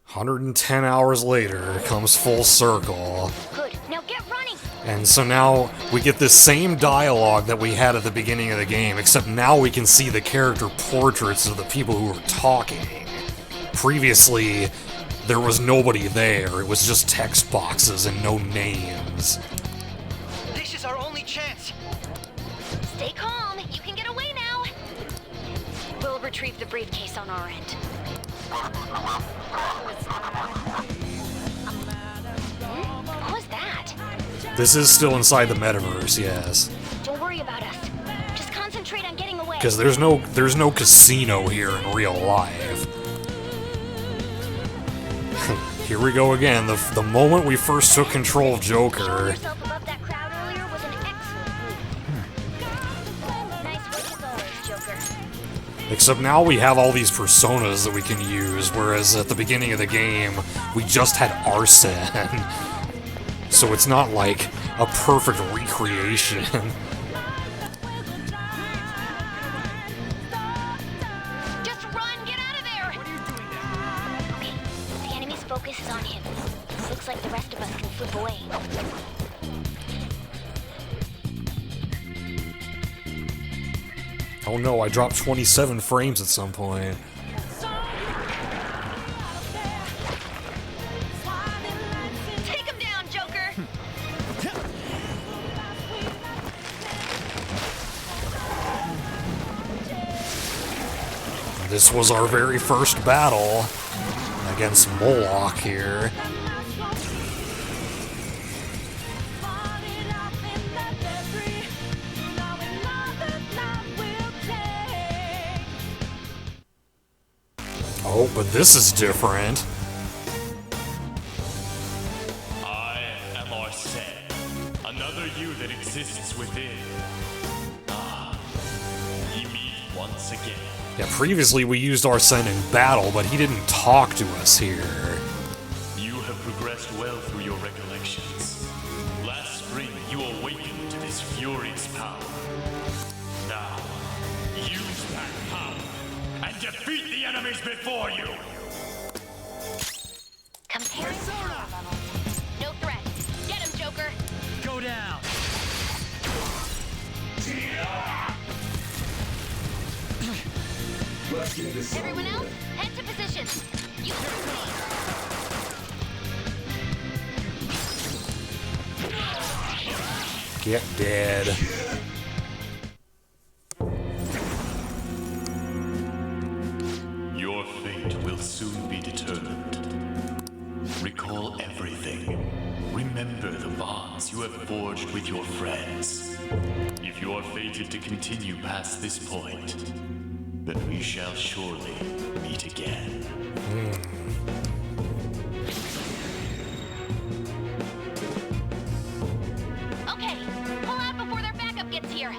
"110 hours later, it comes full circle. Good. Now get running! And so now we get this same dialogue that we had at the beginning of the game, except now we can see the character portraits of the people who were talking. Previously, there was nobody there. It was just text boxes and no names. This is our only chance. Stay calm. You can get away now. We'll retrieve the briefcase on our end. What was that? This is still inside the metaverse, yes. Don't worry about us. Just concentrate on getting away. Because there's no casino here in real life. Here we go again. The moment we first took control of Joker. Yourself above that crowd earlier was an excellent move. Nice work as always, Joker. Except now we have all these personas that we can use, whereas at the beginning of the game, we just had Arsene. So it's not like a perfect recreation. Just run! Get out of there! Okay, the enemy's focus is on him. Looks like the rest of us can slip away. Oh no, I dropped 27 frames at some point. This was our very first battle against Moloch here. Oh, but this is different. I am Arsene, another you that exists within. Ah, you meet once again. Yeah, previously we used Arsene in battle, but he didn't talk to us here. You have progressed well through your recollections. Last spring, you awakened to this furious power. Now, use that power and defeat the enemies before you! Comparing power levels. No threat. Get him, Joker! Go down! Everyone else, head to position. You Get dead. Your fate will soon be determined. Recall everything. Remember the bonds you have forged with your friends. If you are fated to continue past this point, then we shall surely meet again. Okay, pull out before their backup gets here.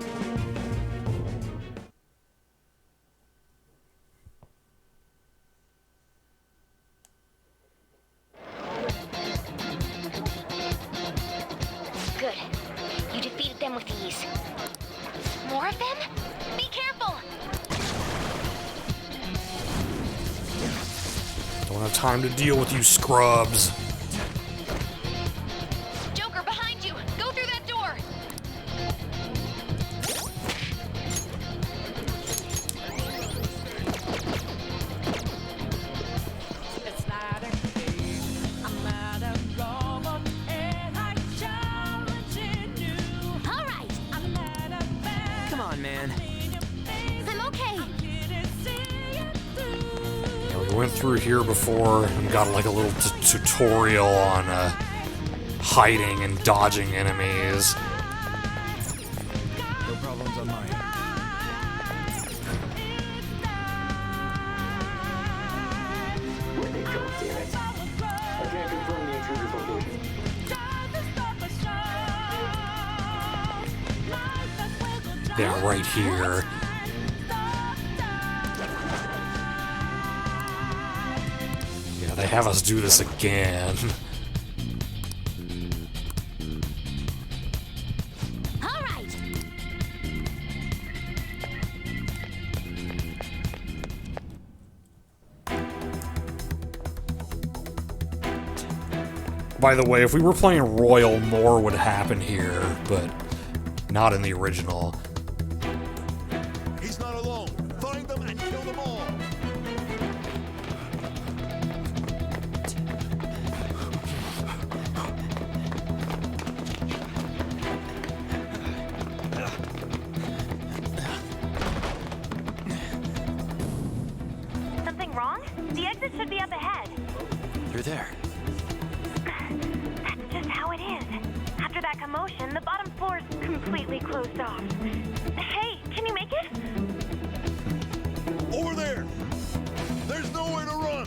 Good. You defeated them with ease. More of them? Be careful! Don't have time to deal with you scrubs. Joker, behind you! Go through that door! It's not a game. I'm not a robot, and I'm challenging you. All right! I'm not a man. Come on, man. I'm okay. Yeah, we went through here before and got like a little tutorial on hiding and dodging enemies. No problems on my end. Yeah, right here. Yeah, they have us do this again. All right! By the way, if we were playing Royal, more would happen here, but not in the original. He's not alone. Find them and kill them all. Something wrong? The exit should be up ahead. You're there. That's just how it is. After that commotion, the bottom floor's completely closed off. Hey, can you make it? Over there. There's nowhere to run.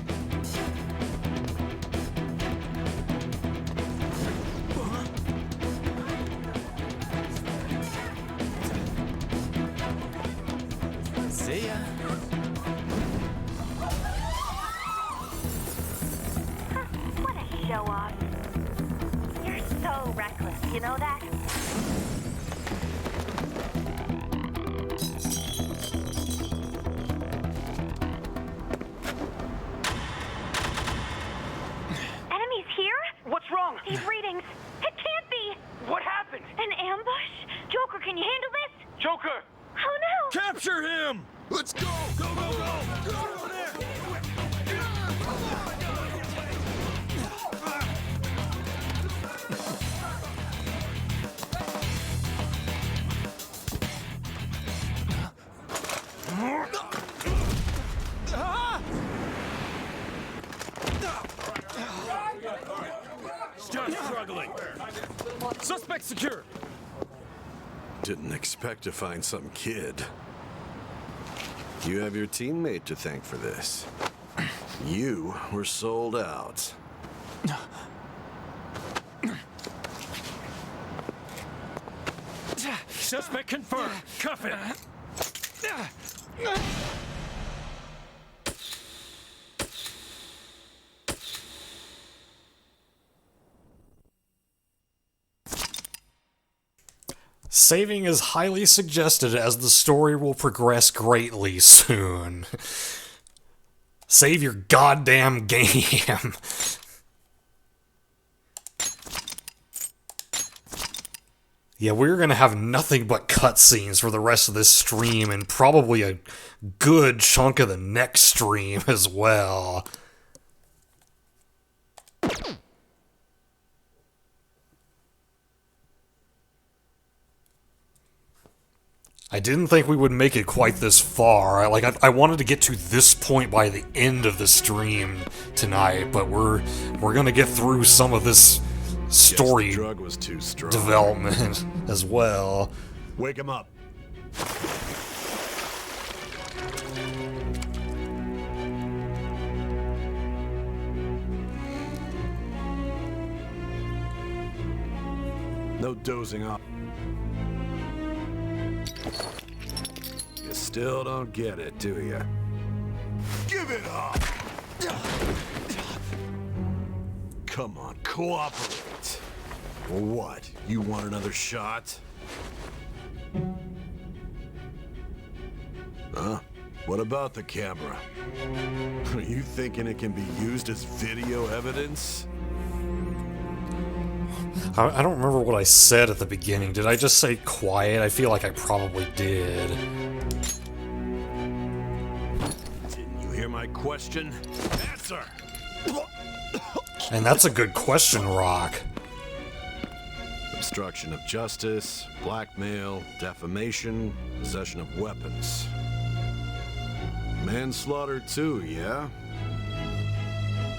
See ya. What a show off. You're so reckless, you know that? Enemies here? What's wrong? These readings. It can't be. What happened? An ambush? Joker, can you handle this? Joker! Oh no! Capture him. Let's go. Go, go, go. Go over there. Just struggling. Suspect secure. Didn't expect to find some kid. You have your teammate to thank for this. You were sold out. Suspect confirmed. Cuff it. Saving is highly suggested as the story will progress greatly soon. Save your goddamn game. Yeah, we're gonna have nothing but cutscenes for the rest of this stream and probably a good chunk of the next stream as well. I didn't think we would make it quite this far. I wanted to get to this point by the end of the stream tonight, but we're gonna get through some of this story drug was too strong. Development as well. Wake him up. No dozing off. You still don't get it, do you? Give it up! Come on, cooperate. What? You want another shot? Huh? What about the camera? Are you thinking it can be used as video evidence? I don't remember what I said at the beginning. Did I just say quiet? I feel like I probably did. Didn't you hear my question? Answer! And that's a good question, Rock. Obstruction of justice, blackmail, defamation, possession of weapons. Manslaughter too, yeah?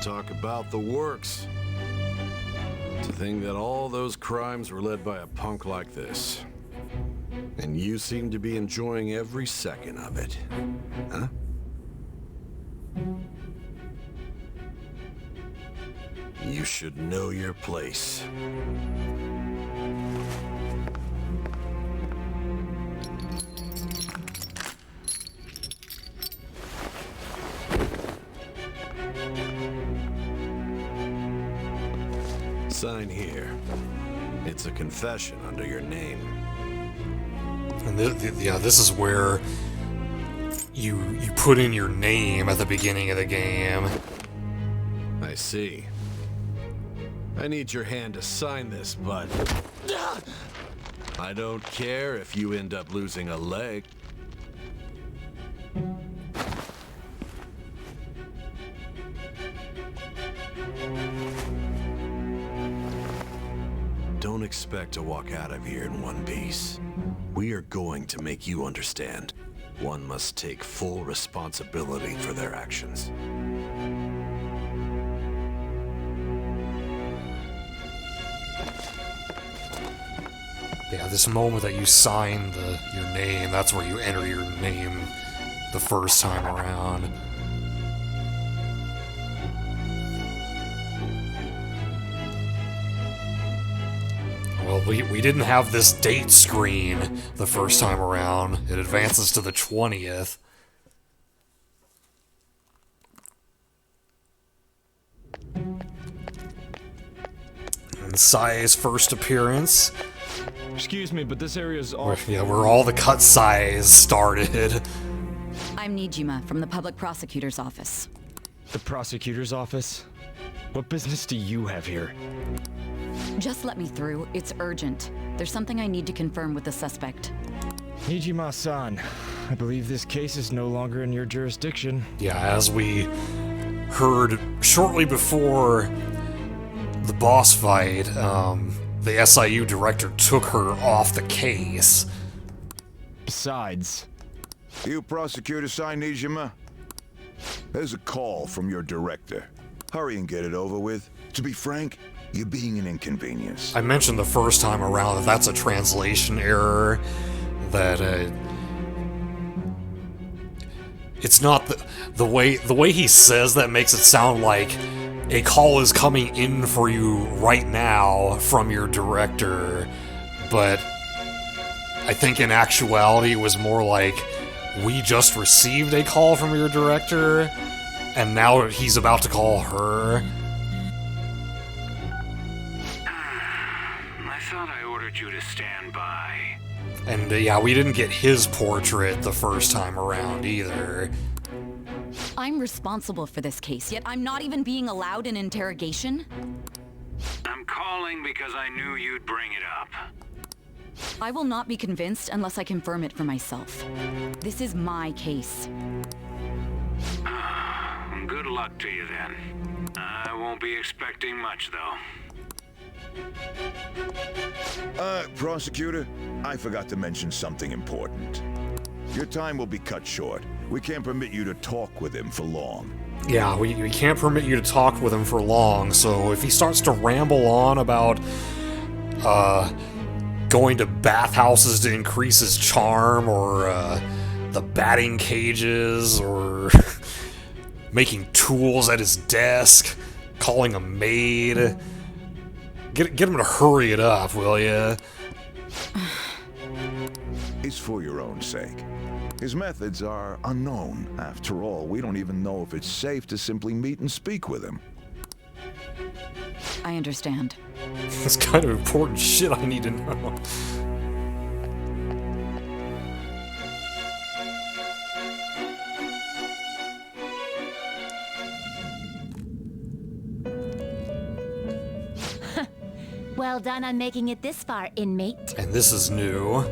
Talk about the works. To think that all those crimes were led by a punk like this. And you seem to be enjoying every second of it. Huh? You should know your place. Sign here. It's a confession under your name. And yeah, this is where you put in your name at the beginning of the game. I see. I need your hand to sign this, bud. I don't care if you end up losing a leg. Don't expect to walk out of here in one piece. We are going to make you understand. One must take full responsibility for their actions. Yeah, this moment that you sign your name, that's where you enter your name the first time around. Well, we didn't have this date screen the first time around. It advances to the 20th. And Sai's first appearance. Excuse me, but this area is all... Yeah, where all the cut Sais started. I'm Nijima from the Public Prosecutor's Office. The Prosecutor's Office? What business do you have here? Just let me through. It's urgent. There's something I need to confirm with the suspect. Nijima-san, I believe this case is no longer in your jurisdiction. Yeah, as we heard shortly before the boss fight, the SIU director took her off the case. Besides... You prosecutor, Sai Nijima? There's a call from your director. Hurry and get it over with. To be frank, you're being an inconvenience. I mentioned the first time around that that's a translation error. That it's not the way he says that makes it sound like a call is coming in for you right now from your director, but I think in actuality it was more like we just received a call from your director and now he's about to call her. I thought I ordered you to stand by. And yeah, we didn't get his portrait the first time around either. I'm responsible for this case, yet I'm not even being allowed an interrogation? I'm calling because I knew you'd bring it up. I will not be convinced unless I confirm it for myself. This is my case. Good luck to you then. I won't be expecting much, though. Prosecutor, I forgot to mention something important. Your time will be cut short. We can't permit you to talk with him for long. Yeah, we can't permit you to talk with him for long, so if he starts to ramble on about, going to bathhouses to increase his charm, or, the batting cages, or making tools at his desk, calling a maid, get him to hurry it up, will ya? It's for your own sake. His methods are unknown. After all, we don't even know if it's safe to simply meet and speak with him. I understand. That's kind of important shit I need to know. Well done on making it this far, inmate. And this is new.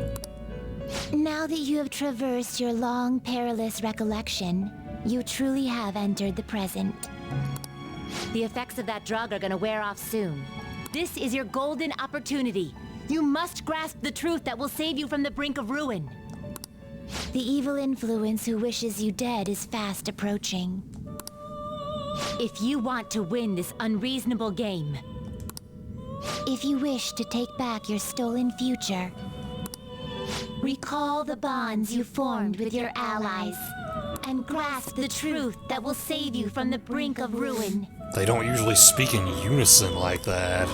Now that you have traversed your long, perilous recollection, you truly have entered the present. The effects of that drug are gonna wear off soon. This is your golden opportunity. You must grasp the truth that will save you from the brink of ruin. The evil influence who wishes you dead is fast approaching. If you want to win this unreasonable game, if you wish to take back your stolen future, recall the bonds you formed with your allies, and grasp the truth that will save you from the brink of ruin. They don't usually speak in unison like that.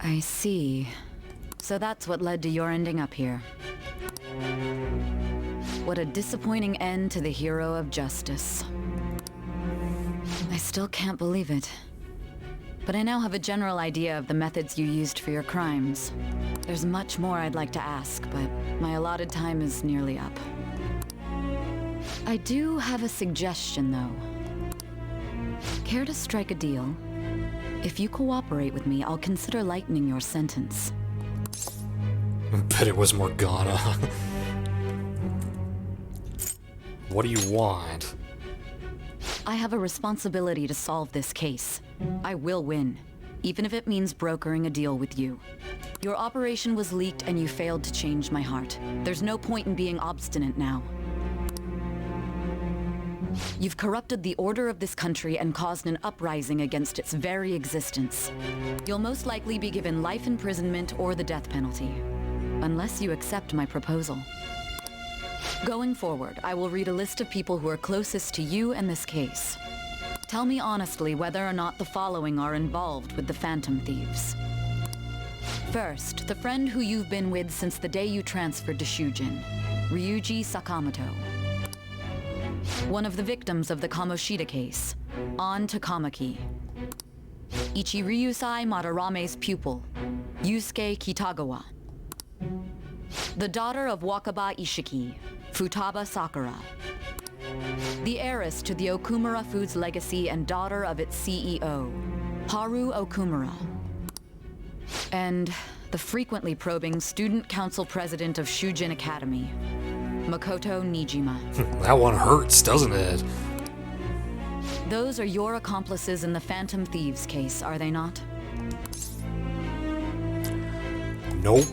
I see. So that's what led to your ending up here. What a disappointing end to the hero of justice. I still can't believe it. But I now have a general idea of the methods you used for your crimes. There's much more I'd like to ask, but my allotted time is nearly up. I do have a suggestion, though. Care to strike a deal? If you cooperate with me, I'll consider lightening your sentence. I bet it was Morgana. What do you want? I have a responsibility to solve this case. I will win, even if it means brokering a deal with you. Your operation was leaked and you failed to change my heart. There's no point in being obstinate now. You've corrupted the order of this country and caused an uprising against its very existence. You'll most likely be given life imprisonment or the death penalty, unless you accept my proposal. Going forward, I will read a list of people who are closest to you and this case. Tell me honestly whether or not the following are involved with the Phantom Thieves. First, the friend who you've been with since the day you transferred to Shujin, Ryuji Sakamoto. One of the victims of the Kamoshida case, An Takamaki. Ichiryusai Madarame's pupil, Yusuke Kitagawa. The daughter of Wakaba Ishiki, Futaba Sakura. The heiress to the Okumura Foods legacy and daughter of its CEO, Haru Okumura. And the frequently probing student council president of Shujin Academy, Makoto Nijima. That one hurts, doesn't it? Those are your accomplices in the Phantom Thieves case, are they not? Nope.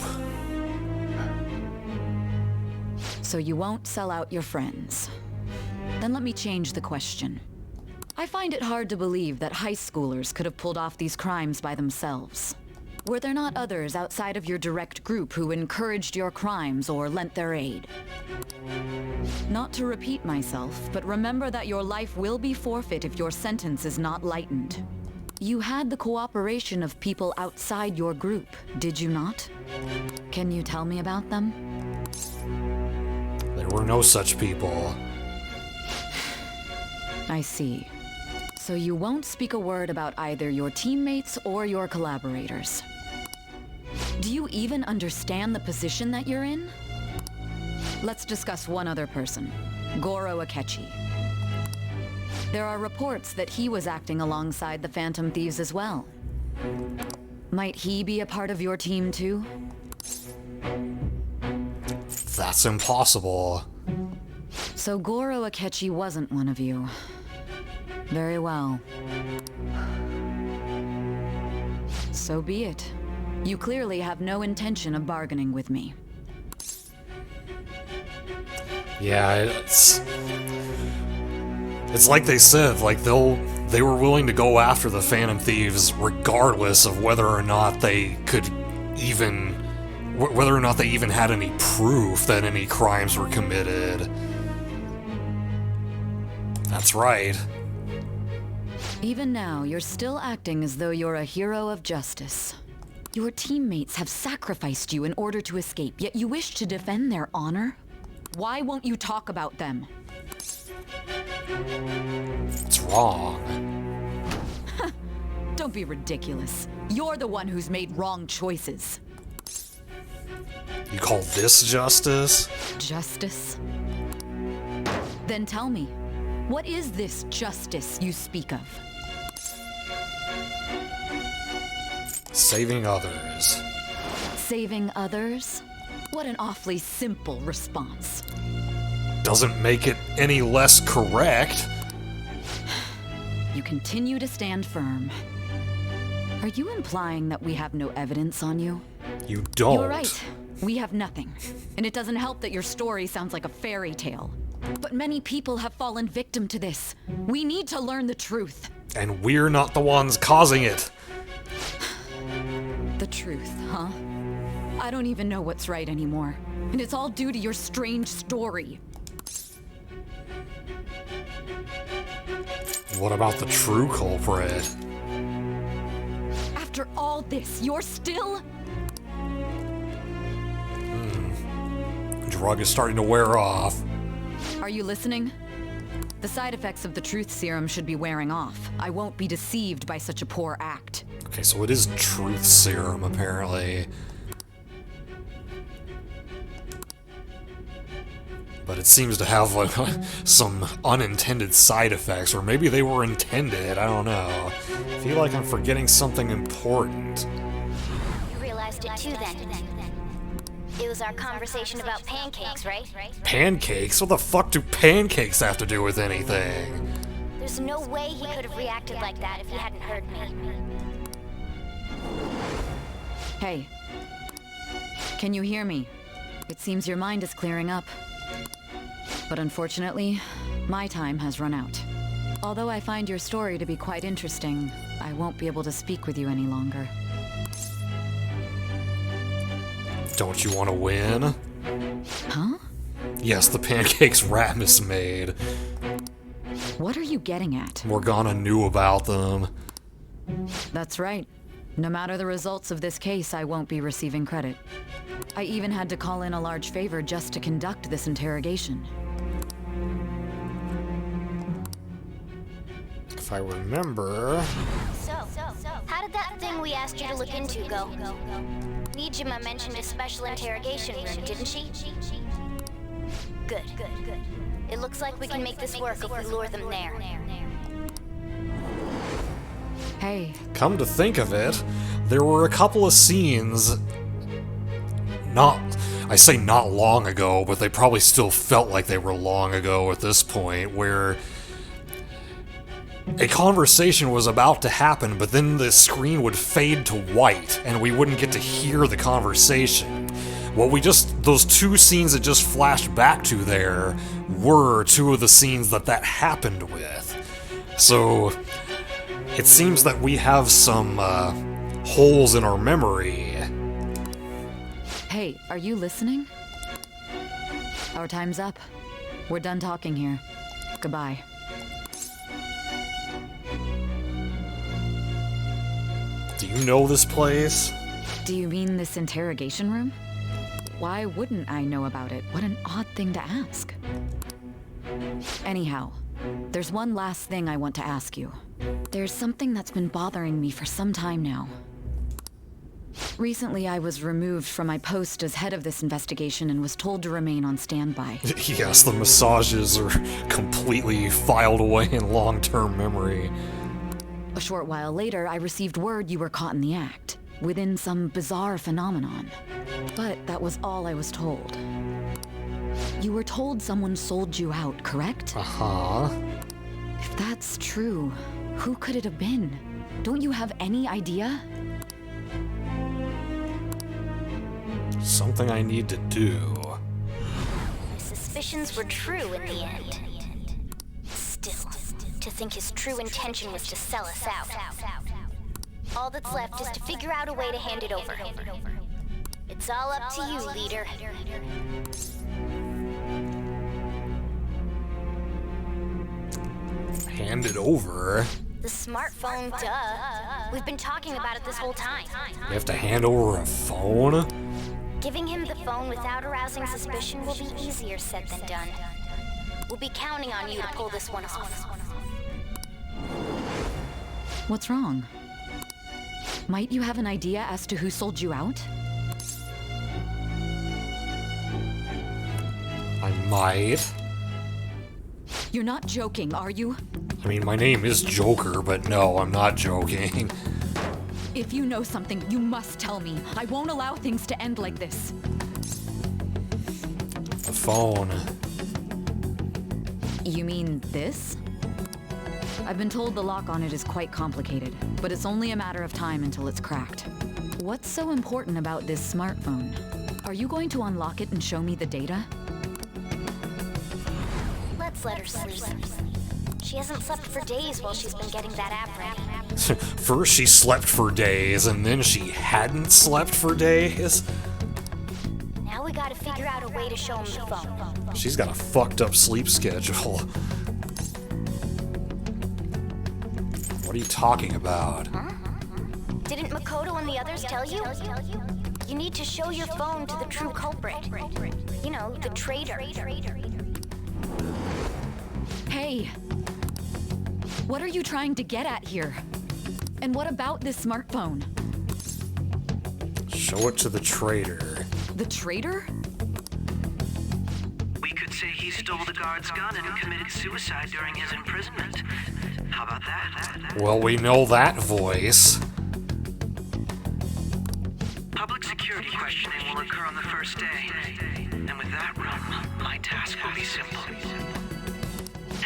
So you won't sell out your friends. Then let me change the question. I find it hard to believe that high schoolers could have pulled off these crimes by themselves. Were there not others outside of your direct group who encouraged your crimes or lent their aid? Not to repeat myself, but remember that your life will be forfeit if your sentence is not lightened. You had the cooperation of people outside your group, did you not? Can you tell me about them? There were no such people. I see. So you won't speak a word about either your teammates or your collaborators. Do you even understand the position that you're in? Let's discuss one other person, Goro Akechi. There are reports that he was acting alongside the Phantom Thieves as well. Might he be a part of your team too? That's impossible. So Goro Akechi wasn't one of you. Very well. So be it. You clearly have no intention of bargaining with me. Yeah, it's like they said, like they were willing to go after the Phantom Thieves regardless of whether or not they could even had any proof that any crimes were committed. That's right. Even now, you're still acting as though you're a hero of justice. Your teammates have sacrificed you in order to escape, yet you wish to defend their honor? Why won't you talk about them? It's wrong. Don't be ridiculous. You're the one who's made wrong choices. You call this justice? Justice? Then tell me, what is this justice you speak of? Saving others. Saving others? What an awfully simple response. Doesn't make it any less correct. You continue to stand firm. Are you implying that we have no evidence on you? You don't. You're right. We have nothing. And it doesn't help that your story sounds like a fairy tale. But many people have fallen victim to this. We need to learn the truth. And we're not the ones causing it. The truth, huh? I don't even know what's right anymore. And it's all due to your strange story. What about the true culprit? After all this, you're still... Drug is starting to wear off. Are you listening? The side effects of the truth serum should be wearing off. I won't be deceived by such a poor act. Okay, so it is truth serum, apparently. But it seems to have like some unintended side effects, or maybe they were intended, I don't know. I feel like I'm forgetting something important. You realized it too then. It was our conversation about pancakes, right? Pancakes? What the fuck do pancakes have to do with anything? There's no way he could have reacted like that if he hadn't heard me. Hey. Can you hear me? It seems your mind is clearing up. But unfortunately, my time has run out. Although I find your story to be quite interesting, I won't be able to speak with you any longer. Don't you want to win? Huh? Yes, the pancakes Ratmus made. What are you getting at? Morgana knew about them. That's right. No matter the results of this case, I won't be receiving credit. I even had to call in a large favor just to conduct this interrogation. If I remember... So, how did that thing we asked you to look into go? Nijima mentioned a special interrogation room, didn't she? Good. It looks like we can make this work if we lure them there. Hey. Come to think of it, there were a couple of scenes... I say not long ago, but they probably still felt like they were long ago at this point, where a conversation was about to happen, but then the screen would fade to white, and we wouldn't get to hear the conversation. Well, those two scenes that just flashed back to there were two of the scenes that happened with. So, it seems that we have some, holes in our memory. Hey, are you listening? Our time's up. We're done talking here. Goodbye. Do you know this place? Do you mean this interrogation room? Why wouldn't I know about it? What an odd thing to ask. Anyhow, there's one last thing I want to ask you. There's something that's been bothering me for some time now. Recently, I was removed from my post as head of this investigation and was told to remain on standby. Yes, the massages are completely filed away in long-term memory. A short while later, I received word you were caught in the act, within some bizarre phenomenon. But that was all I was told. You were told someone sold you out, correct? Uh-huh. If that's true, who could it have been? Don't you have any idea? Something I need to do. My suspicions were true in the end. Still, to think his true intention was to sell us out. All that's left is to figure out a way to hand it over. It's all up to you, leader. Hand it over? The smartphone, duh. We've been talking about it this whole time. You have to hand over a phone? Giving him the phone without arousing suspicion will be easier said than done. We'll be counting on you to pull this one off. What's wrong? Might you have an idea as to who sold you out? I might. You're not joking, are you? I mean, my name is Joker, but no, I'm not joking. If you know something, you must tell me. I won't allow things to end like this. The phone. You mean this? I've been told the lock on it is quite complicated, but it's only a matter of time until it's cracked. What's so important about this smartphone? Are you going to unlock it and show me the data? Let's let her sleep. She hasn't slept for days while she's been getting that app ready. First she slept for days, and then she hadn't slept for days? Now we gotta figure out a way to show him the phone. She's got a fucked up sleep schedule. What are you talking about? Huh? Didn't Makoto and the others tell you? You need to show your phone to the true culprit. You know, the traitor. Hey! What are you trying to get at here? And what about this smartphone? Show it to the traitor. The traitor? We could say he stole the guard's gun and committed suicide during his imprisonment. How about that? Well, we know that voice. Public security questioning will occur on the first day. And with that room, my task will be simple.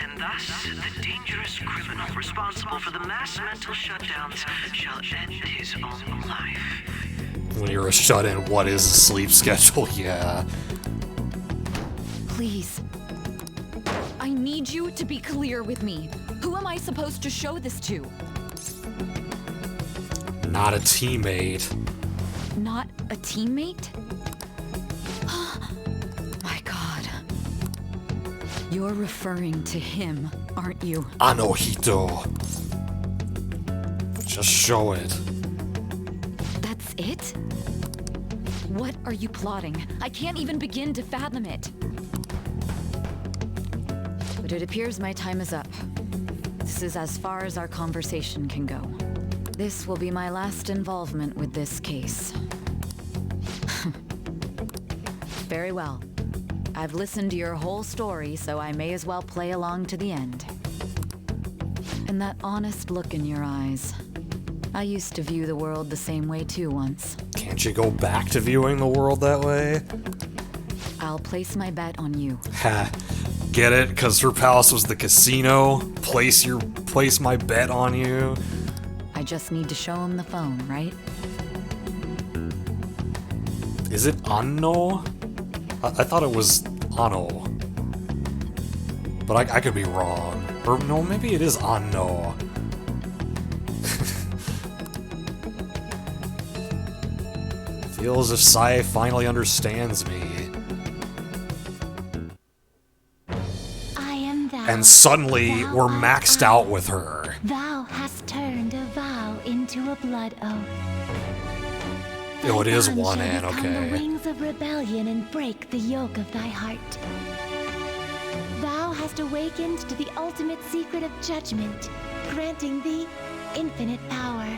And thus, the dangerous criminal responsible for the mass mental shutdowns shall end his own life. When you're a shut-in, what is a sleep schedule? Yeah. Please. I need you to be clear with me. Who am I supposed to show this to? Not a teammate. Not a teammate? My God. You're referring to him, aren't you? Anohito. Just show it. That's it? What are you plotting? I can't even begin to fathom it. But it appears my time is up. This is as far as our conversation can go. This will be my last involvement with this case. Very well. I've listened to your whole story, so I may as well play along to the end. And that honest look in your eyes. I used to view the world the same way too once. Can't you go back to viewing the world that way? I'll place my bet on you. Ha. Get it? Because her palace was the casino? Place your place my bet on you. I just need to show him the phone, right? Is it Anno? I thought it was Anno. But I could be wrong. Or no, maybe it is Anno. Feels as if Sai finally understands me. I am thou. And suddenly, Thou we're art maxed I. out with her. Thou hast turned a vow into a blood oath. Oh, it is Thy one bond N, shall become the okay. wings of rebellion and break the yoke of thy heart. Thou hast awakened to the ultimate secret of judgment, granting thee infinite power.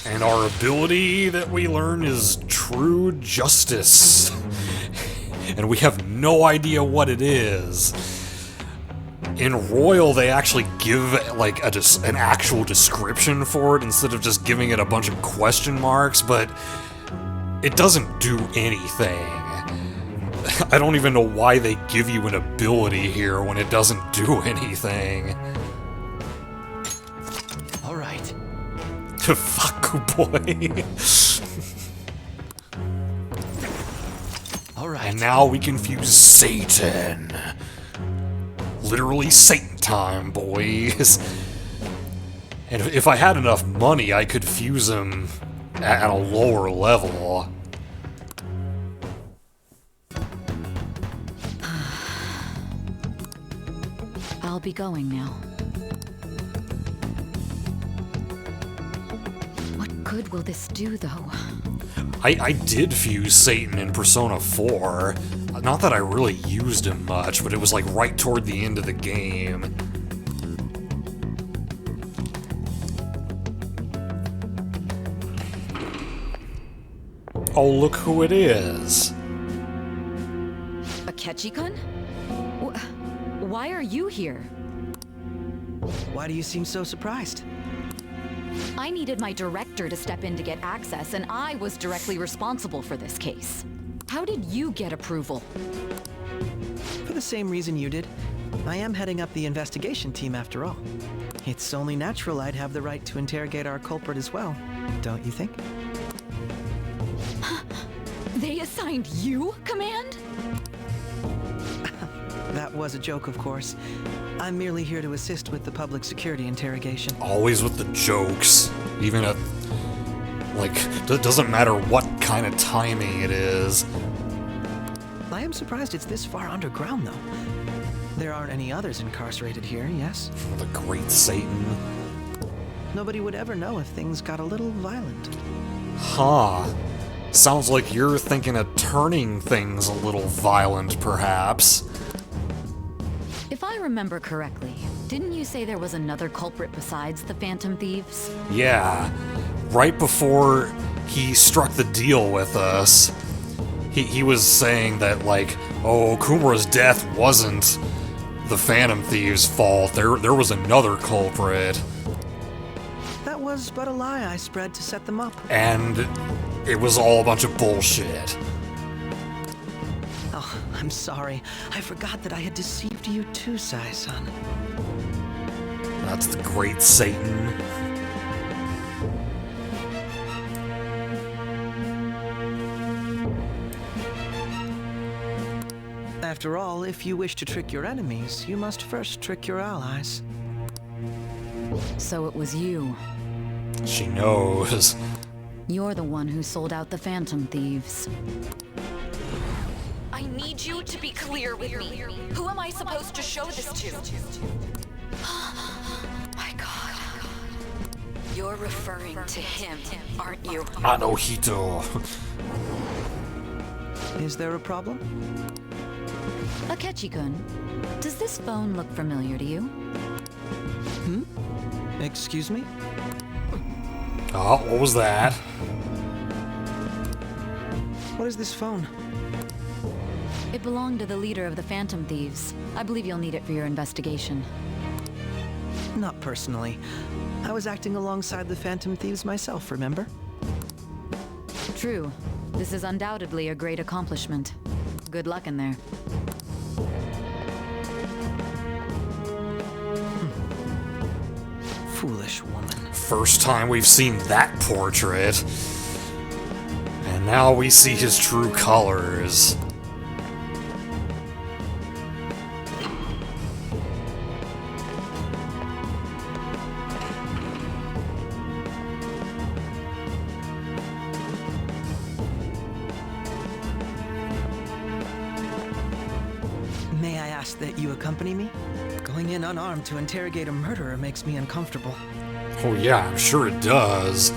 And our ability that we learn is True Justice. And we have no idea what it is. In Royal, they actually give like an actual description for it instead of just giving it a bunch of question marks, but it doesn't do anything. I don't even know why they give you an ability here when it doesn't do anything. All right. Fuck, boy. All right. And now we can fuse Satan. Literally Satan time, boys. And if I had enough money, I could fuse him at a lower level. I'll be going now. What good will this do, though? I did fuse Satan in Persona 4. Not that I really used him much, but it was like right toward the end of the game. Oh, look who it is. Akechi-kun? Why are you here? Why do you seem so surprised? I needed my director to step in to get access, and I was directly responsible for this case. How did you get approval? For the same reason you did. I am heading up the investigation team after all. It's only natural I'd have the right to interrogate our culprit as well, don't you think? They assigned you command? That was a joke, of course. I'm merely here to assist with the public security interrogation. Always with the jokes. Even at, like, it doesn't matter what kind of timing it is. I am surprised it's this far underground, though. There aren't any others incarcerated here, yes? The great Satan. Nobody would ever know if things got a little violent. Huh. Sounds like you're thinking of turning things a little violent, perhaps. If I remember correctly, didn't you say there was another culprit besides the Phantom Thieves? Yeah. Right before he struck the deal with us, he was saying that, like, oh, Kumura's death wasn't the Phantom Thieves' fault. There was another culprit. That was but a lie I spread to set them up. And it was all a bunch of bullshit. Oh, I'm sorry. I forgot that I had deceived you too, Sai-san. That's the great Satan. After all, if you wish to trick your enemies, you must first trick your allies. So it was you. She knows. You're the one who sold out the Phantom Thieves. I need you to be clear with me. Who am I supposed to show this to? My God. You're referring to him, aren't you? Anohito. Is there a problem? Akechi-kun, does this phone look familiar to you? Hmm? Excuse me? Oh, what was that? What is this phone? It belonged to the leader of the Phantom Thieves. I believe you'll need it for your investigation. Not personally. I was acting alongside the Phantom Thieves myself, remember? True. This is undoubtedly a great accomplishment. Good luck in there. foolish woman. First time we've seen that portrait. And now we see his true colors. May I ask that you accompany me? Going in unarmed to interrogate a murderer makes me uncomfortable. Oh yeah, I'm sure it does.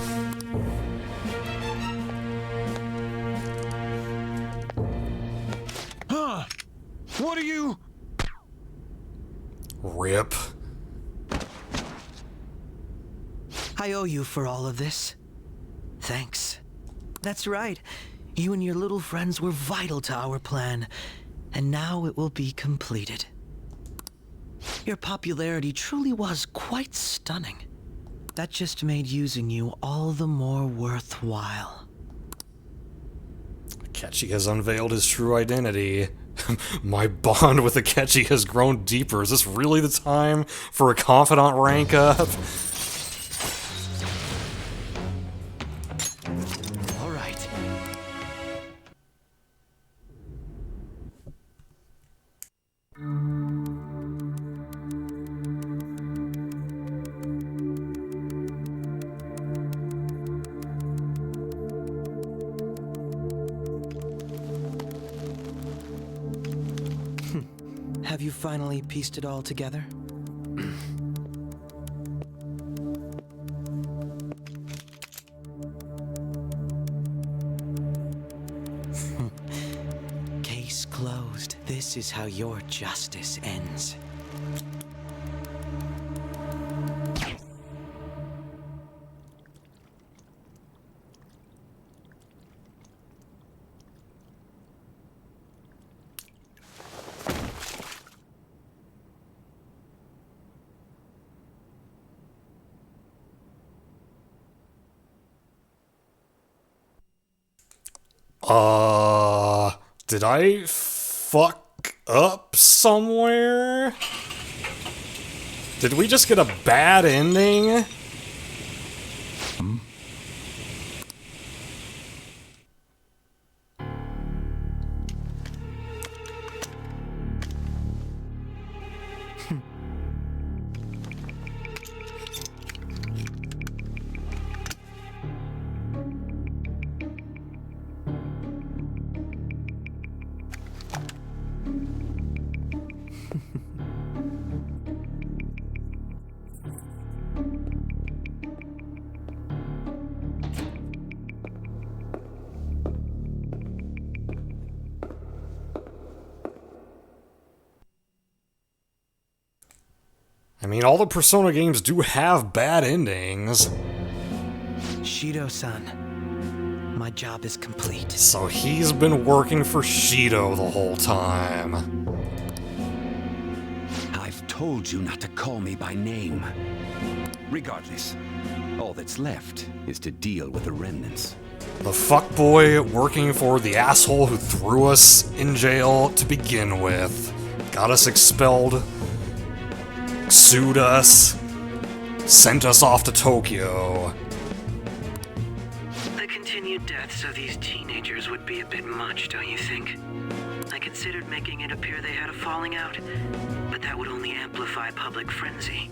Huh? What are you? Rip. I owe you for all of this. Thanks. That's right. You and your little friends were vital to our plan, and now it will be completed. Your popularity truly was quite stunning. That just made using you all the more worthwhile. Akechi has unveiled his true identity. My bond with Akechi has grown deeper. Is this really the time for a confidant rank up? All right. Have you finally pieced it all together? Case closed. This is how your justice ends. Did I fuck up somewhere? Did we just get a bad ending? I mean, all the Persona games do have bad endings. Shido-san, my job is complete. So he's been working for Shido the whole time. I've told you not to call me by name. Regardless, all that's left is to deal with the remnants. The fuckboy working for the asshole who threw us in jail to begin with. Got us expelled. Sued us. Sent us off to Tokyo. The continued deaths of these teenagers would be a bit much, don't you think? I considered making it appear they had a falling out, but that would only amplify public frenzy.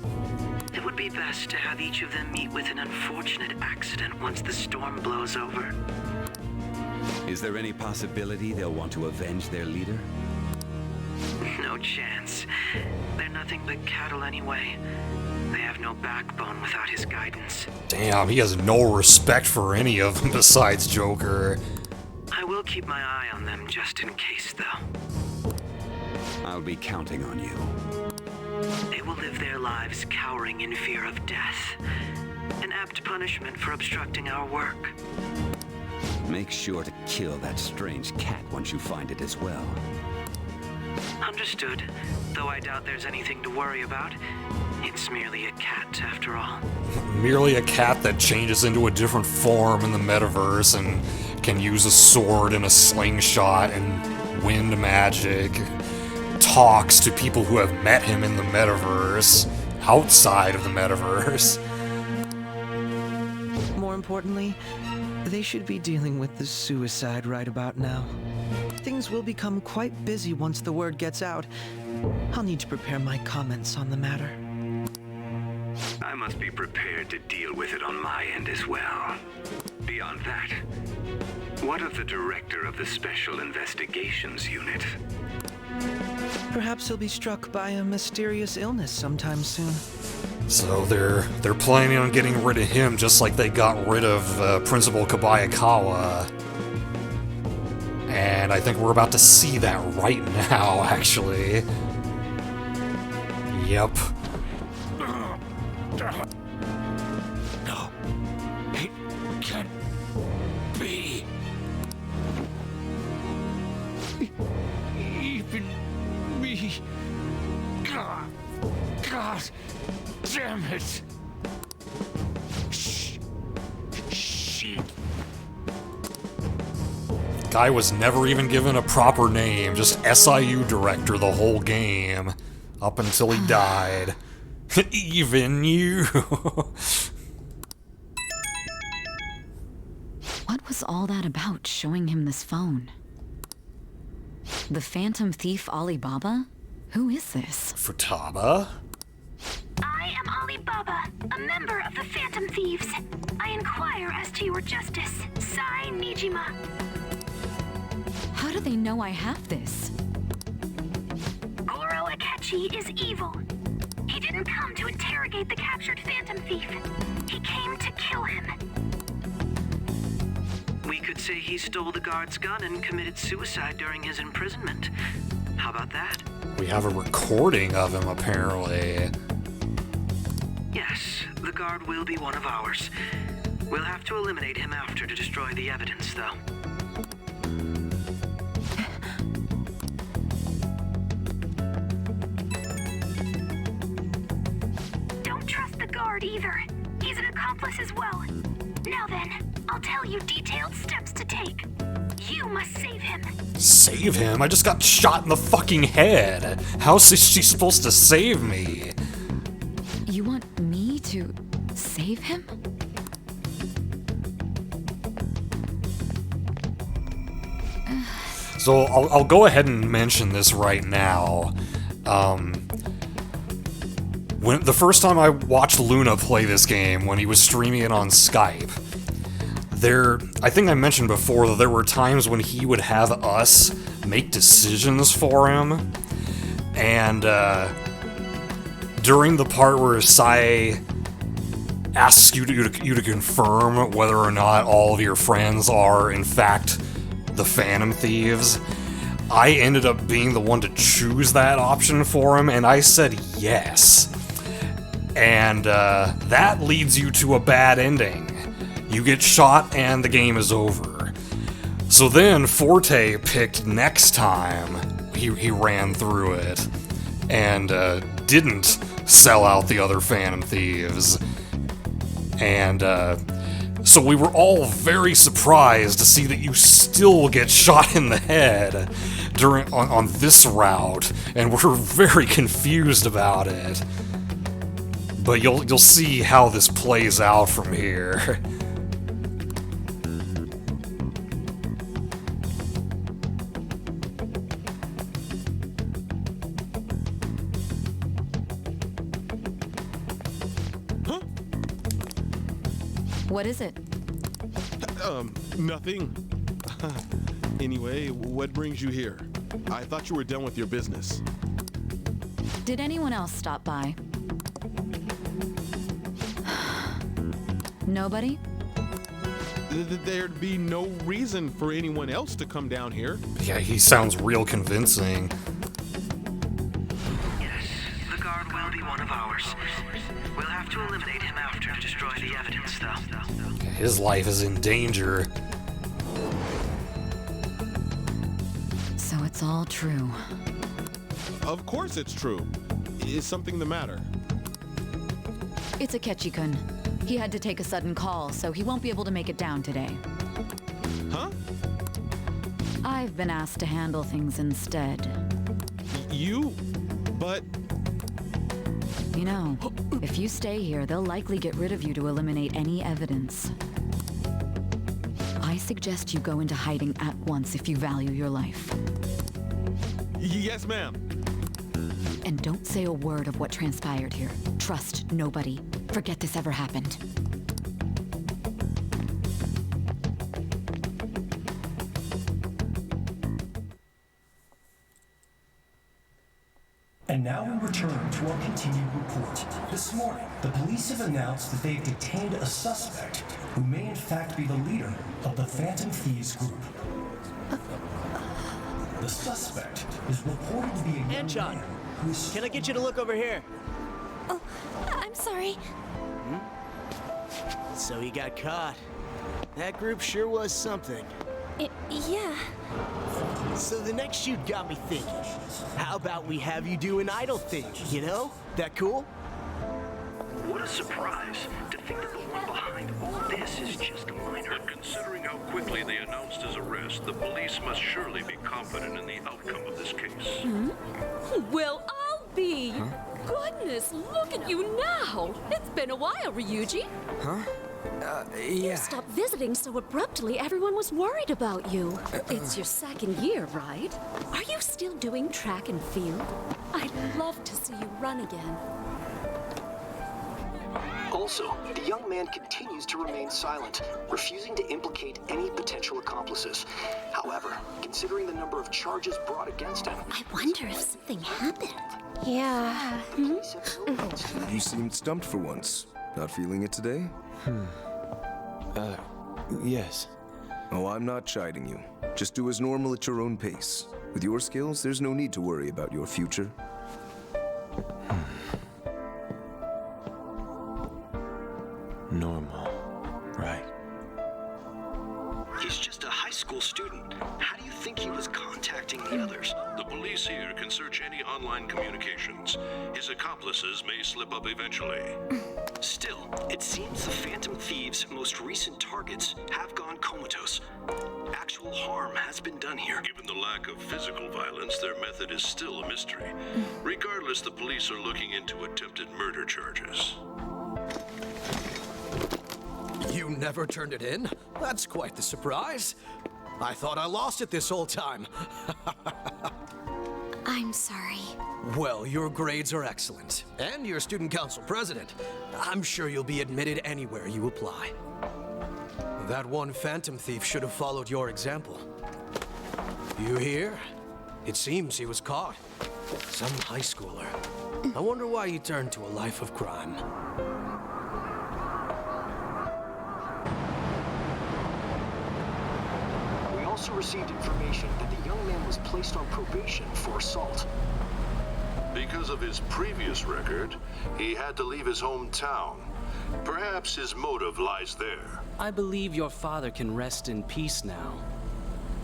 It would be best to have each of them meet with an unfortunate accident once the storm blows over. Is there any possibility they'll want to avenge their leader? No chance. They're nothing but cattle anyway. They have no backbone without his guidance. Damn, he has no respect for any of them besides Joker. I will keep my eye on them just in case, though. I'll be counting on you. They will live their lives cowering in fear of death. An apt punishment for obstructing our work. Make sure to kill that strange cat once you find it as well. Understood. Though I doubt there's anything to worry about. It's merely a cat, after all. Merely a cat that changes into a different form in the metaverse and can use a sword and a slingshot and wind magic. Talks to people who have met him in the metaverse, outside of the metaverse. importantly, they should be dealing with the suicide right about now. Things will become quite busy once the word gets out. I'll need to prepare my comments on the matter. I must be prepared to deal with it on my end as well. Beyond that, what of the director of the Special Investigations Unit? Perhaps he'll be struck by a mysterious illness sometime soon. So they're planning on getting rid of him just like they got rid of Principal Kobayakawa. And I think we're about to see that right now, actually. Yep. No, it can't be. Even me. God damn it. Shit. Guy was never even given a proper name, just SIU director the whole game. Up until he died. Even you. What was all that about, showing him this phone? The Phantom Thief Alibaba? Who is this? Futaba? I am Alibaba, a member of the Phantom Thieves. I inquire as to your justice, Sai Nijima. How do they know I have this? Goro Akechi is evil. He didn't come to interrogate the captured Phantom Thief. He came to kill him. We could say he stole the guard's gun and committed suicide during his imprisonment. How about that? We have a recording of him, apparently. Yes, the guard will be one of ours. We'll have to eliminate him after to destroy the evidence, though. Don't trust the guard either. He's an accomplice as well. Now then, I'll tell you detailed steps to take. You must save him. Save him? I just got shot in the fucking head. How's she supposed to save me? You want me to save him? So I'll go ahead and mention this right now. When the first time I watched Luna play this game, when he was streaming it on Skype, I think I mentioned before that there were times when he would have us make decisions for him, and during the part where Sai asks you to confirm whether or not all of your friends are in fact the Phantom Thieves, I ended up being the one to choose that option for him, and I said yes. And that leads you to a bad ending. You get shot and the game is over. So then Forte picked next time he ran through it and didn't sell out the other Phantom Thieves. And so we were all very surprised to see that you still get shot in the head on this route, and we're very confused about it. But you'll see how this plays out from here. What is it? Nothing. Anyway, what brings you here? I thought you were done with your business. Did anyone else stop by? Nobody? There'd be no reason for anyone else to come down here. Yeah, he sounds real convincing. Yes, the guard will be one of ours. We'll have to eliminate him after to destroy the evidence, though. His life is in danger. So it's all true. Of course it's true. Is something the matter? It's Akechi-kun. He had to take a sudden call, so he won't be able to make it down today. Huh? I've been asked to handle things instead. You? But... You know, if you stay here, they'll likely get rid of you to eliminate any evidence. I suggest you go into hiding at once if you value your life. Yes, ma'am. And don't say a word of what transpired here. Trust nobody. Forget this ever happened. And now we return to our continued report. This morning, the police have announced that they've detained a suspect who may in fact be the leader of the Phantom Thieves group. The suspect is reported to be a young man who's... Can I get you to look over here? Oh, I'm sorry. So he got caught. That group sure was something. Yeah. So the next shoot got me thinking. How about we have you do an idol thing, you know? That cool? What a surprise to think that the one behind all this is just a minor. But considering how quickly they announced his arrest, the police must surely be confident in the outcome of this case. Well, I'll be. Huh? Goodness, look at you now. It's been a while, Ryuji. Huh? You stopped visiting so abruptly, everyone was worried about you. It's your second year, right? Are you still doing track and field? I'd love to see you run again. Also, the young man continues to remain silent, refusing to implicate any potential accomplices. However, considering the number of charges brought against him... I wonder if something happened. Yeah. You seemed stumped for once. Not feeling it today? Yes. Oh, I'm not chiding you. Just do as normal at your own pace. With your skills, there's no need to worry about your future. Normal, right? He's just a high school student. How do you think he was contacting the others? The police here can search any online communications. His accomplices may slip up eventually. Still, it seems the Phantom Thieves' most recent targets have gone comatose. Actual harm has been done here. Given the lack of physical violence, their method is still a mystery. Regardless, the police are looking into attempted murder charges. You never turned it in? That's quite the surprise. I thought I lost it this whole time. I'm sorry. Well, your grades are excellent. And you're student council president. I'm sure you'll be admitted anywhere you apply. That one Phantom Thief should have followed your example. You hear? It seems he was caught. Some high schooler. I wonder why he turned to a life of crime. We also received information that the young man was placed on probation for assault. Because of his previous record, he had to leave his hometown. Perhaps his motive lies there. I believe your father can rest in peace now.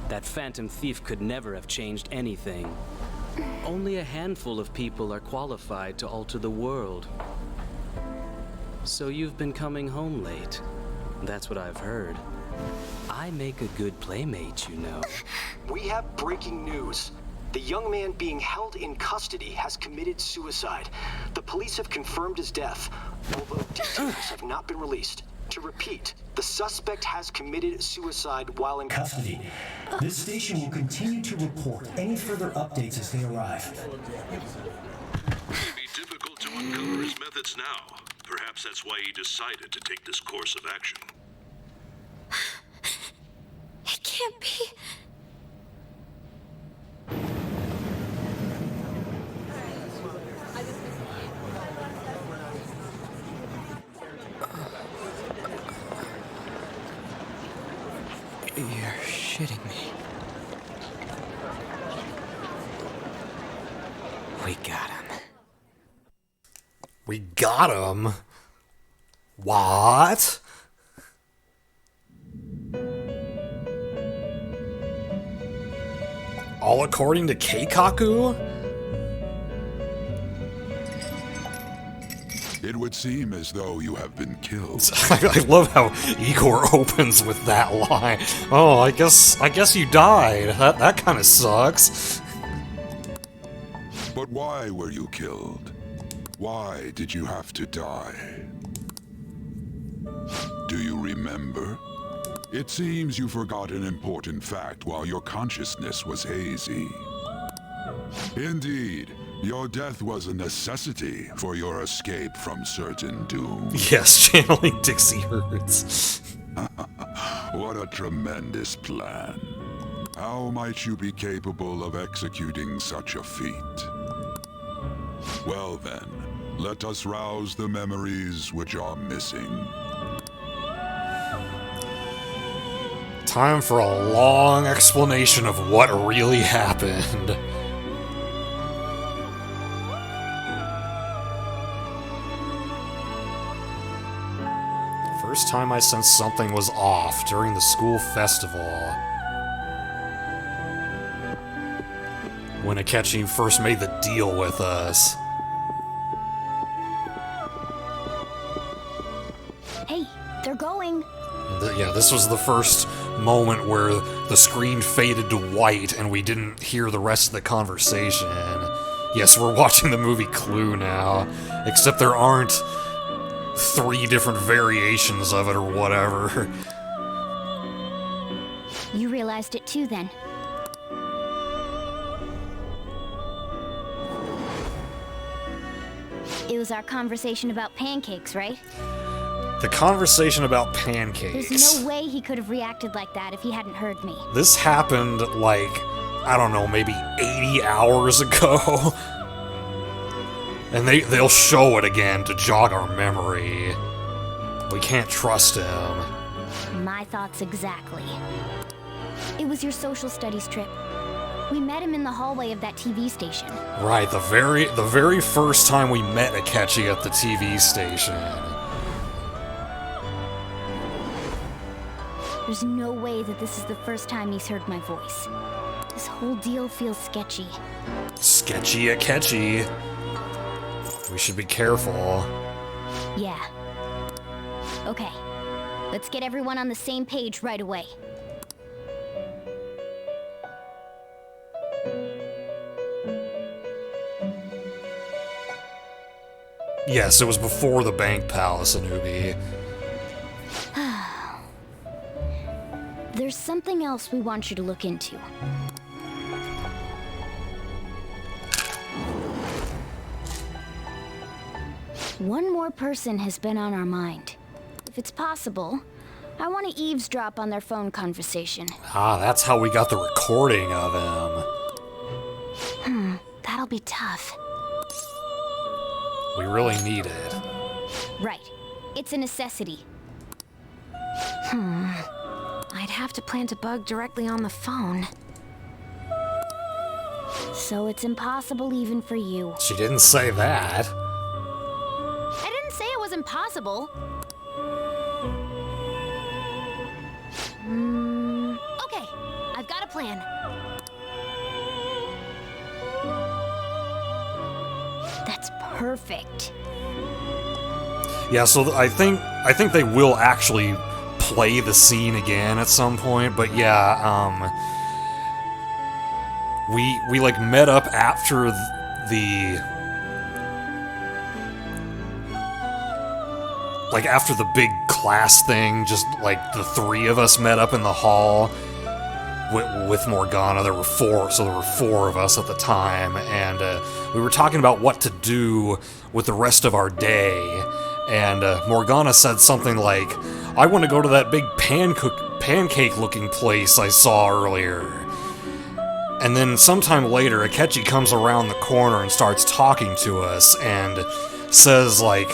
That Phantom Thief could never have changed anything. Only a handful of people are qualified to alter the world. So you've been coming home late. That's what I've heard. I make a good playmate, you know. We have breaking news. The young man being held in custody has committed suicide. The police have confirmed his death, although details have not been released. To repeat, the suspect has committed suicide while in custody. This station will continue to report any further updates as they arrive. It may be difficult to uncover his methods now. Perhaps that's why he decided to take this course of action. It can't be. You're shitting me. We got him. We got him? What? All according to Keikaku? It would seem as though you have been killed. I love how Igor opens with that line. Oh, I guess you died. That kind of sucks. But why were you killed? Why did you have to die? Do you remember? It seems you forgot an important fact while your consciousness was hazy. Indeed, your death was a necessity for your escape from certain doom. Yes, channeling Dixie Hurts. What a tremendous plan. How might you be capable of executing such a feat? Well then, let us rouse the memories which are missing. Time for a long explanation of what really happened. First time I sensed something was off during the school festival. When Akechi first made the deal with us. Hey, they're going. Yeah, this was the first moment where the screen faded to white and we didn't hear the rest of the conversation. Yes, we're watching the movie Clue now, except there aren't 3 different variations of it or whatever. You realized it too, then. It was our conversation about pancakes, right? The conversation about pancakes. There's no way he could have reacted like that if he hadn't heard me. This happened like, I don't know, maybe 80 hours ago. And they'll show it again to jog our memory. We can't trust him. My thoughts exactly. It was your social studies trip. We met him in the hallway of that TV station. Right, the very first time we met Akechi at the TV station. There's no way that this is the first time he's heard my voice. This whole deal feels sketchy. Sketchy Akechi. We should be careful. Yeah. Okay. Let's get everyone on the same page right away. Yes, it was before the Bank Palace, Anubi. There's something else we want you to look into. One more person has been on our mind. If it's possible, I want to eavesdrop on their phone conversation. Ah, that's how we got the recording of him. That'll be tough. We really need it. Right. It's a necessity. I'd have to plant a bug directly on the phone. So it's impossible even for you. She didn't say that. I didn't say it was impossible. Okay, I've got a plan. That's perfect. Yeah, so I think they will actually play the scene again at some point, but yeah, we like met up after after the big class thing, just like the 3 of us met up in the hall with Morgana. There were 4, so there were 4 of us at the time, and we were talking about what to do with the rest of our day, and Morgana said something like, I want to go to that big pancake-looking place I saw earlier. And then sometime later, Akechi comes around the corner and starts talking to us, and says like,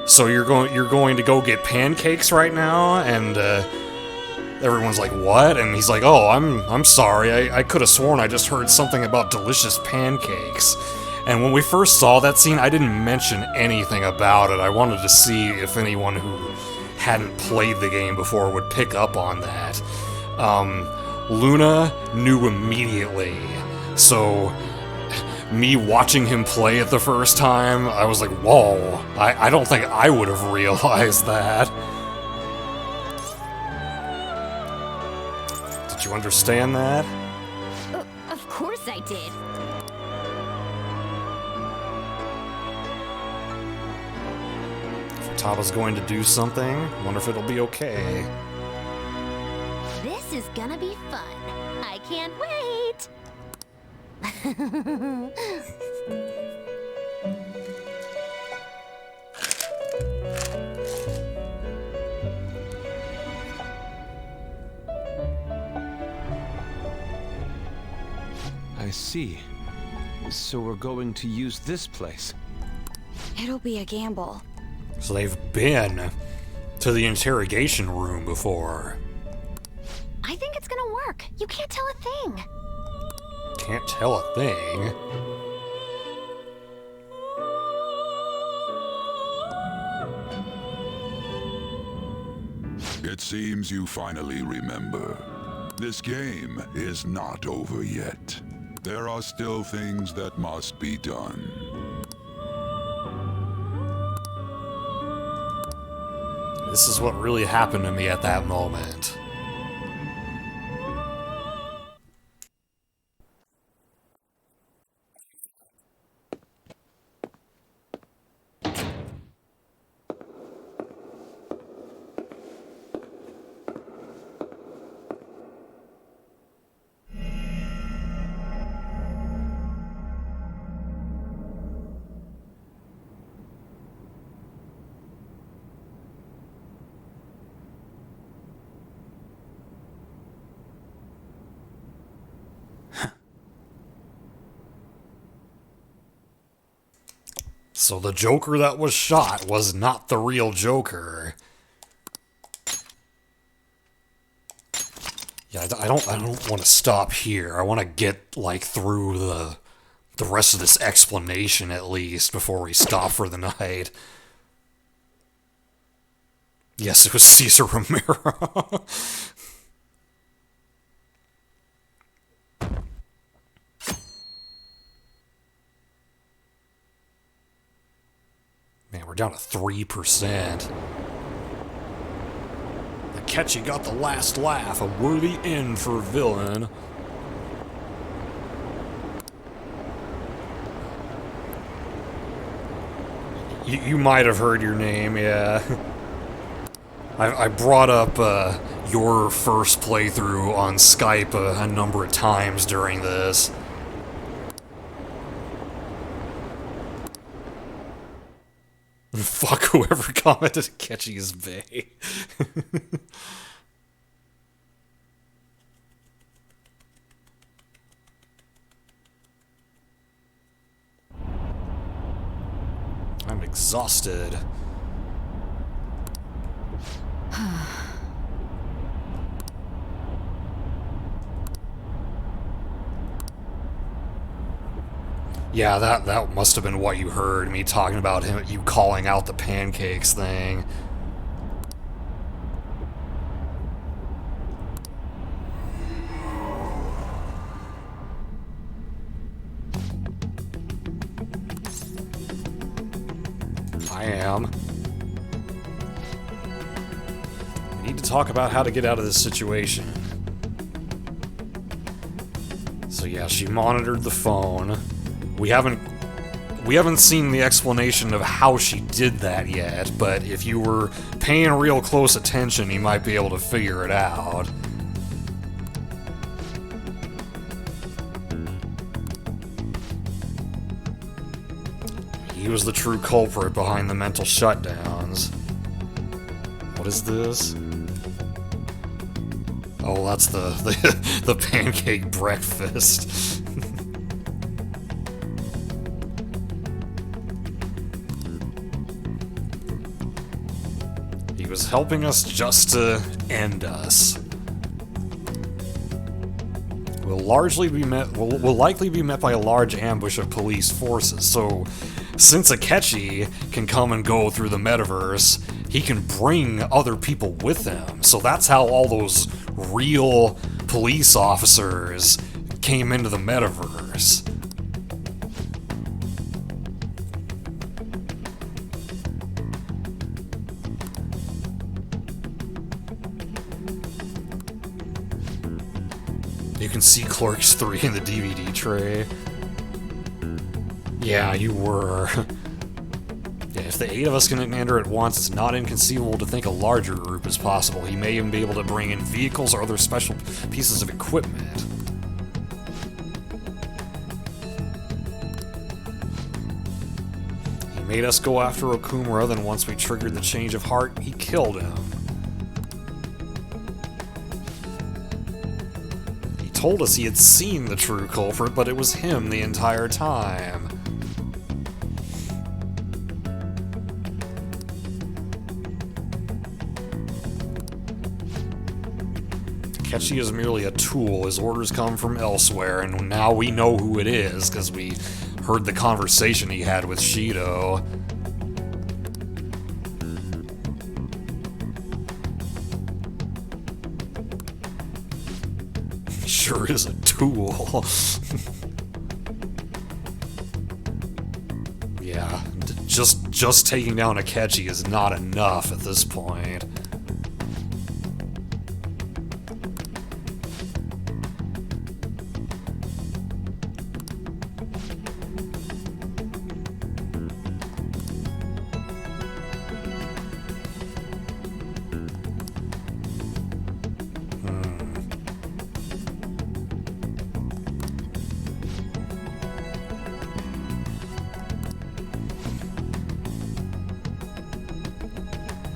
so you're going to go get pancakes right now? And everyone's like, what? And he's like, oh, I'm sorry, I could have sworn I just heard something about delicious pancakes. And when we first saw that scene, I didn't mention anything about it. I wanted to see if anyone who hadn't played the game before would pick up on that. Luna knew immediately, so me watching him play it the first time, I was like, whoa, I don't think I would have realized that. Did you understand that? Of course I did. Taba's going to do something. Wonder if it'll be okay. This is gonna be fun. I can't wait. I see. So we're going to use this place. It'll be a gamble. So they've been to the interrogation room before. I think it's gonna work. You can't tell a thing. Can't tell a thing. It seems you finally remember. This game is not over yet. There are still things that must be done. This is what really happened to me at that moment. So the Joker that was shot was not the real Joker. Yeah, I don't want to stop here. I want to get like through the rest of this explanation at least before we stop for the night. Yes, it was Cesar Romero. Man, we're down to 3%. Akechi got the last laugh, a worthy end for a villain. You might have heard your name, yeah. I brought up your first playthrough on Skype a number of times during this. Fuck whoever commented Akechi's Bay. I'm exhausted. Yeah, that must have been what you heard, me talking about you calling out the pancakes thing. I am. We need to talk about how to get out of this situation. So yeah, she monitored the phone. We haven't seen the explanation of how she did that yet, but if you were paying real close attention, you might be able to figure it out. He was the true culprit behind the mental shutdowns. What is this? Oh, that's the pancake breakfast. He was helping us just to end us. Will likely be met by a large ambush of police forces. So, since Akechi can come and go through the metaverse, he can bring other people with him. So that's how all those real police officers came into the metaverse. You can see Clerks 3 in the DVD tray. Yeah, you were. Yeah, the 8 of us can enter at once, it's not inconceivable to think a larger group is possible. He may even be able to bring in vehicles or other special pieces of equipment. He made us go after Okumura, then once we triggered the change of heart, he killed him. He told us he had seen the true culprit, but it was him the entire time. Kechi is merely a tool. His orders come from elsewhere, and now we know who it is, because we heard the conversation he had with Shido. He sure is a tool. Yeah, just taking down Akechi is not enough at this point.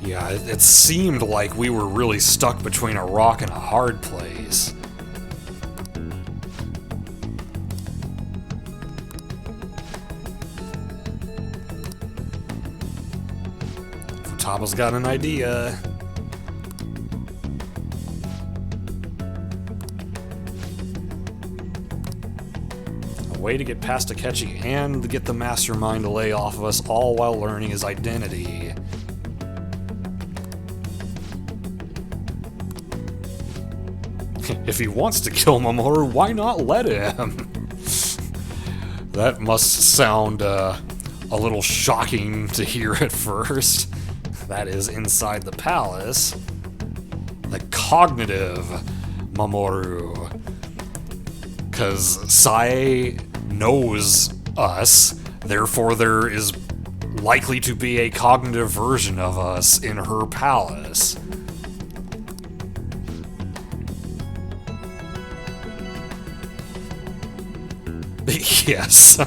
Yeah, it seemed like we were really stuck between a rock and a hard place. Futaba's got an idea. A way to get past Akechi and to get the mastermind to lay off of us, all while learning his identity. If he wants to kill Mamoru, why not let him? That must sound a little shocking to hear at first. That is inside the palace. The cognitive Mamoru. Because Sae knows us, therefore there is likely to be a cognitive version of us in her palace. Yes.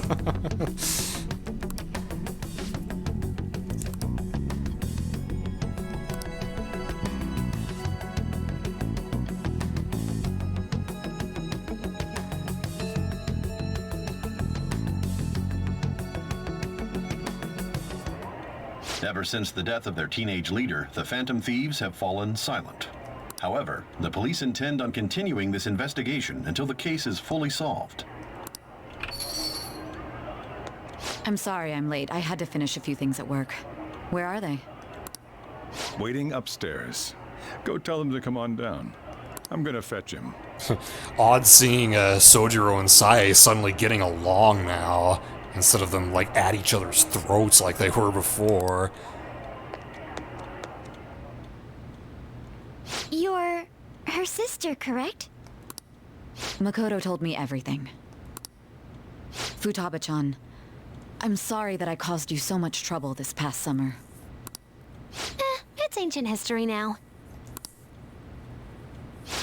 Ever since the death of their teenage leader, the Phantom Thieves have fallen silent. However, the police intend on continuing this investigation until the case is fully solved. I'm sorry I'm late. I had to finish a few things at work. Where are they? Waiting upstairs. Go tell them to come on down. I'm gonna fetch him. Odd seeing Sojiro and Sae suddenly getting along now, instead of them like at each other's throats like they were before. You're her sister, correct? Makoto told me everything. Futaba-chan, I'm sorry that I caused you so much trouble this past summer. It's ancient history now.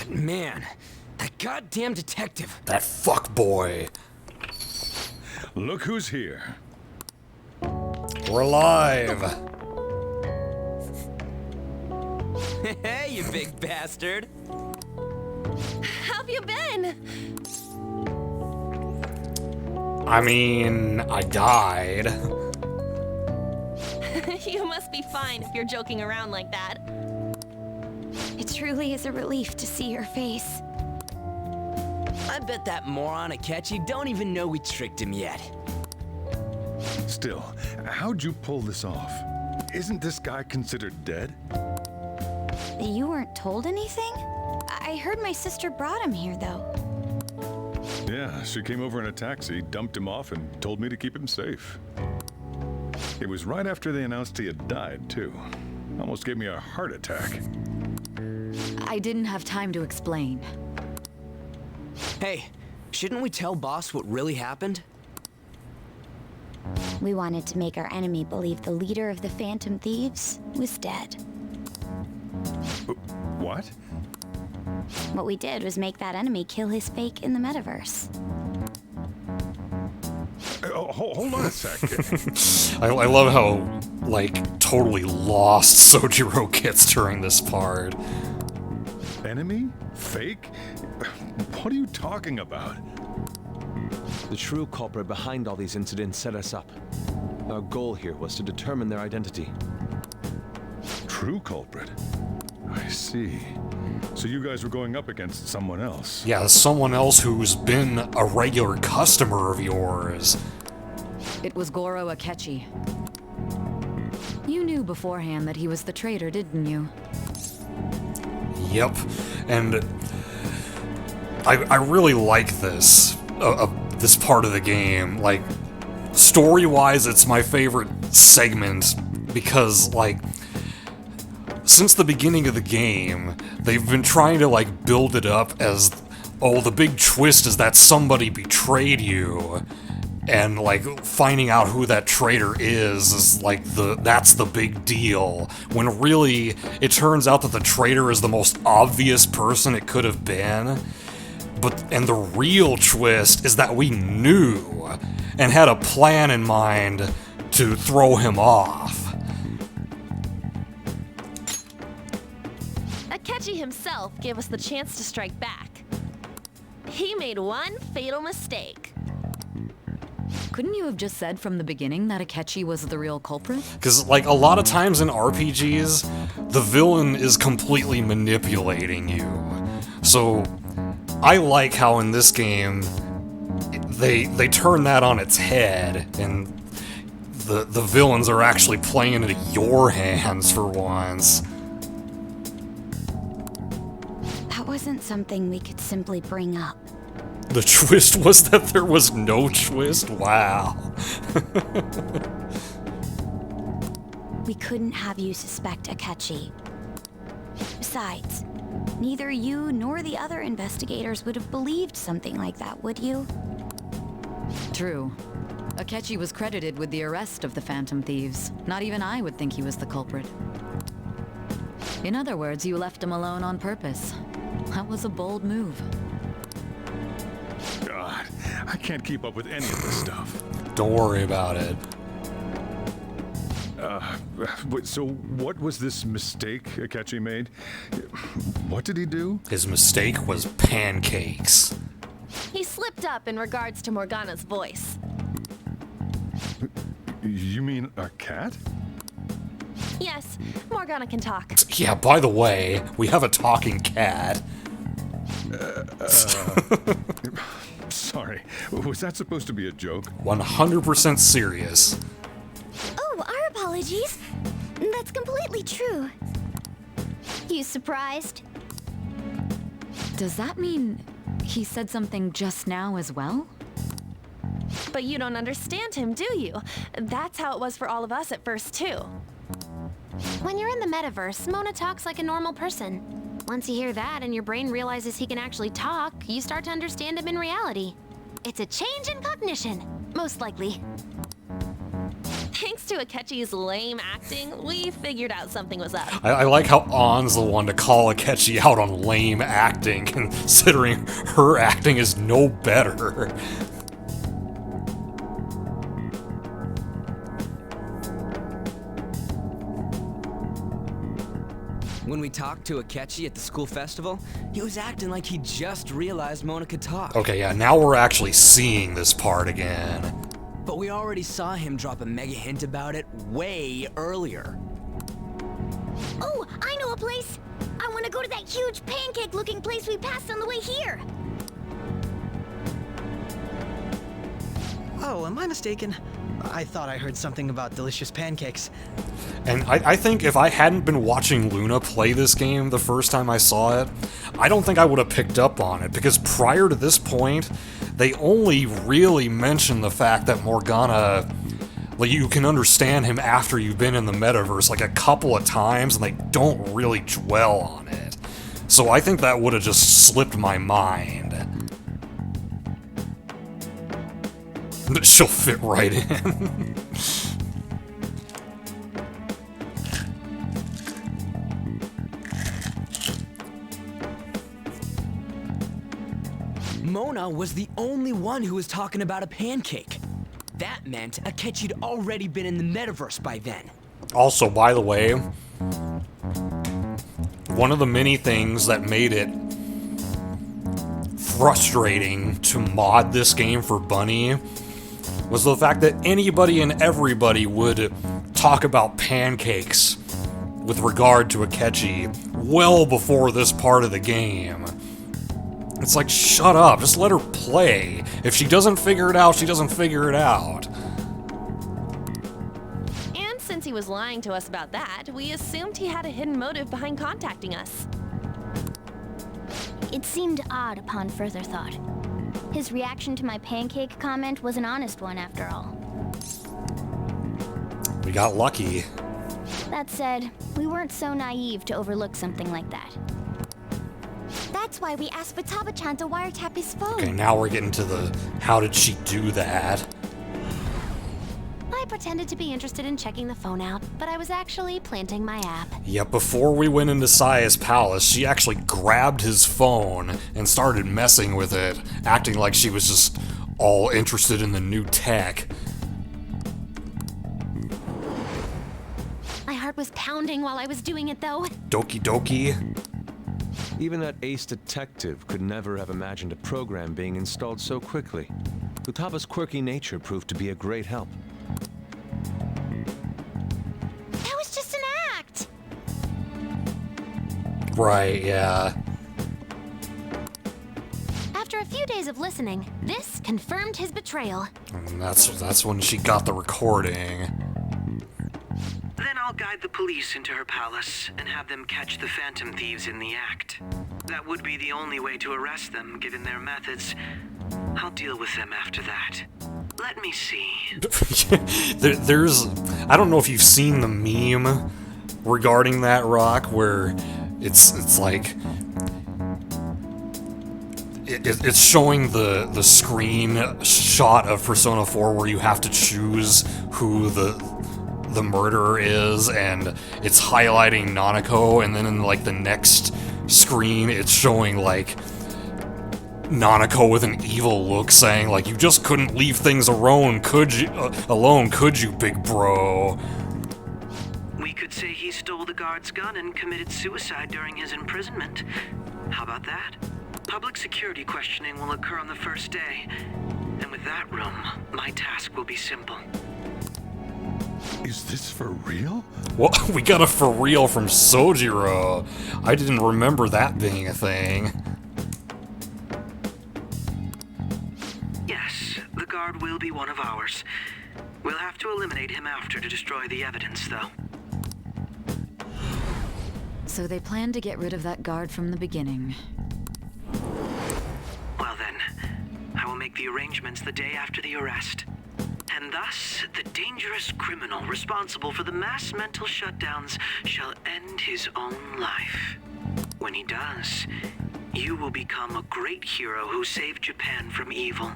Man, that goddamn detective. That fuckboy. Look who's here. We're live. Hey, you big bastard. How've you been? I mean, I died. You must be fine if you're joking around like that. It truly is a relief to see your face. I bet that moron Akechi don't even know we tricked him yet. Still, how'd you pull this off? Isn't this guy considered dead? You weren't told anything? I heard my sister brought him here, though. Yeah, she came over in a taxi, dumped him off, and told me to keep him safe. It was right after they announced he had died, too. Almost gave me a heart attack. I didn't have time to explain. Hey, shouldn't we tell boss what really happened? We wanted to make our enemy believe the leader of the Phantom Thieves was dead. What? What we did was make that enemy kill his fake in the metaverse. Hold on a sec. I love how, like, totally lost Sojiro gets during this part. Enemy? Fake? What are you talking about? The true culprit behind all these incidents set us up. Our goal here was to determine their identity. True culprit? I see. So you guys were going up against someone else? Yeah, someone else who's been a regular customer of yours. It was Goro Akechi. You knew beforehand that he was the traitor, didn't you? Yep, and I really like this, this part of the game. Like, story-wise, it's my favorite segment, because, like, since the beginning of the game, they've been trying to, like, build it up as, oh, the big twist is that somebody betrayed you, and, like, finding out who that traitor is like, that's the big deal, when really, it turns out that the traitor is the most obvious person it could have been. And the real twist is that we knew, and had a plan in mind to throw him off. Akechi himself gave us the chance to strike back. He made one fatal mistake. Couldn't you have just said from the beginning that Akechi was the real culprit? Because, like, a lot of times in RPGs, the villain is completely manipulating you. So, I like how in this game, they turn that on its head, and the villains are actually playing into your hands for once. That wasn't something we could simply bring up. The twist was that there was no twist? Wow. We couldn't have you suspect Akechi. Besides, neither you nor the other investigators would have believed something like that, would you? True. Akechi was credited with the arrest of the Phantom Thieves. Not even I would think he was the culprit. In other words, you left him alone on purpose. That was a bold move. God, I can't keep up with any of this stuff. Don't worry about it. So what was this mistake Akechi made? What did he do? His mistake was pancakes. He slipped up in regards to Morgana's voice. You mean a cat? Yes, Morgana can talk. Yeah, by the way, we have a talking cat. Sorry, was that supposed to be a joke? 100% serious. Oh, our apologies. That's completely true. You surprised? Does that mean he said something just now as well? But you don't understand him, do you? That's how it was for all of us at first, too. When you're in the metaverse, Mona talks like a normal person. Once you hear that and your brain realizes he can actually talk, you start to understand him in reality. It's a change in cognition, most likely. Thanks to Akechi's lame acting, we figured out something was up. I like how On's the one to call Akechi out on lame acting, considering her acting is no better. When we talked to Akechi at the school festival, he was acting like he just realized Mona could talk. Okay, yeah, now we're actually seeing this part again. But we already saw him drop a mega hint about it way earlier. Oh, I know a place! I want to go to that huge pancake-looking place we passed on the way here! Oh, am I mistaken? I thought I heard something about delicious pancakes. And I think if I hadn't been watching Luna play this game the first time I saw it, I don't think I would have picked up on it, because prior to this point, they only really mentioned the fact that Morgana, like, you can understand him after you've been in the metaverse like a couple of times, and they don't really dwell on it. So I think that would have just slipped my mind. She'll fit right in. Mona was the only one who was talking about a pancake. That meant Akechi'd already been in the metaverse by then. Also, by the way, one of the many things that made it frustrating to mod this game for Bunny was the fact that anybody and everybody would talk about pancakes with regard to Akechi well before this part of the game. It's like, shut up, just let her play. If she doesn't figure it out, she doesn't figure it out. And since he was lying to us about that, we assumed he had a hidden motive behind contacting us. It seemed odd upon further thought. His reaction to my pancake comment was an honest one after all. We got lucky. That said, we weren't so naive to overlook something like that. That's why we asked Futaba-chan to wiretap his phone. Okay, now we're getting to the how did she do that? I pretended to be interested in checking the phone out, but I was actually planting my app. Yeah, before we went into Saya's palace, she actually grabbed his phone and started messing with it, acting like she was just all interested in the new tech. My heart was pounding while I was doing it, though. Doki doki. Even that ace detective could never have imagined a program being installed so quickly. Futaba's quirky nature proved to be a great help. That was just an act! Right, yeah. After a few days of listening, this confirmed his betrayal. And that's when she got the recording. Then I'll guide the police into her palace and have them catch the Phantom Thieves in the act. That would be the only way to arrest them, given their methods. I'll deal with them after that. Let me see. There's... I don't know if you've seen the meme regarding that, Rock, where it's like... It's showing the screen shot of Persona 4 where you have to choose who the murderer is, and it's highlighting Nanako, and then in like the next screen it's showing like Nanako with an evil look saying like, you just couldn't leave things alone, could you, big bro? We could say he stole the guard's gun and committed suicide during his imprisonment. How about that? Public security questioning will occur on the first day, and with that room, my task will be simple. Is this for real? Well, we got a for real from Sojiro. I didn't remember that being a thing. Yes, the guard will be one of ours. We'll have to eliminate him after to destroy the evidence, though. So they planned to get rid of that guard from the beginning. Well then, I will make the arrangements the day after the arrest. And thus, the dangerous criminal responsible for the mass mental shutdowns shall end his own life. When he does, you will become a great hero who saved Japan from evil.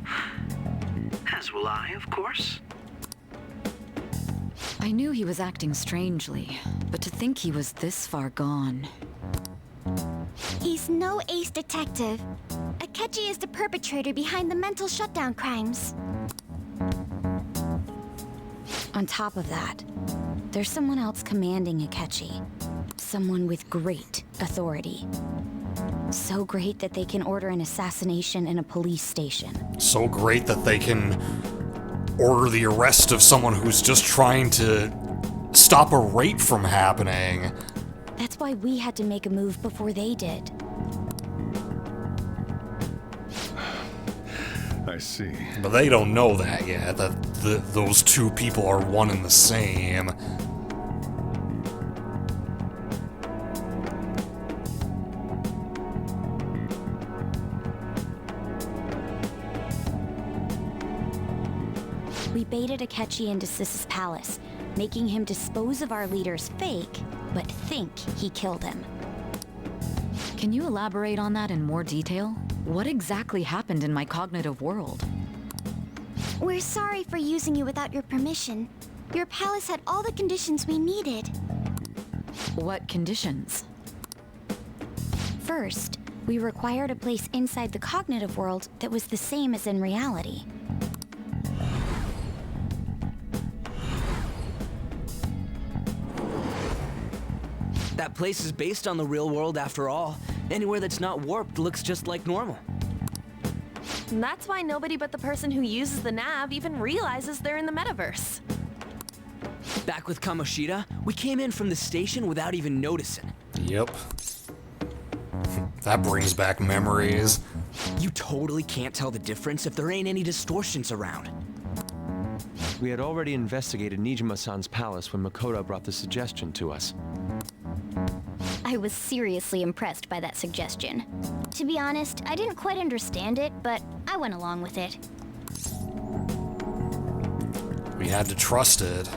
As will I, of course. I knew he was acting strangely, but to think he was this far gone. He's no ace detective. Akechi is the perpetrator behind the mental shutdown crimes. On top of that, there's someone else commanding Akechi. Someone with great authority. So great that they can order an assassination in a police station. So great that they can order the arrest of someone who's just trying to stop a rape from happening. That's why we had to make a move before they did. I see. But they don't know that yet, that those two people are one and the same. We baited Akechi into Sis's palace, making him dispose of our leader's fake, but think he killed him. Can you elaborate on that in more detail? What exactly happened in my cognitive world? We're sorry for using you without your permission. Your palace had all the conditions we needed. What conditions? First, we required a place inside the cognitive world that was the same as in reality. That place is based on the real world after all. Anywhere that's not warped looks just like normal. And that's why nobody but the person who uses the nav even realizes they're in the metaverse. Back with Kamoshida, we came in from the station without even noticing. Yep. That brings back memories. You totally can't tell the difference if there ain't any distortions around. We had already investigated Nijima-san's palace when Makoto brought the suggestion to us. I was seriously impressed by that suggestion. To be honest, I didn't quite understand it, but I went along with it. We had to trust it.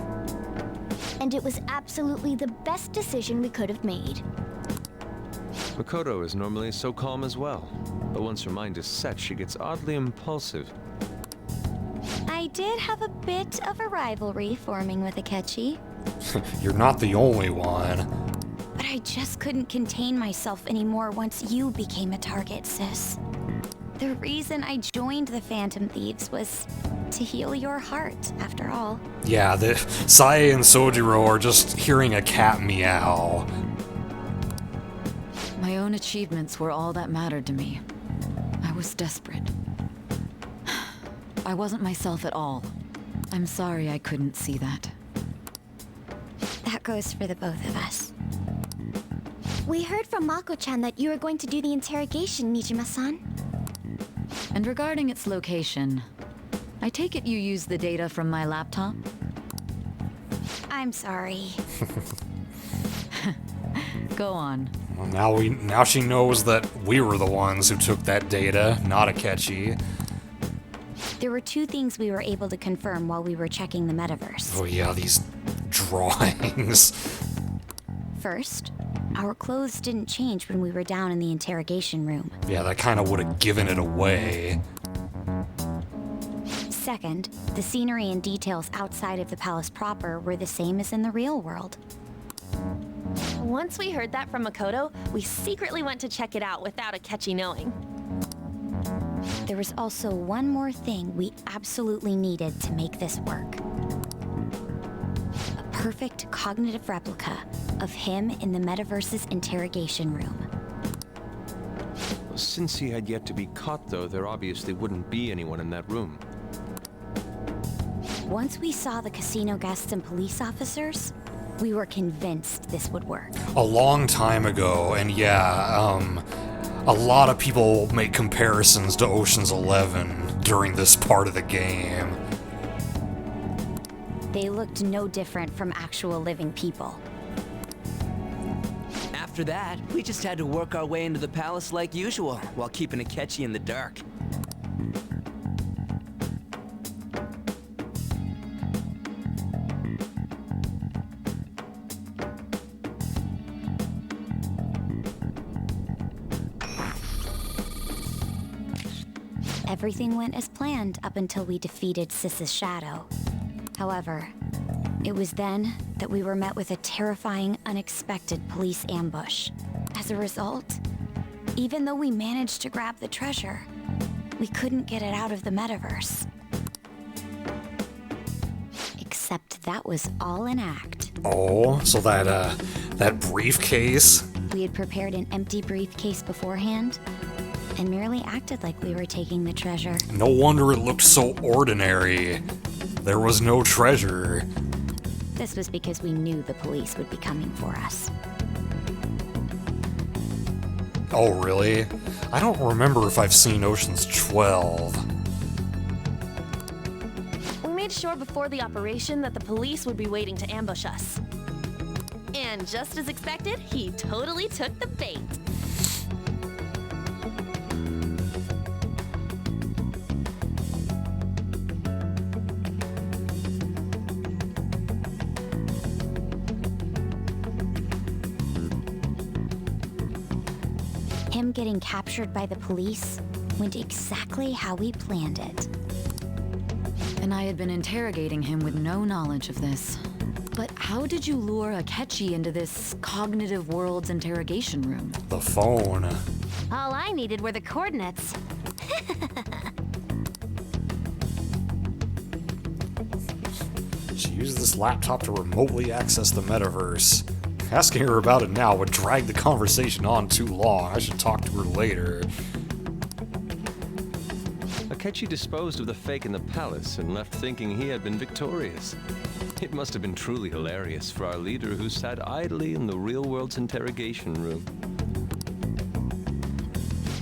And it was absolutely the best decision we could have made. Makoto is normally so calm as well, but once her mind is set, she gets oddly impulsive. I did have a bit of a rivalry forming with Akechi. You're not the only one. But I just couldn't contain myself anymore once you became a target, sis. The reason I joined the Phantom Thieves was to heal your heart, after all. Yeah, the Sae and Sojiro are just hearing a cat meow. My own achievements were all that mattered to me. I was desperate. I wasn't myself at all. I'm sorry I couldn't see that. That goes for the both of us. We heard from Mako-chan that you were going to do the interrogation, Nijima-san. And regarding its location, I take it you used the data from my laptop? I'm sorry. Go on. Well, now she knows that we were the ones who took that data, not Akechi. There were two things we were able to confirm while we were checking the metaverse. Oh yeah, these drawings. First, our clothes didn't change when we were down in the interrogation room. Yeah, that kind of would have given it away. Second, the scenery and details outside of the palace proper were the same as in the real world. Once we heard that from Makoto, we secretly went to check it out without Akechi knowing. There was also one more thing we absolutely needed to make this work. A perfect cognitive replica of him in the metaverse's interrogation room. Since he had yet to be caught, though, there obviously wouldn't be anyone in that room. Once we saw the casino guests and police officers, we were convinced this would work. A long time ago, and yeah, a lot of people make comparisons to Ocean's 11 during this part of the game. They looked no different from actual living people. After that, we just had to work our way into the palace like usual, while keeping Akechi in the dark. Everything went as planned up until we defeated Sis's shadow. However, it was then that we were met with a terrifying, unexpected police ambush. As a result, even though we managed to grab the treasure, we couldn't get it out of the metaverse. Except that was all an act. Oh, so that briefcase? We had prepared an empty briefcase beforehand, and merely acted like we were taking the treasure. No wonder it looked so ordinary. There was no treasure. This was because we knew the police would be coming for us. Oh, really? I don't remember if I've seen Ocean's 12. We made sure before the operation that the police would be waiting to ambush us. And just as expected, he totally took the bait. Him getting captured by the police went exactly how we planned it. And I had been interrogating him with no knowledge of this. But how did you lure Akechi into this cognitive world's interrogation room? The phone. All I I needed were the coordinates. She used this laptop to remotely access the metaverse. Asking her about it now would drag the conversation on too long. I should talk to her later. Akechi disposed of the fake in the palace and left thinking he had been victorious. It must have been truly hilarious for our leader who sat idly in the real world's interrogation room.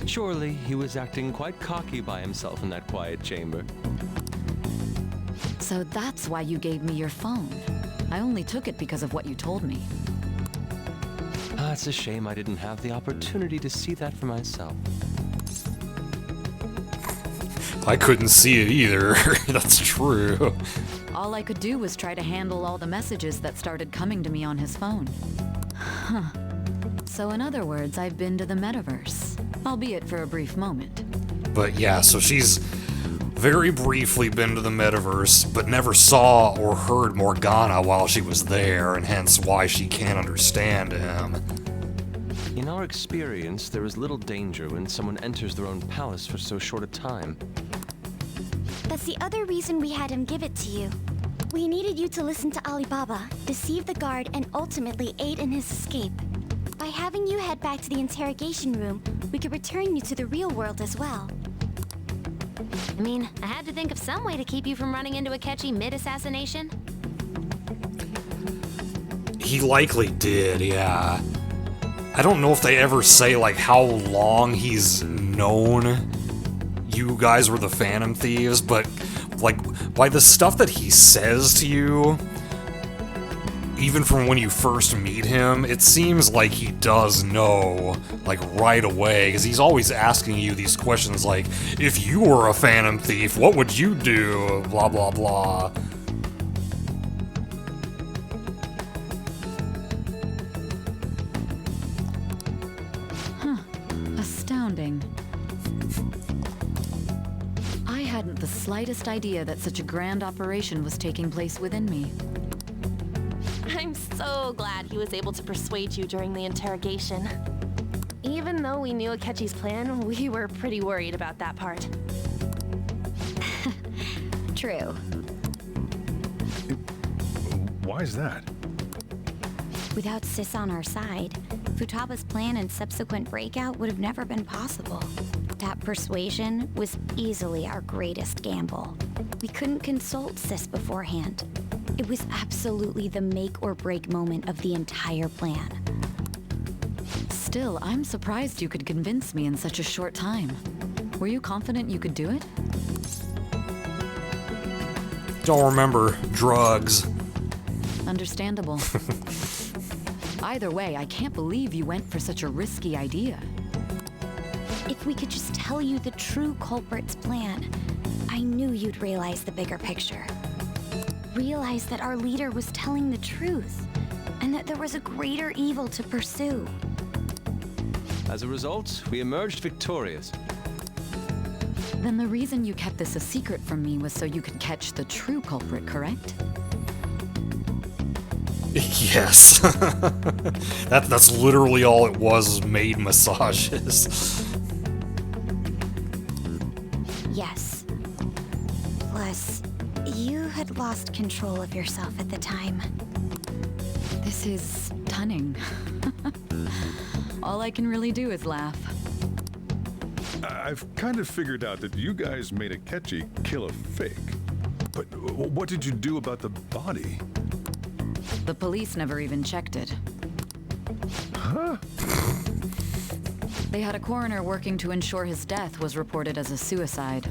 Surely he was acting quite cocky by himself in that quiet chamber. So that's why you gave me your phone. I only took it because of what you told me. It's a shame I didn't have the opportunity to see that for myself. I couldn't see it either. That's true. All I could do was try to handle all the messages that started coming to me on his phone. Huh. So in other words, I've been to the metaverse, albeit for a brief moment. But yeah, so she's very briefly been to the metaverse, but never saw or heard Morgana while she was there, and hence why she can't understand him. In our experience, there is little danger when someone enters their own palace for so short a time. That's the other reason we had him give it to you. We needed you to listen to Alibaba, deceive the guard, and ultimately aid in his escape. By having you head back to the interrogation room, we could return you to the real world as well. I mean, I had to think of some way to keep you from running into Akechi mid-assassination. He likely did, yeah. I don't know if they ever say, like, how long he's known you guys were the Phantom Thieves, but, like, by the stuff that he says to you, even from when you first meet him, it seems like he does know, like, right away, because he's always asking you these questions like, if you were a Phantom Thief, what would you do? Blah, blah, blah. Astounding. I hadn't the slightest idea that such a grand operation was taking place within me. I'm so glad he was able to persuade you during the interrogation. Even though we knew Akechi's plan, we were pretty worried about that part. True. Why is that? Without Sis on our side, Futaba's plan and subsequent breakout would have never been possible. That persuasion was easily our greatest gamble. We couldn't consult Sis beforehand. It was absolutely the make or break moment of the entire plan. Still, I'm surprised you could convince me in such a short time. Were you confident you could do it? Don't remember drugs. Understandable. Either way, I can't believe you went for such a risky idea. If we could just tell you the true culprit's plan, I knew you'd realize the bigger picture. Realize that our leader was telling the truth, and that there was a greater evil to pursue. As a result, we emerged victorious. Then the reason you kept this a secret from me was so you could catch the true culprit, correct? Yes. That's literally all it was maid massages. Yes. Plus, you had lost control of yourself at the time. This is stunning. All I can really do is laugh. I've kind of figured out that you guys made Akechi kill a fake. But what did you do about the body? The police never even checked it. Huh? They had a coroner working to ensure his death was reported as a suicide.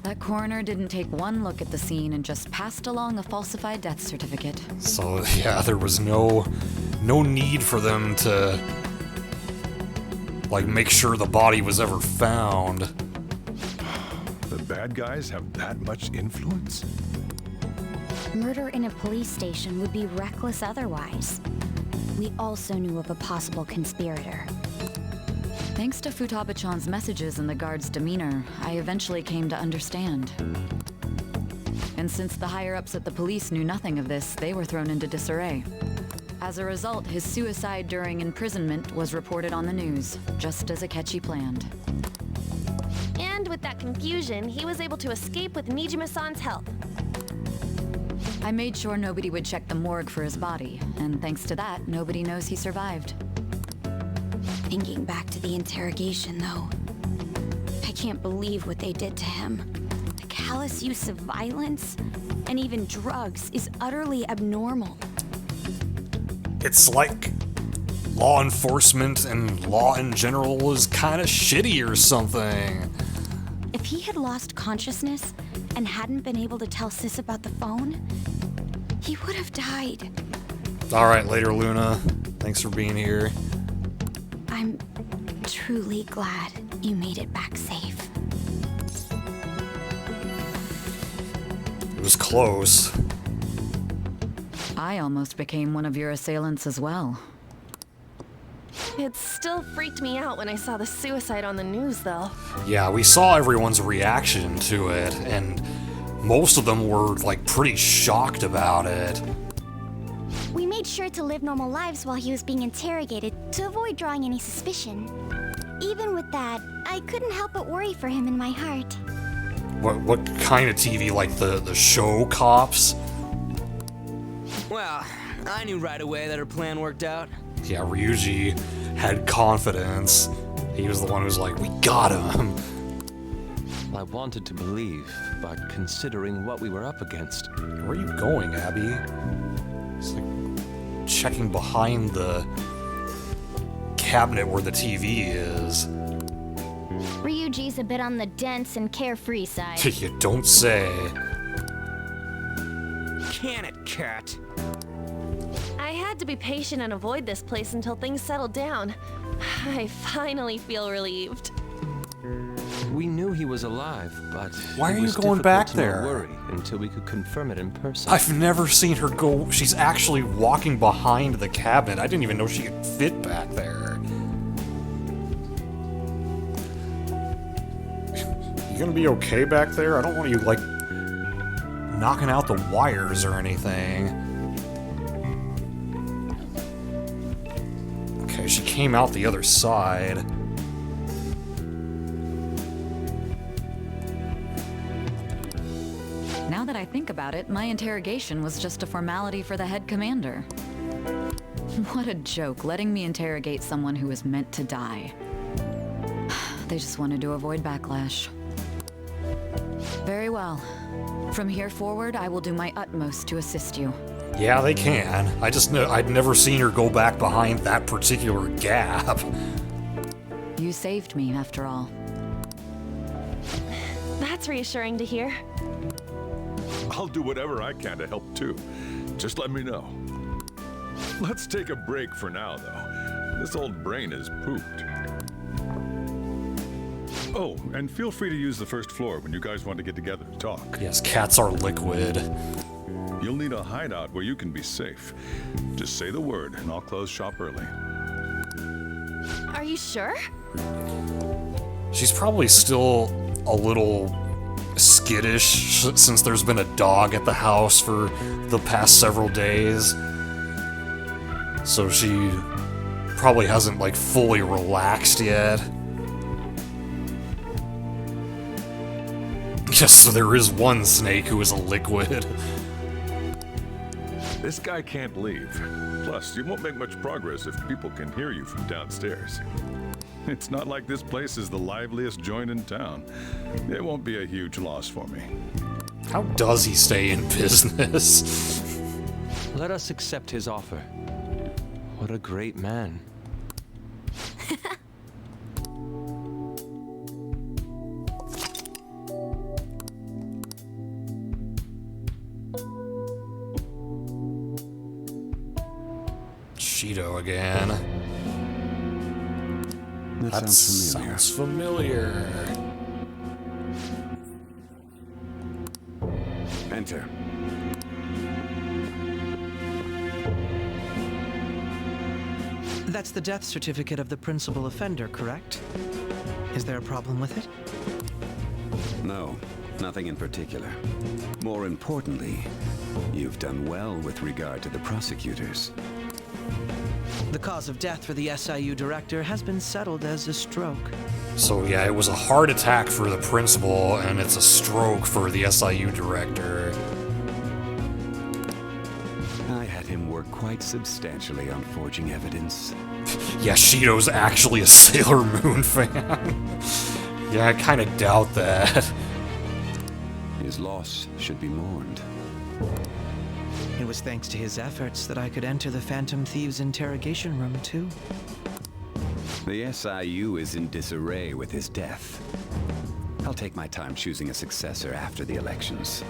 That coroner didn't take one look at the scene and just passed along a falsified death certificate. So yeah, there was no need for them to, like, make sure the body was ever found. The bad guys have that much influence? Murder in a police station would be reckless otherwise. We also knew of a possible conspirator. Thanks to Futaba-chan's messages and the guard's demeanor, I eventually came to understand. And since the higher-ups at the police knew nothing of this, they were thrown into disarray. As a result, his suicide during imprisonment was reported on the news, just as Akechi planned. And with that confusion, he was able to escape with Nijima-san's help. I made sure nobody would check the morgue for his body, and thanks to that, nobody knows he survived. Thinking back to the interrogation, though, I can't believe what they did to him. The callous use of violence and even drugs is utterly abnormal. It's like law enforcement and law in general is kind of shitty or something. If he had lost consciousness and hadn't been able to tell Sis about the phone, he would have died. Alright, later, Luna. Thanks for being here. I'm truly glad you made it back safe. It was close. I almost became one of your assailants as well. It still freaked me out when I saw the suicide on the news, though. Yeah, we saw everyone's reaction to it, and most of them were, like, pretty shocked about it. We made sure to live normal lives while he was being interrogated to avoid drawing any suspicion. Even with that, I couldn't help but worry for him in my heart. What kind of TV? Like the show Cops? Well, I knew right away that her plan worked out. Yeah, Ryuji had confidence. He was the one who was like, we got him. I wanted to believe, but considering what we were up against... Where are you going, Abby? It's like checking behind the cabinet where the TV is. Ryuji's a bit on the dense and carefree side. You don't say. Can it, cat? I had to be patient and avoid this place until things settled down. I finally feel relieved. We knew he was alive, but why are it you was going back difficult to not there? worry until we could confirm it in person. I've never seen her go. She's actually walking behind the cabinet. I didn't even know she could fit back there. You gonna be okay back there? I don't want you, like, knocking out the wires or anything. Okay, she came out the other side. Now that I think about it, my interrogation was just a formality for the head commander. What a joke, letting me interrogate someone who was meant to die. They just wanted to avoid backlash. Very well. From here forward, I will do my utmost to assist you. Yeah, they can. I just know I'd never seen her go back behind that particular gap. You saved me, after all. That's reassuring to hear. I'll do whatever I can to help too. Just let me know. Let's take a break for now, though. This old brain is pooped. Oh, and feel free to use the first floor when you guys want to get together to talk. Yes, cats are liquid. You'll need a hideout where you can be safe. Just say the word, and I'll close shop early. Are you sure? She's probably still a little skittish since there's been a dog at the house for the past several days. So she probably hasn't, like, fully relaxed yet. Yes, so there is one snake who is a liquid. This guy can't leave. Plus, you won't make much progress if people can hear you from downstairs. It's not like this place is the liveliest joint in town. It won't be a huge loss for me. How does he stay in business? Let us accept his offer. What a great man. Shido again. That sounds familiar. Enter. That's the death certificate of the principal offender, correct? Is there a problem with it? No, nothing in particular. More importantly, you've done well with regard to the prosecutors. The cause of death for the SIU director has been settled as a stroke. So yeah, it was a heart attack for the principal, and it's a stroke for the SIU director. I had him work quite substantially on forging evidence. Yeah, Shido's actually a Sailor Moon fan. Yeah, I kind of doubt that. His loss should be mourned. It was thanks to his efforts that I could enter the Phantom Thieves' interrogation room, too. The SIU is in disarray with his death. I'll take my time choosing a successor after the elections.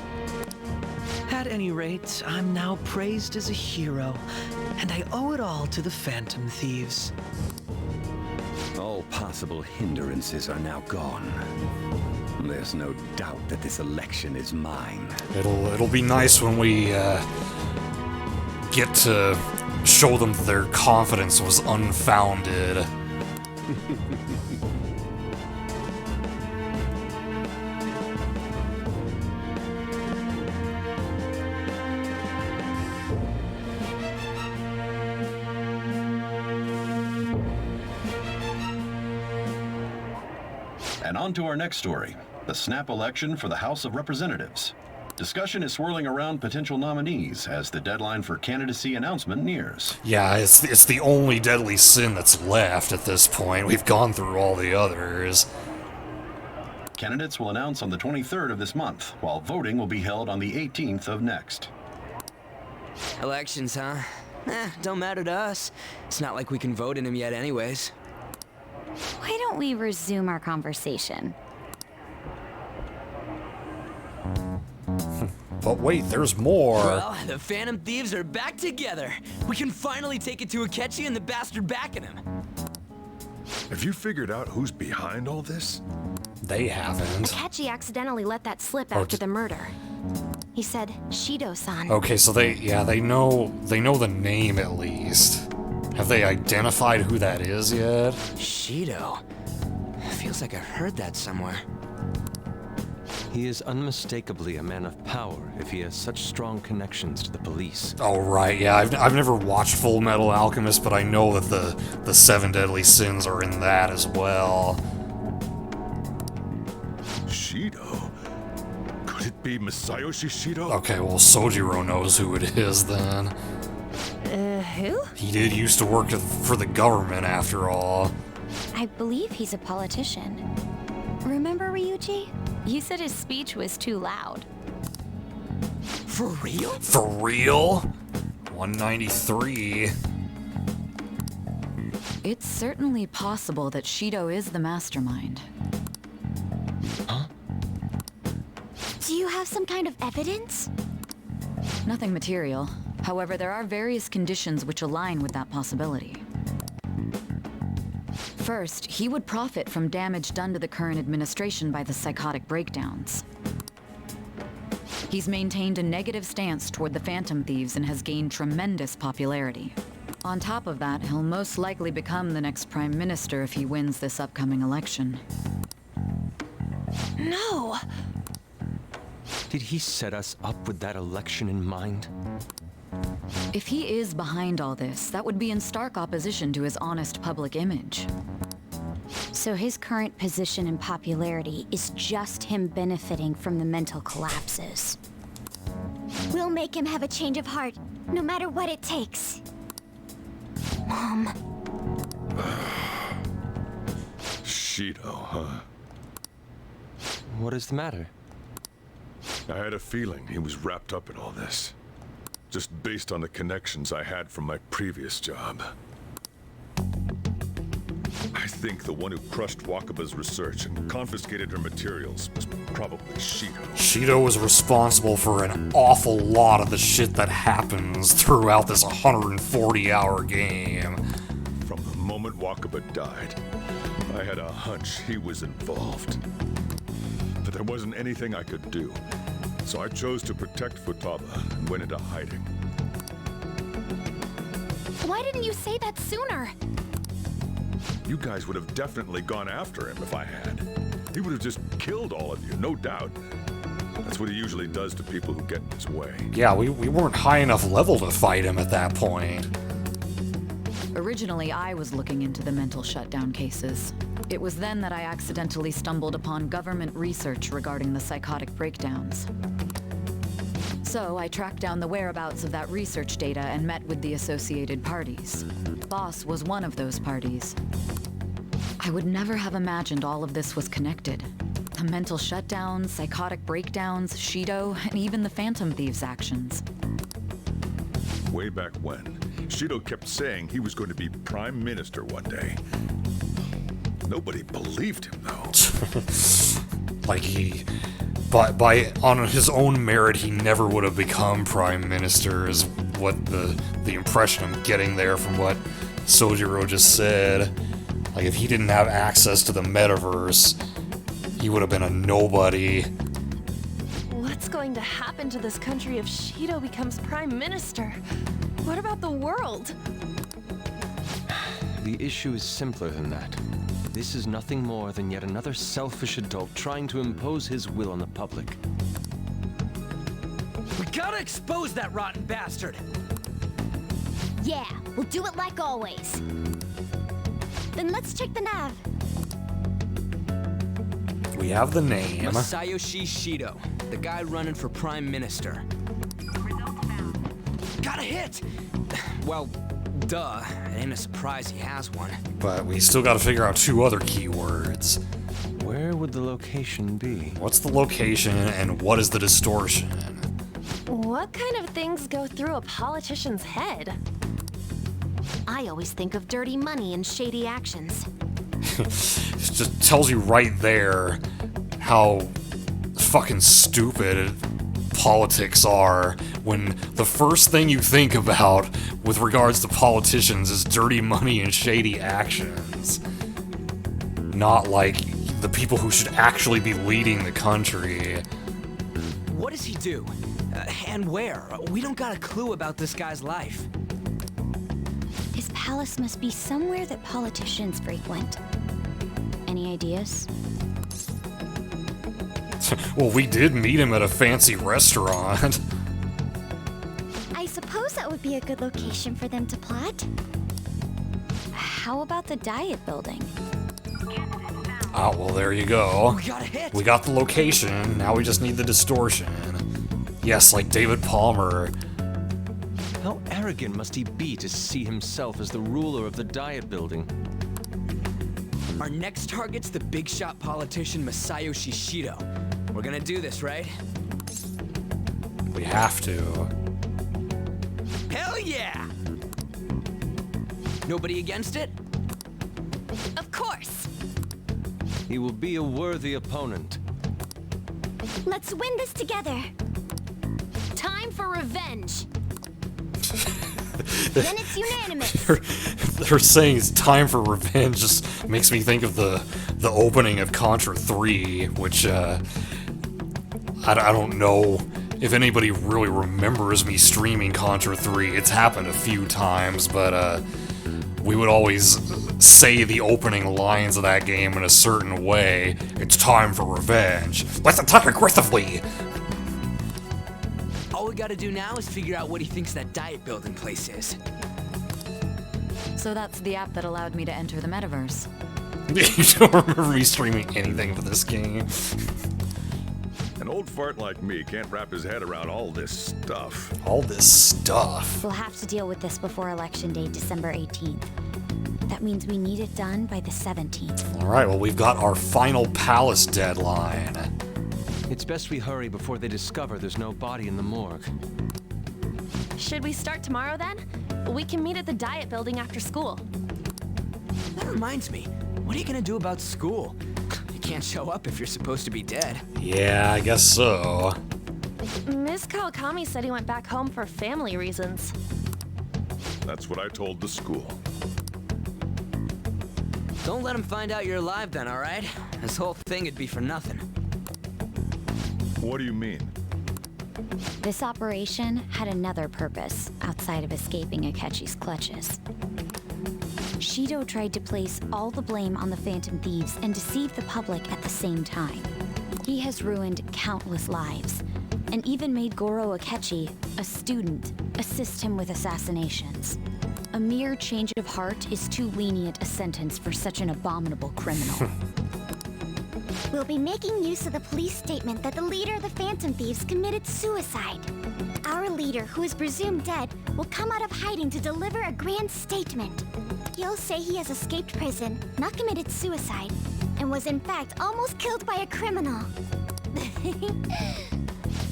At any rate, I'm now praised as a hero, and I owe it all to the Phantom Thieves. All possible hindrances are now gone. There's no doubt that this election is mine. It'll be nice when we get to show them that their confidence was unfounded. And on to our next story, the snap election for the House of Representatives. Discussion is swirling around potential nominees as the deadline for candidacy announcement nears. Yeah, it's the only deadly sin that's left at this point. We've gone through all the others. Candidates will announce on the 23rd of this month, while voting will be held on the 18th of next. Elections, huh? Don't matter to us. It's not like we can vote in them yet anyways. Why don't we resume our conversation? But wait, there's more. Well, the Phantom Thieves are back together. We can finally take it to Akechi and the bastard backing him. Have you figured out who's behind all this? They haven't. Akechi accidentally let that slip after the murder. He said, Shido-san. Okay, so they know the name at least. Have they identified who that is yet? Shido? Feels like I've heard that somewhere. He is unmistakably a man of power if he has such strong connections to the police. Oh, right, yeah, I've never watched Full Metal Alchemist, but I know that the 7 deadly sins are in that as well. Shido? Could it be Masayoshi Shido? Okay, well, Sojiro knows who it is then. Who? He did used to work for the government, after all. I believe he's a politician. Remember, Ryuji? You said his speech was too loud. For real? For real? 193. It's certainly possible that Shido is the mastermind. Huh? Do you have some kind of evidence? Nothing material. However, there are various conditions which align with that possibility. First, he would profit from damage done to the current administration by the psychotic breakdowns. He's maintained a negative stance toward the Phantom Thieves and has gained tremendous popularity. On top of that, he'll most likely become the next Prime Minister if he wins this upcoming election. No! Did he set us up with that election in mind? If he is behind all this, that would be in stark opposition to his honest public image. So his current position and popularity is just him benefiting from the mental collapses. We'll make him have a change of heart, no matter what it takes. Mom. Shido, huh? What is the matter? I had a feeling he was wrapped up in all this. Just based on the connections I had from my previous job. I think the one who crushed Wakaba's research and confiscated her materials was probably Shido. Shido was responsible for an awful lot of the shit that happens throughout this 140-hour game. From the moment Wakaba died, I had a hunch he was involved. But there wasn't anything I could do. So I chose to protect Futaba and went into hiding. Why didn't you say that sooner? You guys would have definitely gone after him if I had. He would have just killed all of you, no doubt. That's what he usually does to people who get in his way. Yeah, we weren't high enough level to fight him at that point. Originally, I was looking into the mental shutdown cases. It was then that I accidentally stumbled upon government research regarding the psychotic breakdowns. So I tracked down the whereabouts of that research data and met with the associated parties. Boss was one of those parties. I would never have imagined all of this was connected. The mental shutdowns, psychotic breakdowns, Shido, and even the Phantom Thieves' actions. Way back when, Shido kept saying he was going to be Prime Minister one day. Nobody believed him, though. Like by on his own merit, he never would have become Prime Minister, is what the impression I'm getting there from what Sojiro just said. Like, if he didn't have access to the metaverse, he would have been a nobody. What's going to happen to this country if Shido becomes Prime Minister? What about the world? The issue is simpler than that. This is nothing more than yet another selfish adult trying to impose his will on the public. We gotta expose that rotten bastard! Yeah, we'll do it like always. Then let's check the nav. We have the name. Masayoshi Shido, the guy running for Prime Minister. Got a hit! Well, duh. It ain't a surprise he has one. But we still gotta figure out 2 other keywords. Where would the location be? What's the location and what is the distortion? What kind of things go through a politician's head? I always think of dirty money and shady actions. It just tells you right there how fucking stupid politics are when the first thing you think about with regards to politicians is dirty money and shady actions. Not like the people who should actually be leading the country. What does he do? And where? We don't got a clue about this guy's life. His palace must be somewhere that politicians frequent. Any ideas? Well, we did meet him at a fancy restaurant. I suppose that would be a good location for them to plot. How about the diet building? Oh, well, there you go. We got a hit. We got the location, now we just need the distortion. Yes, like David Palmer. How arrogant must he be to see himself as the ruler of the diet building? Our next target's the big shot politician Masayoshi Shido. We're gonna do this, right? We have to. Hell yeah! Nobody against it? Of course! He will be a worthy opponent. Let's win this together. Time for revenge. Then it's unanimous. They're saying it's time for revenge just makes me think of the opening of Contra 3, which I don't know if anybody really remembers me streaming Contra 3. It's happened a few times, but we would always say the opening lines of that game in a certain way. It's time for revenge. Let's attack aggressively! All we gotta do now is figure out what he thinks that diet building place is. So that's the app that allowed me to enter the metaverse. You don't remember me streaming anything for this game. An old fart like me can't wrap his head around all this stuff. All this stuff? We'll have to deal with this before Election Day, December 18th. That means we need it done by the 17th. Alright, well, we've got our final palace deadline. It's best we hurry before they discover there's no body in the morgue. Should we start tomorrow then? We can meet at the diet building after school. That reminds me, what are you gonna do about school? You can't show up if you're supposed to be dead. Yeah, I guess so. Ms. Kawakami said he went back home for family reasons. That's what I told the school. Don't let him find out you're alive then, alright? This whole thing would be for nothing. What do you mean? This operation had another purpose outside of escaping Akechi's clutches. Shido tried to place all the blame on the Phantom Thieves and deceive the public at the same time. He has ruined countless lives, and even made Goro Akechi, a student, assist him with assassinations. A mere change of heart is too lenient a sentence for such an abominable criminal. We'll be making use of the police statement that the leader of the Phantom Thieves committed suicide. Our leader, who is presumed dead, will come out of hiding to deliver a grand statement. He'll say he has escaped prison, not committed suicide, and was in fact almost killed by a criminal.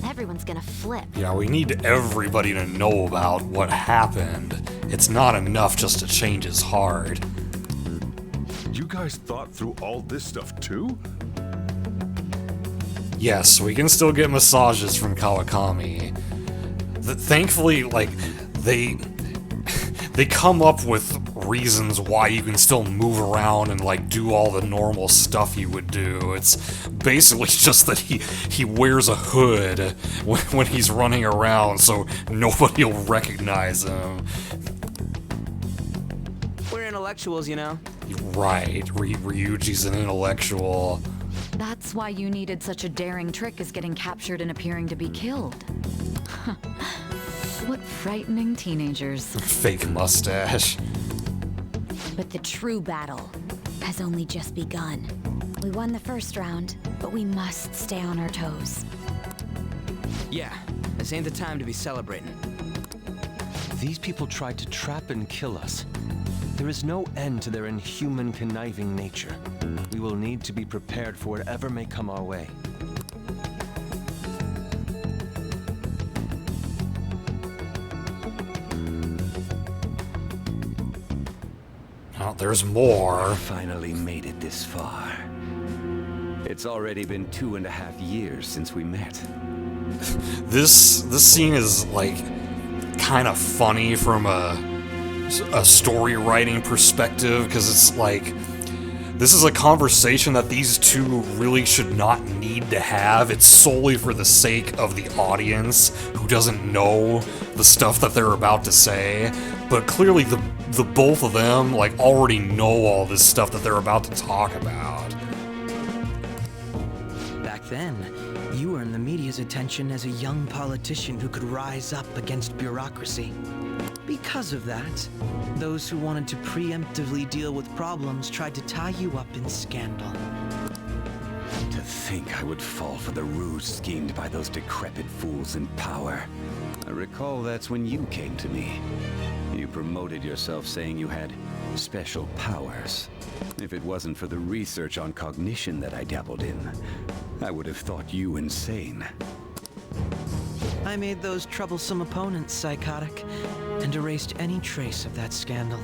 Everyone's gonna flip. Yeah, we need everybody to know about what happened. It's not enough just to change his heart. You guys thought through all this stuff too? Yes, we can still get massages from Kawakami. Thankfully, like, they come up with reasons why you can still move around and, like, do all the normal stuff you would do. It's basically just that he wears a hood when he's running around, so nobody will recognize him. We're intellectuals, you know. Right, Ryuji's an intellectual. That's why you needed such a daring trick as getting captured and appearing to be killed. What frightening teenagers. Fake mustache. But the true battle has only just begun. We won the first round, but we must stay on our toes. Yeah, this ain't the time to be celebrating. These people tried to trap and kill us. There is no end to their inhuman, conniving nature. We will need to be prepared for whatever may come our way. Oh, there's more. Finally made it this far. It's already been 2.5 years since we met. This scene is, like, kind of funny from a story writing perspective, because it's like, this is a conversation that these two really should not need to have. It's solely for the sake of the audience who doesn't know the stuff that they're about to say. But clearly the both of them, like, already know all this stuff that they're about to talk about. Back then, you earned the media's attention as a young politician who could rise up against bureaucracy. Because of that, those who wanted to preemptively deal with problems tried to tie you up in scandal. To think I would fall for the ruse schemed by those decrepit fools in power. I recall that's when you came to me. You promoted yourself saying you had special powers. If it wasn't for the research on cognition that I dabbled in, I would have thought you insane. I made those troublesome opponents psychotic and erased any trace of that scandal.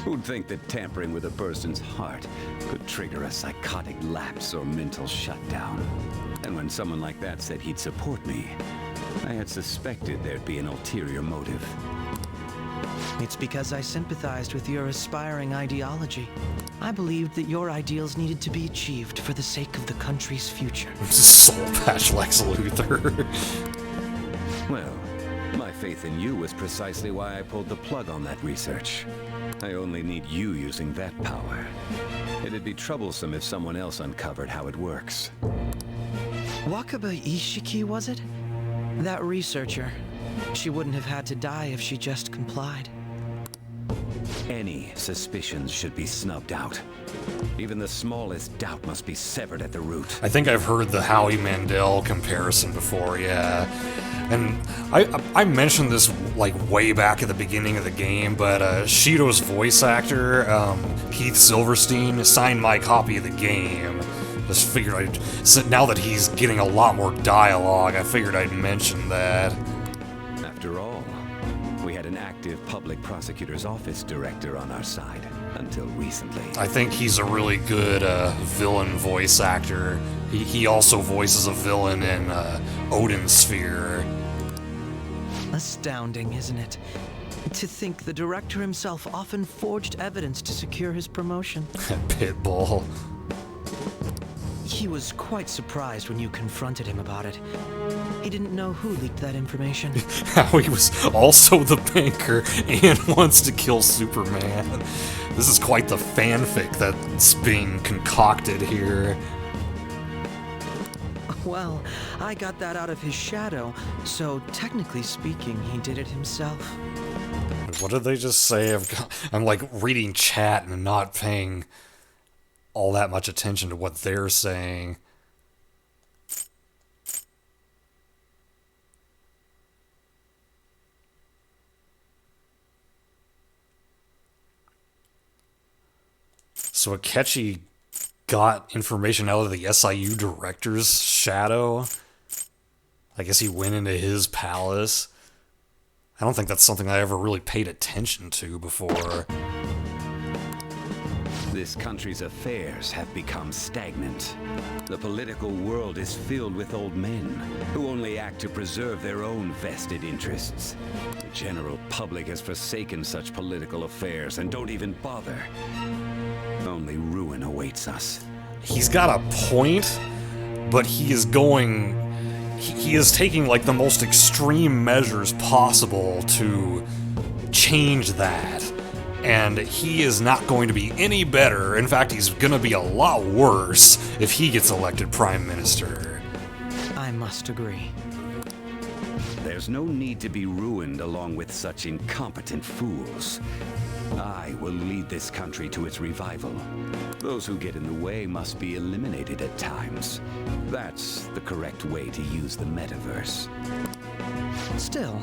Who'd think that tampering with a person's heart could trigger a psychotic lapse or mental shutdown? And when someone like that said he'd support me, I had suspected there'd be an ulterior motive. It's because I sympathized with your aspiring ideology. I believed that your ideals needed to be achieved for the sake of the country's future. This is Soul Patch Lex Luthor. Well, my faith in you was precisely why I pulled the plug on that research. I only need you using that power. It'd be troublesome if someone else uncovered how it works. Wakaba Ishiki, was it? That researcher. She wouldn't have had to die if she just complied. Any suspicions should be snubbed out. Even the smallest doubt must be severed at the root. I think I've heard the Howie Mandel comparison before, yeah. And I mentioned this, like, way back at the beginning of the game, but Shido's voice actor, Keith Silverstein, signed my copy of the game. Just figured now that he's getting a lot more dialogue, I figured I'd mention that. After all, we had an active public prosecutor's office director on our side, until recently. I think he's a really good villain voice actor. He also voices a villain in Odin Sphere. Astounding, isn't it? To think the director himself often forged evidence to secure his promotion. Pitbull. He was quite surprised when you confronted him about it. He didn't know who leaked that information. Howie was also the banker and wants to kill Superman. This is quite the fanfic that's being concocted here. Well, I got that out of his shadow, so technically speaking, he did it himself. What did they just say? I'm like reading chat and not paying all that much attention to what they're saying. So Akechi got information out of the SIU director's shadow. I guess he went into his palace. I don't think that's something I ever really paid attention to before. This country's affairs have become stagnant. The political world is filled with old men who only act to preserve their own vested interests. The general public has forsaken such political affairs and don't even bother. Only ruin awaits us. He's got a point, but he is going... He is taking, like, the most extreme measures possible to change that. And he is not going to be any better. In fact, he's going to be a lot worse if he gets elected Prime Minister. I must agree. There's no need to be ruined along with such incompetent fools. I will lead this country to its revival. Those who get in the way must be eliminated at times. That's the correct way to use the metaverse. Still,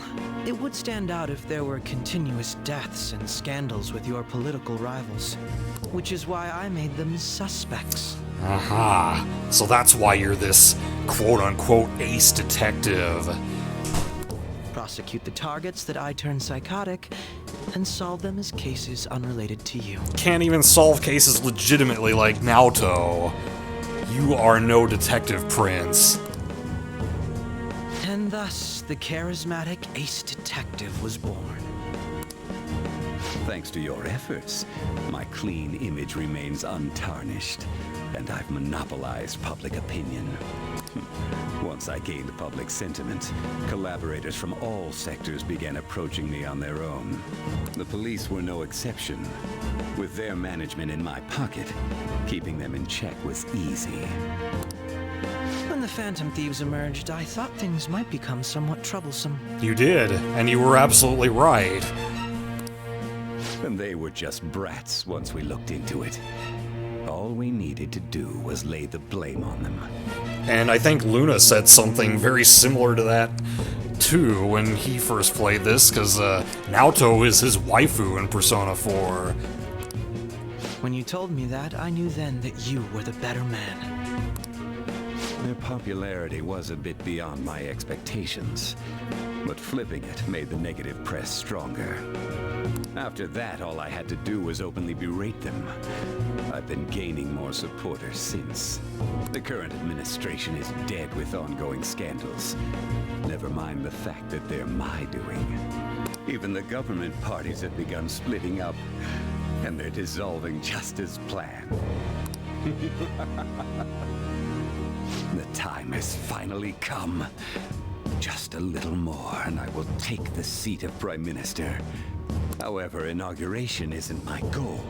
it would stand out if there were continuous deaths and scandals with your political rivals, which is why I made them suspects. Aha. So that's why you're this quote-unquote ace detective. Prosecute the targets that I turn psychotic, and solve them as cases unrelated to you. Can't even solve cases legitimately like Naoto. You are no detective, Prince. And thus, the charismatic ace detective was born. Thanks to your efforts, my clean image remains untarnished, and I've monopolized public opinion. Once I gained public sentiment, collaborators from all sectors began approaching me on their own. The police were no exception. With their management in my pocket, keeping them in check was easy. When the Phantom Thieves emerged, I thought things might become somewhat troublesome. You did, and you were absolutely right. And they were just brats once we looked into it. All we needed to do was lay the blame on them. And I think Luna said something very similar to that, too, when he first played this, because Naoto is his waifu in Persona 4. When you told me that, I knew then that you were the better man. Their popularity was a bit beyond my expectations, but flipping it made the negative press stronger. After that, all I had to do was openly berate them. I've been gaining more supporters since. The current administration is dead with ongoing scandals. Never mind the fact that they're my doing. Even the government parties have begun splitting up, and they're dissolving just as planned. The time has finally come. Just a little more, and I will take the seat of Prime Minister. However, inauguration isn't my goal.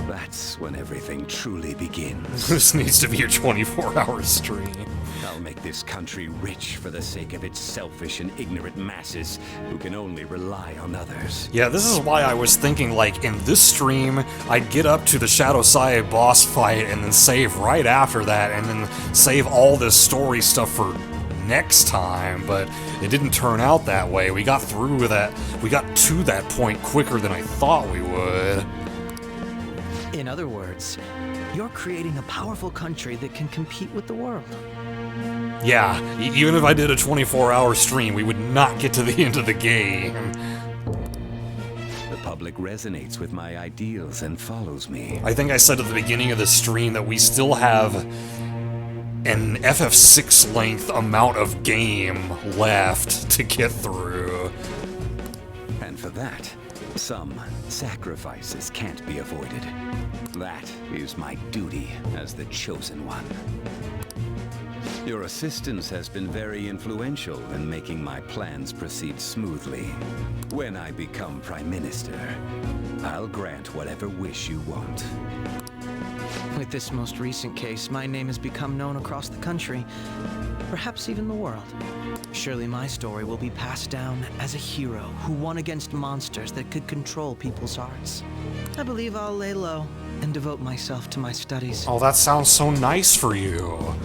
That's when everything truly begins. This needs to be a 24-hour stream. I'll make this country rich for the sake of its selfish and ignorant masses who can only rely on others. Yeah, this is why I was thinking, like, in this stream, I'd get up to the Shadow Sai boss fight and then save right after that, and then save all this story stuff for next time, but it didn't turn out that way. We got through that. We got to that point quicker than I thought we would. In other words, you're creating a powerful country that can compete with the world. Yeah, even if I did a 24-hour stream, we would not get to the end of the game. The public resonates with my ideals and follows me. I think I said at the beginning of the stream that we still have an FF6 length amount of game left to get through. And for that, some sacrifices can't be avoided. That is my duty as the Chosen One. Your assistance has been very influential in making my plans proceed smoothly. When I become Prime Minister, I'll grant whatever wish you want. With this most recent case, my name has become known across the country, perhaps even the world. Surely my story will be passed down as a hero who won against monsters that could control people's hearts. I believe I'll lay low and devote myself to my studies. Oh, that sounds so nice for you.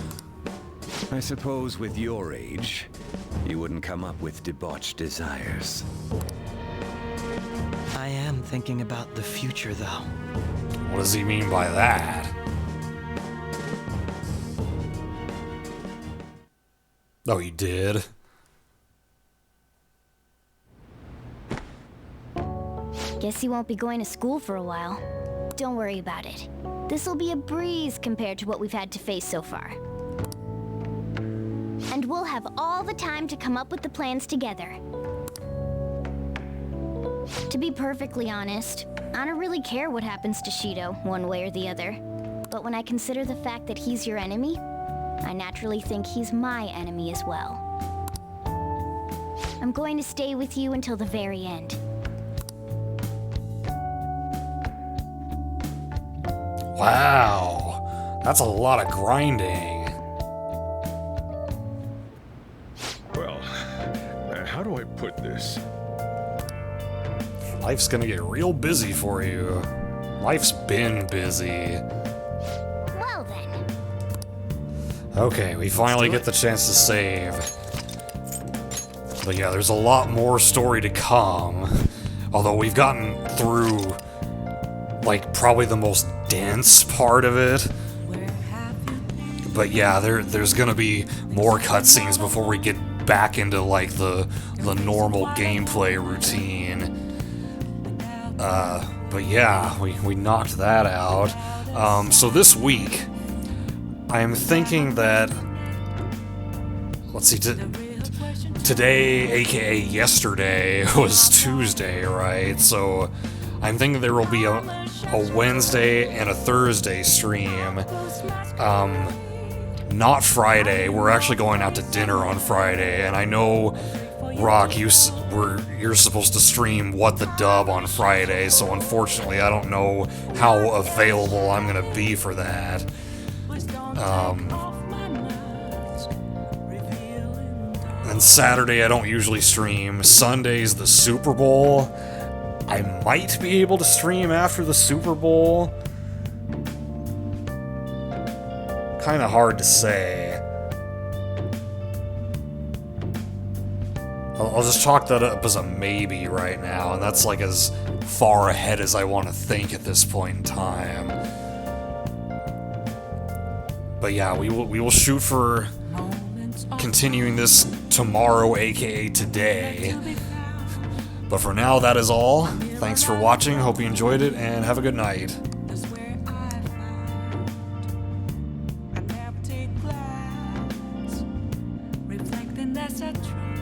I suppose with your age, you wouldn't come up with debauched desires. I am thinking about the future, though. What does he mean by that? Oh, he did? Guess he won't be going to school for a while. Don't worry about it. This'll be a breeze compared to what we've had to face so far. And we'll have all the time to come up with the plans together. To be perfectly honest, I don't really care what happens to Shido, one way or the other. But when I consider the fact that he's your enemy, I naturally think he's my enemy as well. I'm going to stay with you until the very end. Wow, that's a lot of grinding. Well, how do I put this? Life's gonna get real busy for you. Life's been busy. Well then. Okay, we finally get the chance to save. But yeah, there's a lot more story to come. Although we've gotten through, like, probably the most dense part of it. But yeah, there's gonna be more cutscenes before we get back into, like, the normal gameplay routine. But yeah, we knocked that out. So this week, I'm thinking that, let's see, today, aka yesterday, was Tuesday, right? So I'm thinking there will be a Wednesday and a Thursday stream. Not Friday. We're actually going out to dinner on Friday, and I know, Rock, you're supposed to stream What the Dub on Friday, so unfortunately I don't know how available I'm gonna be for that. And Saturday I don't usually stream. Sunday's the Super Bowl. I might be able to stream after the Super Bowl. Kinda hard to say. I'll just chalk that up as a maybe right now, and that's like as far ahead as I want to think at this point in time. But yeah, we will shoot for continuing this tomorrow, aka today. But for now, that is all. Thanks for watching, hope you enjoyed it, and have a good night. Reflecting that's a truth.